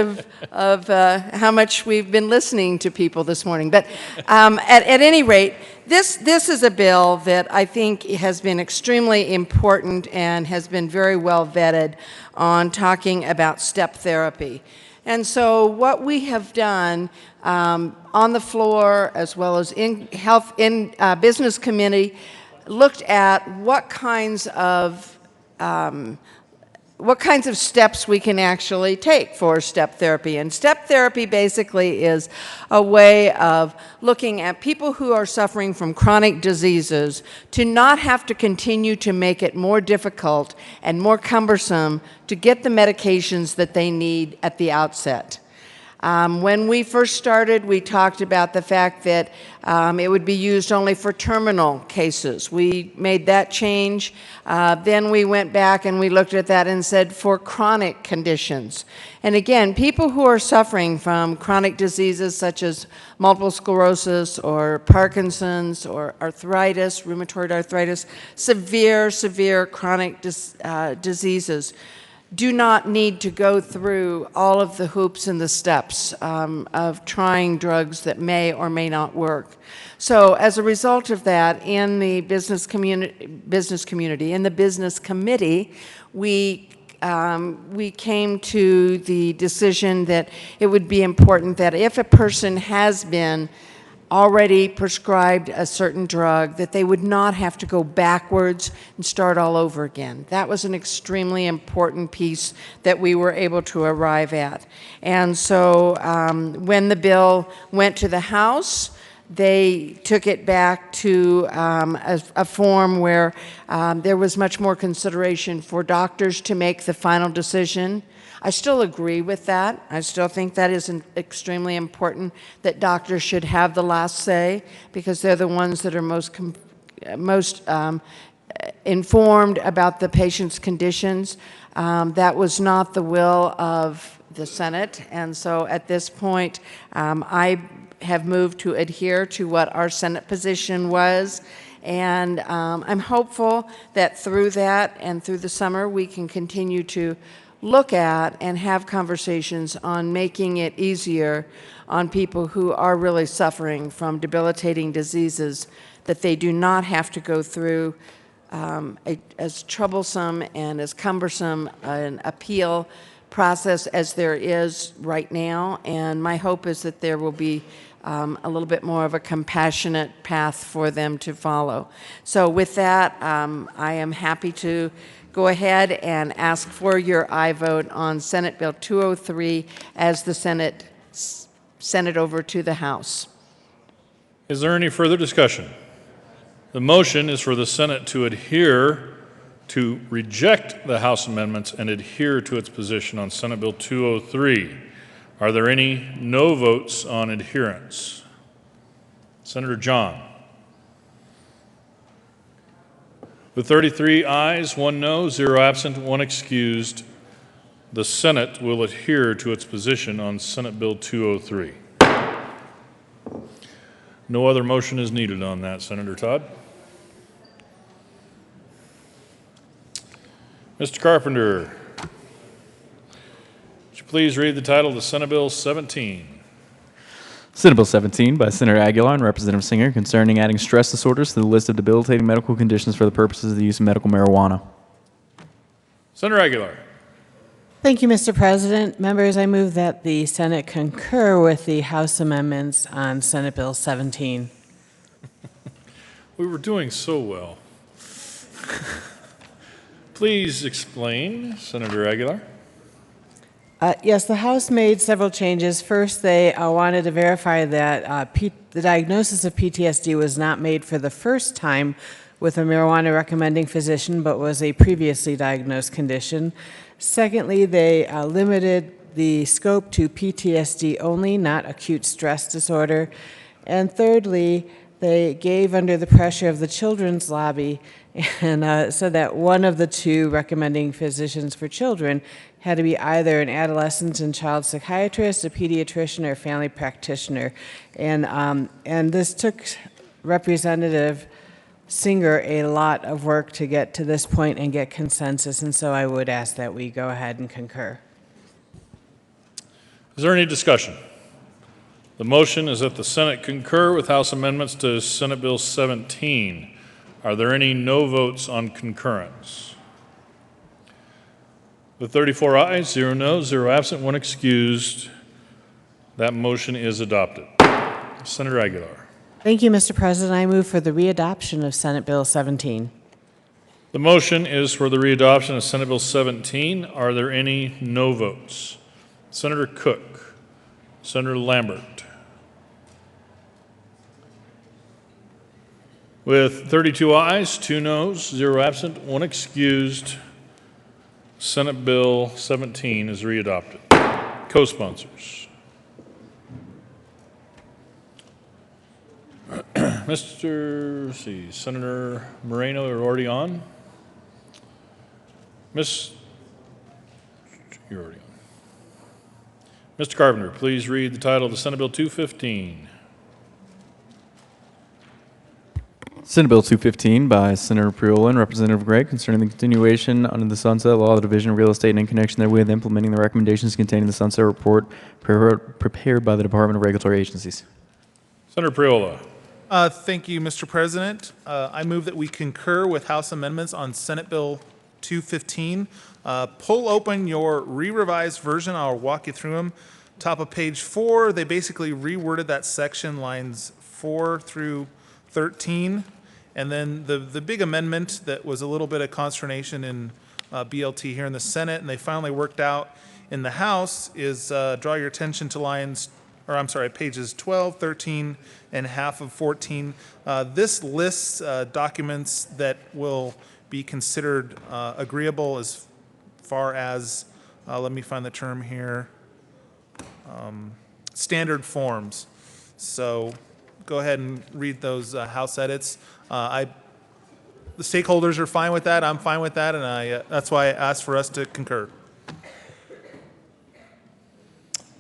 of how much we've been listening to people this morning. But at any rate, this is a bill that I think has been extremely important and has been very well vetted on talking about step therapy. And so what we have done on the floor as well as in Business Committee looked at what kinds of steps we can actually take for step therapy. And step therapy basically is a way of looking at people who are suffering from chronic diseases to not have to continue to make it more difficult and more cumbersome to get the medications that they need at the outset. When we first started, we talked about the fact that it would be used only for terminal cases. We made that change. Then we went back and we looked at that and said for chronic conditions. And again, people who are suffering from chronic diseases such as multiple sclerosis or Parkinson's or arthritis, rheumatoid arthritis, severe chronic diseases, do not need to go through all of the hoops and the steps of trying drugs that may or may not work. So as a result of that, in the business community, in the business committee, we came to the decision that it would be important that if a person has been already prescribed a certain drug, that they would not have to go backwards and start all over again. That was an extremely important piece that we were able to arrive at. And so when the bill went to the House, they took it back to a form where there was much more consideration for doctors to make the final decision. I still agree with that. I still think that is extremely important, that doctors should have the last say, because they're the ones that are most informed about the patient's conditions. That was not the will of the Senate, and so at this point, I have moved to adhere to what our Senate position was. And I'm hopeful that through that and through the summer, we can continue to look at and have conversations on making it easier on people who are really suffering from debilitating diseases, that they do not have to go through as troublesome and as cumbersome an appeal process as there is right now. And my hope is that there will be a little bit more of a compassionate path for them to follow. So with that, I am happy to go ahead and ask for your aye vote on Senate Bill 203 as the Senate sent it over to the House. Is there any further discussion? The motion is for the Senate to reject the House amendments and adhere to its position on Senate Bill 203. Are there any no votes on adherence? Senator John. With 33 ayes, 1 no, 0 absent, 1 excused, the Senate will adhere to its position on Senate Bill 203. No other motion is needed on that, Senator Todd. Mr. Carpenter, would you please read the title of the Senate Bill 17? Senate Bill 17 by Senator Aguilar and Representative Singer concerning adding stress disorders to the list of debilitating medical conditions for the purposes of the use of medical marijuana. Senator Aguilar. Thank you, Mr. President. Members, I move that the Senate concur with the House amendments on Senate Bill 17. We were doing so well. Please explain, Senator Aguilar. Yes, the House made several changes. First, they wanted to verify that the diagnosis of PTSD was not made for the first time with a marijuana recommending physician, but was a previously diagnosed condition. Secondly, they limited the scope to PTSD only, not acute stress disorder. And thirdly, they gave under the pressure of the Children's Lobby and said that one of the two recommending physicians for children had to be either an adolescent and child psychiatrist, a pediatrician, or a family practitioner. And this took Representative Singer a lot of work to get to this point and get consensus, and so I would ask that we go ahead and concur. Is there any discussion? The motion is that the Senate concur with House amendments to Senate Bill 17. Are there any no votes on concurrence? With 34 ayes, 0 noes, 0 absent, 1 excused, that motion is adopted. Senator Aguilar. Thank you, Mr. President. I move for the readoption of Senate Bill 17. The motion is for the readoption of Senate Bill 17. Are there any no votes? Senator Cook. Senator Lambert. With 32 ayes, 2 noes, 0 absent, 1 excused, Senate Bill 17 is readopted. Co-sponsors. Let's see, Senator Moreno, are already on? You're already on. Mr. Carpenter, please read the title of the Senate Bill 215. Senate Bill 215 by Senator Priola and Representative Gregg concerning the continuation under the Sunset Law of the Division of Real Estate and in connection therewith implementing the recommendations contained in the Sunset Report prepared by the Department of Regulatory Agencies. Senator Priola. Thank you, Mr. President. I move that we concur with House amendments on Senate Bill 215. Pull open your re-revised version. I'll walk you through them. Top of page 4, they basically reworded that section, lines 4 through 13. And then the big amendment that was a little bit of consternation in BLT here in the Senate, and they finally worked out in the House, is draw your attention to pages 12, 13, and half of 14. This lists documents that will be considered agreeable as far as, let me find the term here, standard forms. So go ahead and read those House edits. The stakeholders are fine with that. I'm fine with that, and that's why I asked for us to concur.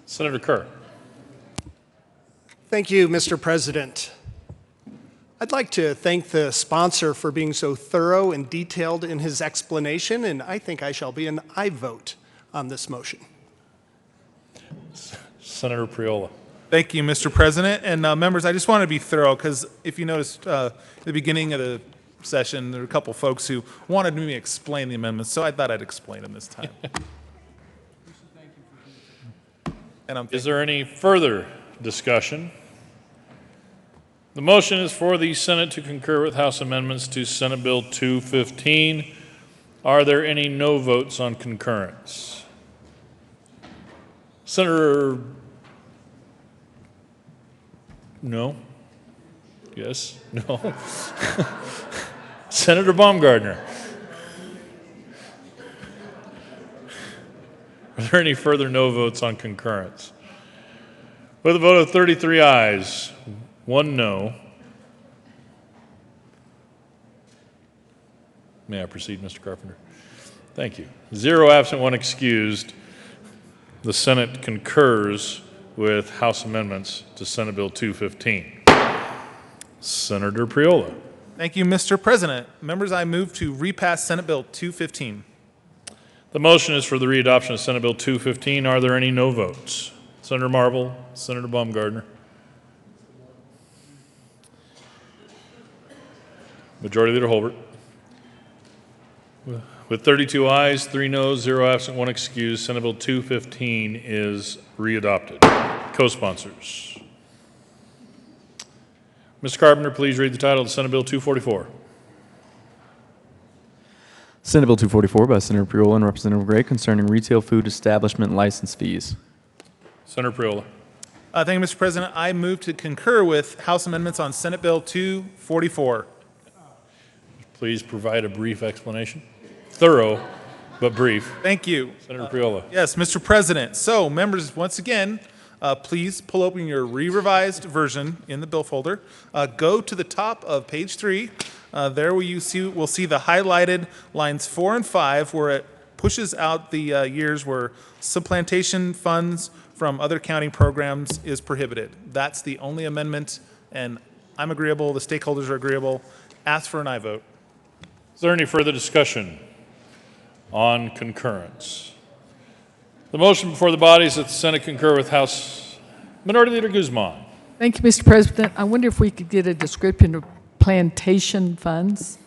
Senator Kerr. Thank you, Mr. President. I'd like to thank the sponsor for being so thorough and detailed in his explanation, and I think I shall be an aye vote on this motion. Senator Priola. Thank you, Mr. President. And members, I just want to be thorough because if you noticed at the beginning of the session, there were a couple folks who wanted me to explain the amendments, so I thought I'd explain them this time. Is there any further discussion? The motion is for the Senate to concur with House amendments to Senate Bill 215. Are there any no votes on concurrence? Senator... No? Yes? No? Senator Baumgardner. Are there any further no votes on concurrence? With a vote of 33 ayes, 1 no. May I proceed, Mr. Carpenter? Thank you. 0 absent, 1 excused. The Senate concurs with House amendments to Senate Bill 215. Senator Priola. Thank you, Mr. President. Members, I move to repass Senate Bill 215. The motion is for the readoption of Senate Bill 215. Are there any no votes? Senator Marble, Senator Baumgardner. Majority Leader Holbert. With 32 ayes, 3 noes, 0 absent, 1 excused, Senate Bill 215 is readopted. Co-sponsors. Mr. Carpenter, please read the title of Senate Bill 244. Senate Bill 244 by Senator Priola and Representative Gray concerning retail food establishment license fees. Senator Priola. Thank you, Mr. President. I move to concur with House amendments on Senate Bill 244. Please provide a brief explanation. Thorough, but brief. Thank you. Senator Priola. Yes, Mr. President. So, members, once again, please pull open your re-revised version in the bill folder. Go to the top of page 3. There we'll see the highlighted lines 4 and 5 where it pushes out the years where supplantation funds from other county programs is prohibited. That's the only amendment, and I'm agreeable. The stakeholders are agreeable. Ask for an aye vote. Is there any further discussion on concurrence? The motion before the body is that the Senate concur with House Minority Leader Guzman. Thank you, Mr. President. I wonder if we could get a description of plantation funds.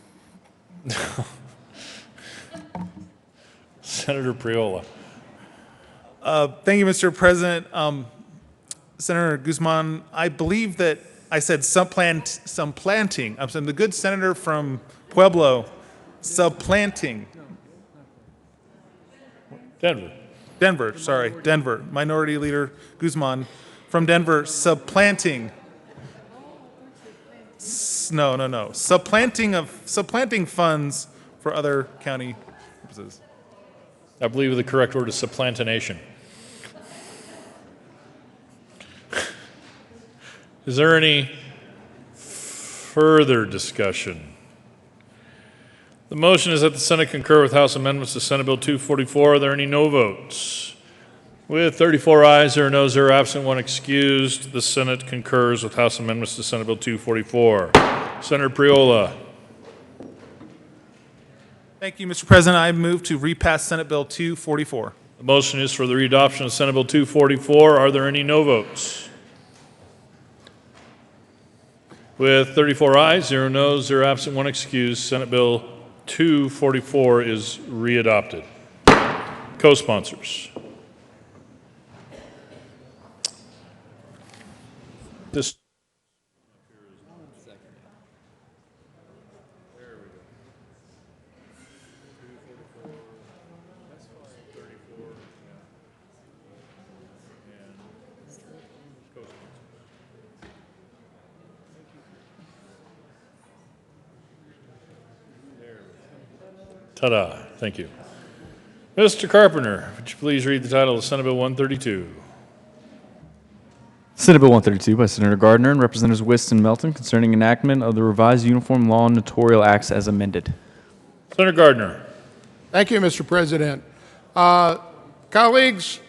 Senator Priola. Thank you, Mr. President. Senator Guzman, I believe that I said supplanting. I'm saying the good senator from Pueblo, supplanting. Denver. Minority Leader Guzman from Denver, supplanting. No. Supplanting funds for other county purposes. I believe the correct word is supplantination. Is there any further discussion? The motion is that the Senate concur with House amendments to Senate Bill 244. Are there any no votes? With 34 ayes, 0 noes, 0 absent, 1 excused, the Senate concurs with House amendments to Senate Bill 244. Senator Priola. Thank you, Mr. President. I move to repass Senate Bill 244. The motion is for the readoption of Senate Bill 244. Are there any no votes? With 34 ayes, 0 noes, 0 absent, 1 excused, Senate Bill 244 is readopted. Co-sponsors. This Ta-da. Thank you. Mr. Carpenter, would you please read the title of Senate Bill 132? Senate Bill 132 by Senator Gardner and Representatives Wist and Melton concerning enactment of the revised Uniform Law and Notarial Acts as amended. Senator Gardner. Thank you, Mr. President. Colleagues,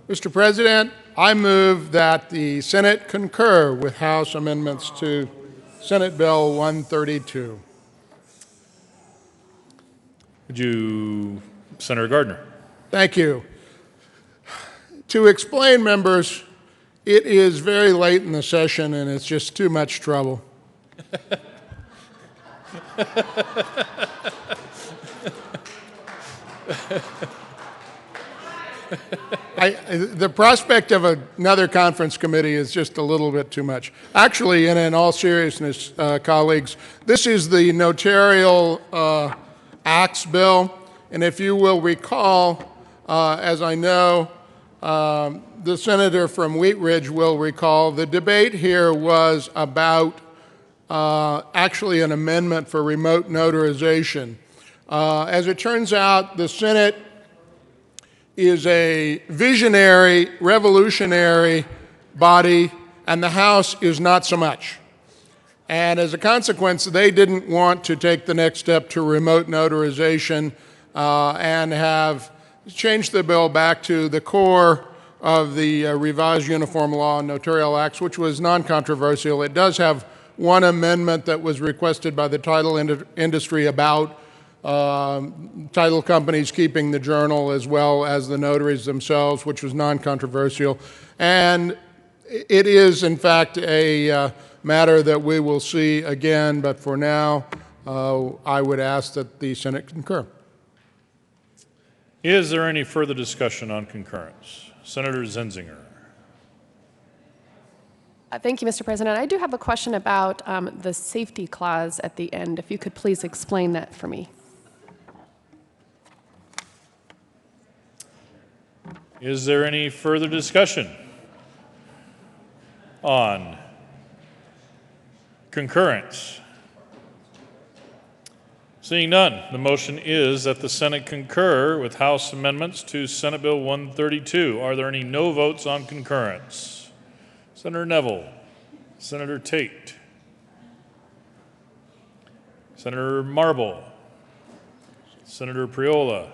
Mr. President, I move that the Senate concur with House amendments to Senate Bill 132. Would you, Senator Gardner? Thank you. To explain, members, it is very late in the session and it's just too much trouble. The prospect of another conference committee is just a little bit too much. Actually, and in all seriousness, colleagues, this is the Notarial Acts bill, and if you will recall, as I know the senator from Wheat Ridge will recall, the debate here was about actually an amendment for remote notarization. As it turns out, the Senate is a visionary, revolutionary body, and the House is not so much. And as a consequence, they didn't want to take the next step to remote notarization and have changed the bill back to the core of the revised Uniform Law and Notarial Acts, which was non-controversial. It does have one amendment that was requested by the title industry about title companies keeping the journal as well as the notaries themselves, which was non-controversial. And it is, in fact, a matter that we will see again, but for now, I would ask that the Senate concur. Is there any further discussion on concurrence? Senator Zenzinger. Thank you, Mr. President. I do have a question about the safety clause at the end. If you could please explain that for me. Is there any further discussion on concurrence? Seeing none, the motion is that the Senate concur with House amendments to Senate Bill 132. Are there any no votes on concurrence? Senator Neville, Senator Tate, Senator Marble, Senator Priola.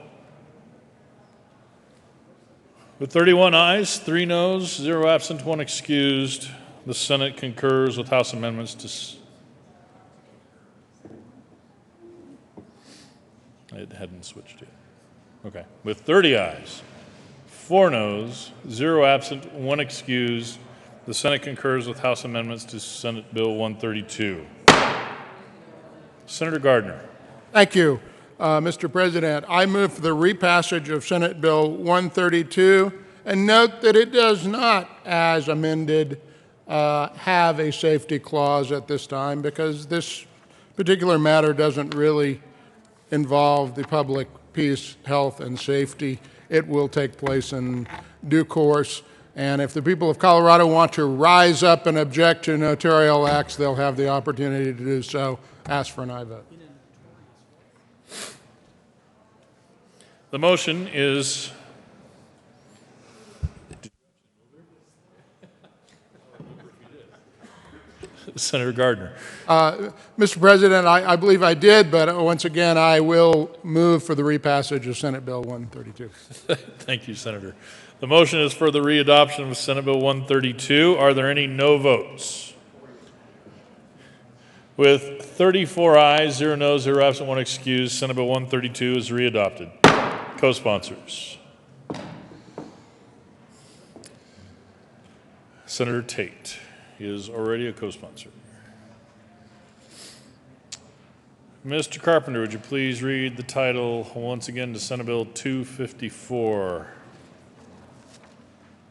With 31 ayes, 3 noes, 0 absent, 1 excused, the Senate concurs with House amendments to... It hadn't switched yet. Okay. With 30 ayes, 4 noes, 0 absent, 1 excused, the Senate concurs with House amendments to Senate Bill 132. Senator Gardner. Thank you, Mr. President. I move for the repassage of Senate Bill 132 and note that it does not, as amended, have a safety clause at this time because this particular matter doesn't really involve the public peace, health, and safety. It will take place in due course. And if the people of Colorado want to rise up and object to notarial acts, they'll have the opportunity to do so. Ask for an aye vote. The motion is Senator Gardner. Mr. President, I believe I did, but once again, I will move for the repassage of Senate Bill 132. Thank you, Senator. The motion is for the readoption of Senate Bill 132. Are there any no votes? With 34 ayes, 0 noes, 0 absent, 1 excused, Senate Bill 132 is readopted. Co-sponsors. Senator Tate is already a co-sponsor. Mr. Carpenter, would you please read the title once again to Senate Bill 254?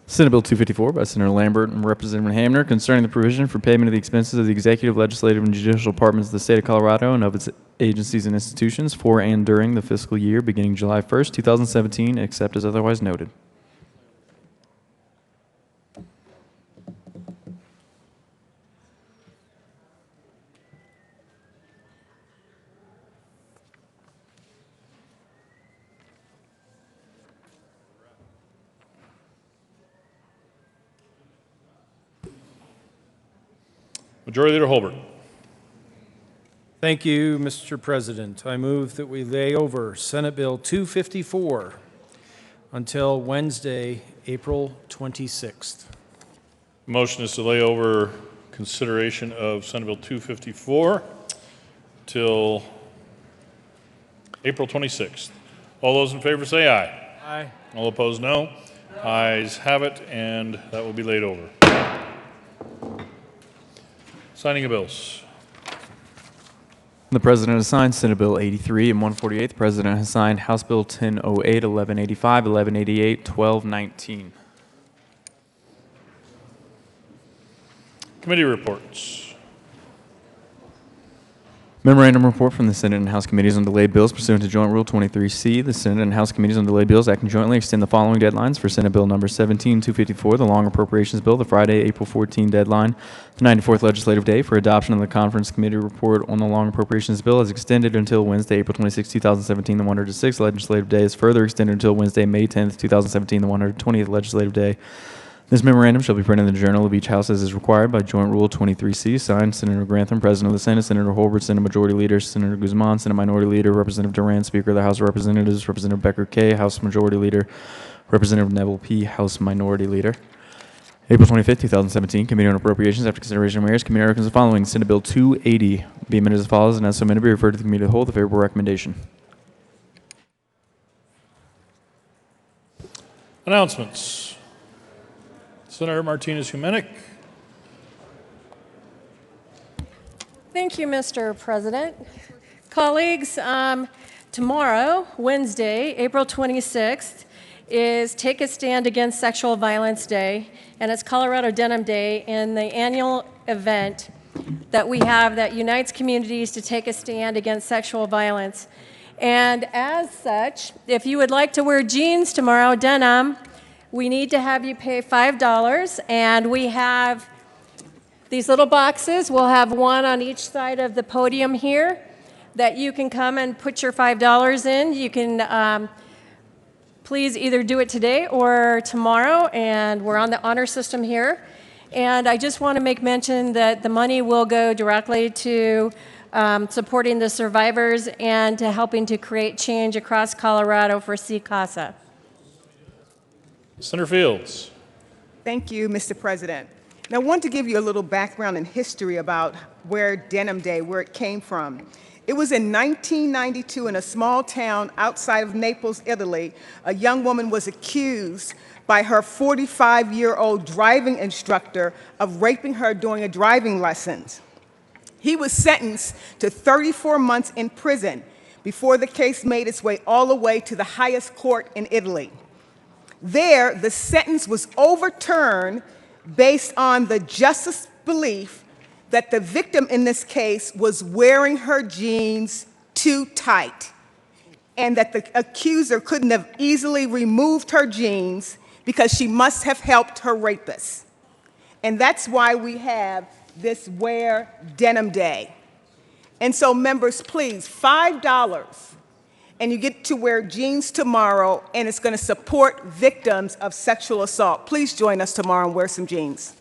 Senate Bill 254 by Senator Lambert and Representative Hamner concerning the provision for payment of the expenses of the executive, legislative, and judicial departments of the state of Colorado and of its agencies and institutions for and during the fiscal year beginning July 1st, 2017, except as otherwise noted. Majority Leader Holbert. Thank you, Mr. President. I move that we lay over Senate Bill 254 until Wednesday, April 26th. Motion is to lay over consideration of Senate Bill 254 till April 26th. All those in favor say aye. Aye. All opposed, no. Ayes have it, and that will be laid over. Signing of bills. The President has signed Senate Bill 83 and 148. The President has signed House Bill 1008, 1185, 1188, 1219. Committee reports. Memorandum report from the Senate and House Committees on delayed bills pursuant to Joint Rule 23C. The Senate and House Committees on delayed bills acting jointly extend the following deadlines for Senate Bill number 17254, the long appropriations bill, the Friday, April 14 deadline. The 94th legislative day for adoption of the conference committee report on the long appropriations bill is extended until Wednesday, April 26, 2017. The 106th legislative day is further extended until Wednesday, May 10, 2017, the 120th legislative day. This memorandum shall be printed in the Journal of each House as is required by Joint Rule 23C. Signed, Senator Grantham, President of the Senate, Senator Holbert, Senate Majority Leader, Senator Guzman, Senate Minority Leader, Representative Duran, Speaker of the House of Representatives, Representative Becker K., House Majority Leader, Representative Neville P., House Minority Leader. April 25, 2017, Committee on Appropriations. After consideration of mayor's committee recommends the following. Senate Bill 280 be amended as follows, and as so amended be referred to the Committee of the Whole with a favorable recommendation. Announcements. Senator Martinez-Humenick. Thank you, Mr. President. Colleagues, tomorrow, Wednesday, April 26th, is Take a Stand Against Sexual Violence Day, and it's Colorado Denim Day, and the annual event that we have that unites communities to take a stand against sexual violence. And as such, if you would like to wear jeans tomorrow, denim, we need to have you pay $5, and we have these little boxes. We'll have one on each side of the podium here that you can come and put your $5 in. You can please either do it today or tomorrow, and we're on the honor system here. And I just want to make mention that the money will go directly to supporting the survivors and to helping to create change across Colorado for CCASA. Senator Fields. Thank you, Mr. President. Now, I want to give you a little background and history about where Denim Day, where it came from. It was in 1992 in a small town outside of Naples, Italy. A young woman was accused by her 45-year-old driving instructor of raping her during a driving lesson. He was sentenced to 34 months in prison before the case made its way all the way to the highest court in Italy. There, the sentence was overturned based on the justice's belief that the victim in this case was wearing her jeans too tight, and that the accuser couldn't have easily removed her jeans because she must have helped her rapist. And that's why we have this Wear Denim Day. And so, members, please, $5, and you get to wear jeans tomorrow, and it's going to support victims of sexual assault. Please join us tomorrow and wear some jeans.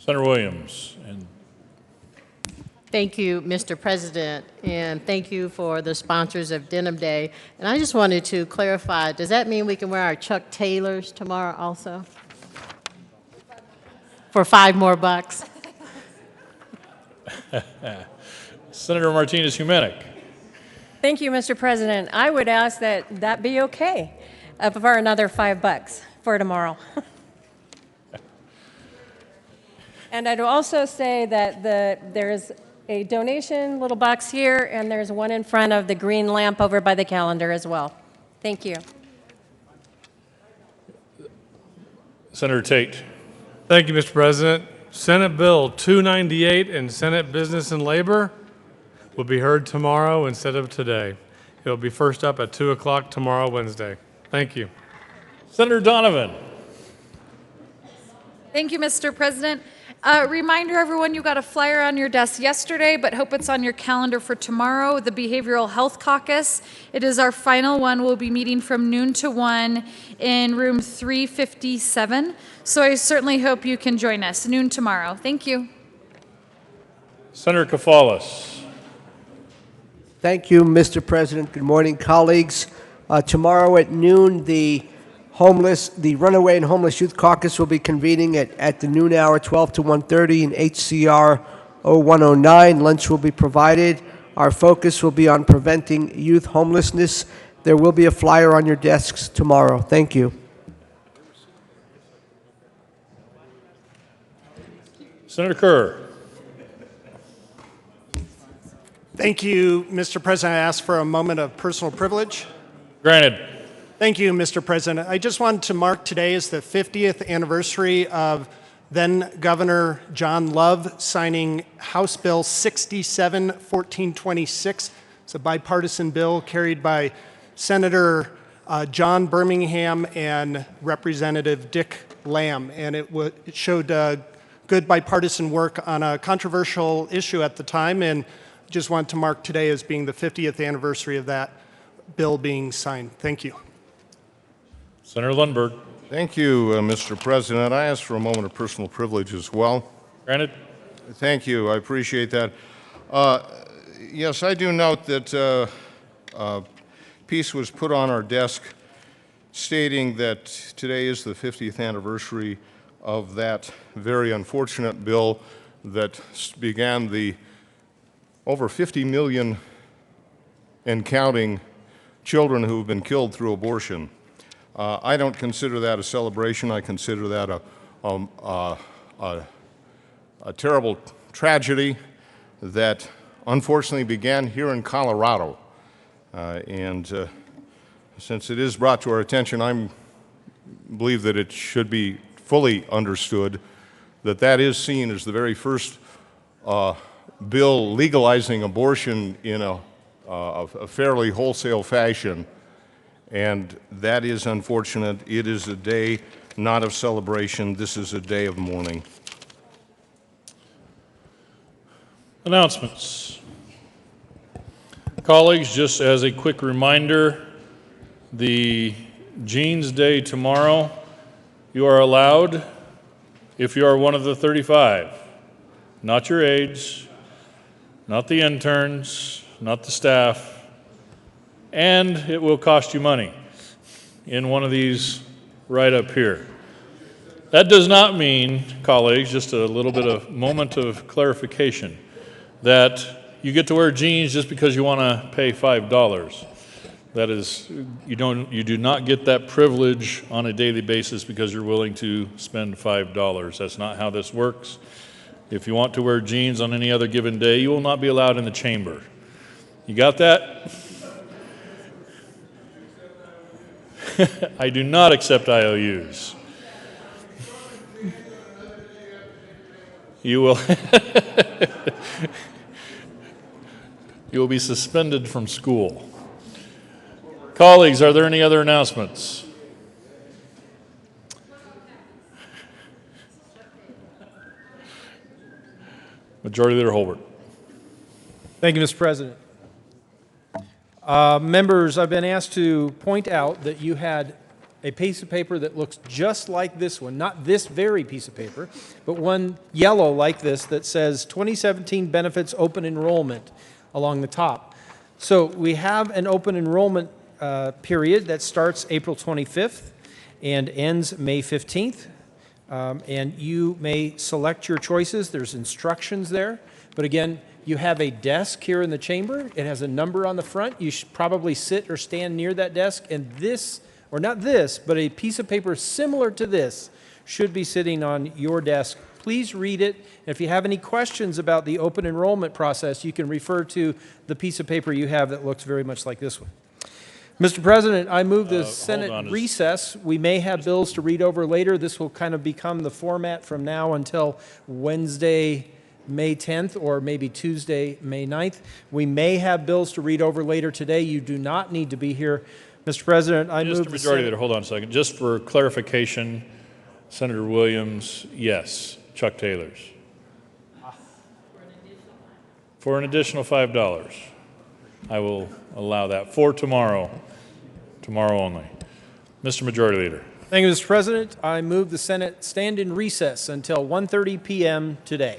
Senator Williams. And Thank you, Mr. President, and thank you for the sponsors of Denim Day. And I just wanted to clarify, does that mean we can wear our Chuck Taylors tomorrow also? For $5 more bucks? Senator Martinez-Humenick. Thank you, Mr. President. I would ask that that be okay for another $5 for tomorrow. And I'd also say that there's a donation little box here, and there's one in front of the green lamp over by the calendar as well. Thank you. Senator Tate. Thank you, Mr. President. Senate Bill 298 and Senate Business and Labor will be heard tomorrow instead of today. It will be first up at 2 o'clock tomorrow, Wednesday. Thank you. Senator Donovan. Thank you, Mr. President. Reminder, everyone, you got a flyer on your desk yesterday, but hope it's on your calendar for tomorrow, the Behavioral Health Caucus. It is our final one. We'll be meeting from noon to 1 in room 357. So I certainly hope you can join us noon tomorrow. Thank you. Senator Kafalis. Thank you, Mr. President. Good morning, colleagues. Tomorrow at noon, the Runaway and Homeless Youth Caucus will be convening at the noon hour, 12 to 1:30 in HCR 0109. Lunch will be provided. Our focus will be on preventing youth homelessness. There will be a flyer on your desks tomorrow. Thank you. Senator Kerr. Thank you, Mr. President. I ask for a moment of personal privilege. Granted. Thank you, Mr. President. I just wanted to mark today as the 50th anniversary of then Governor John Love signing House Bill 67-1426. It's a bipartisan bill carried by Senator John Birmingham and Representative Dick Lamb, and it showed good bipartisan work on a controversial issue at the time, and just wanted to mark today as being the 50th anniversary of that bill being signed. Thank you. Senator Lundberg. Thank you, Mr. President. I ask for a moment of personal privilege as well. Granted. Thank you. I appreciate that. Yes, I do note that a piece was put on our desk stating that today is the 50th anniversary of that very unfortunate bill that began the over 50 million and counting children who have been killed through abortion. I don't consider that a celebration. I consider that a terrible tragedy that unfortunately began here in Colorado. And since it is brought to our attention, I believe that it should be fully understood that that is seen as the very first bill legalizing abortion in a fairly wholesale fashion. And that is unfortunate. It is a day not of celebration. This is a day of mourning. Announcements. Colleagues, just as a quick reminder, the Jeans Day tomorrow, you are allowed, if you are one of the 35, not your aides, not the interns, not the staff, and it will cost you money in one of these right up here. That does not mean, colleagues, just a little bit of moment of clarification, that you get to wear jeans just because you want to pay $5. That is, you do not get that privilege on a daily basis because you're willing to spend $5. That's not how this works. If you want to wear jeans on any other given day, you will not be allowed in the chamber. You got that? I do not accept IOUs. You will you will be suspended from school. Colleagues, are there any other announcements? Majority Leader Holbert. Thank you, Mr. President. Members, I've been asked to point out that you had a piece of paper that looks just like this one, not this very piece of paper, but one yellow like this that says 2017 Benefits Open Enrollment along the top. So we have an open enrollment period that starts April 25th and ends May 15th. And you may select your choices. There's instructions there. But again, you have a desk here in the chamber. It has a number on the front. You should probably sit or stand near that desk. And this, or not this, but a piece of paper similar to this should be sitting on your desk. Please read it. If you have any questions about the open enrollment process, you can refer to the piece of paper you have that looks very much like this one. Mr. President, I move the Senate recess. We may have bills to read over later. This will kind of become the format from now until Wednesday, May 10th, or maybe Tuesday, May 9th. We may have bills to read over later today. You do not need to be here. Mr. President, I move the Majority Senate. Leader, hold on a second. Just for clarification, Senator Williams, yes. Chuck Taylor's. For an additional $5. I will allow that for tomorrow only. Mr. Majority Leader. Thank you, Mr. President. I move the Senate stand in recess until 1:30 p.m. today.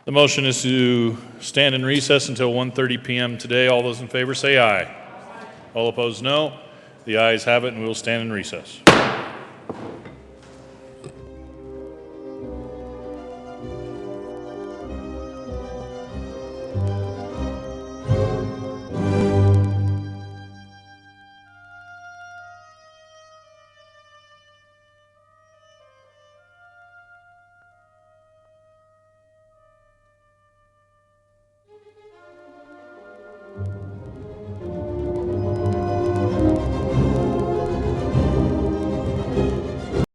The motion is to stand in recess until 1:30 p.m. today. All those in favor say aye. All opposed, no. The ayes have it, and we will stand in recess.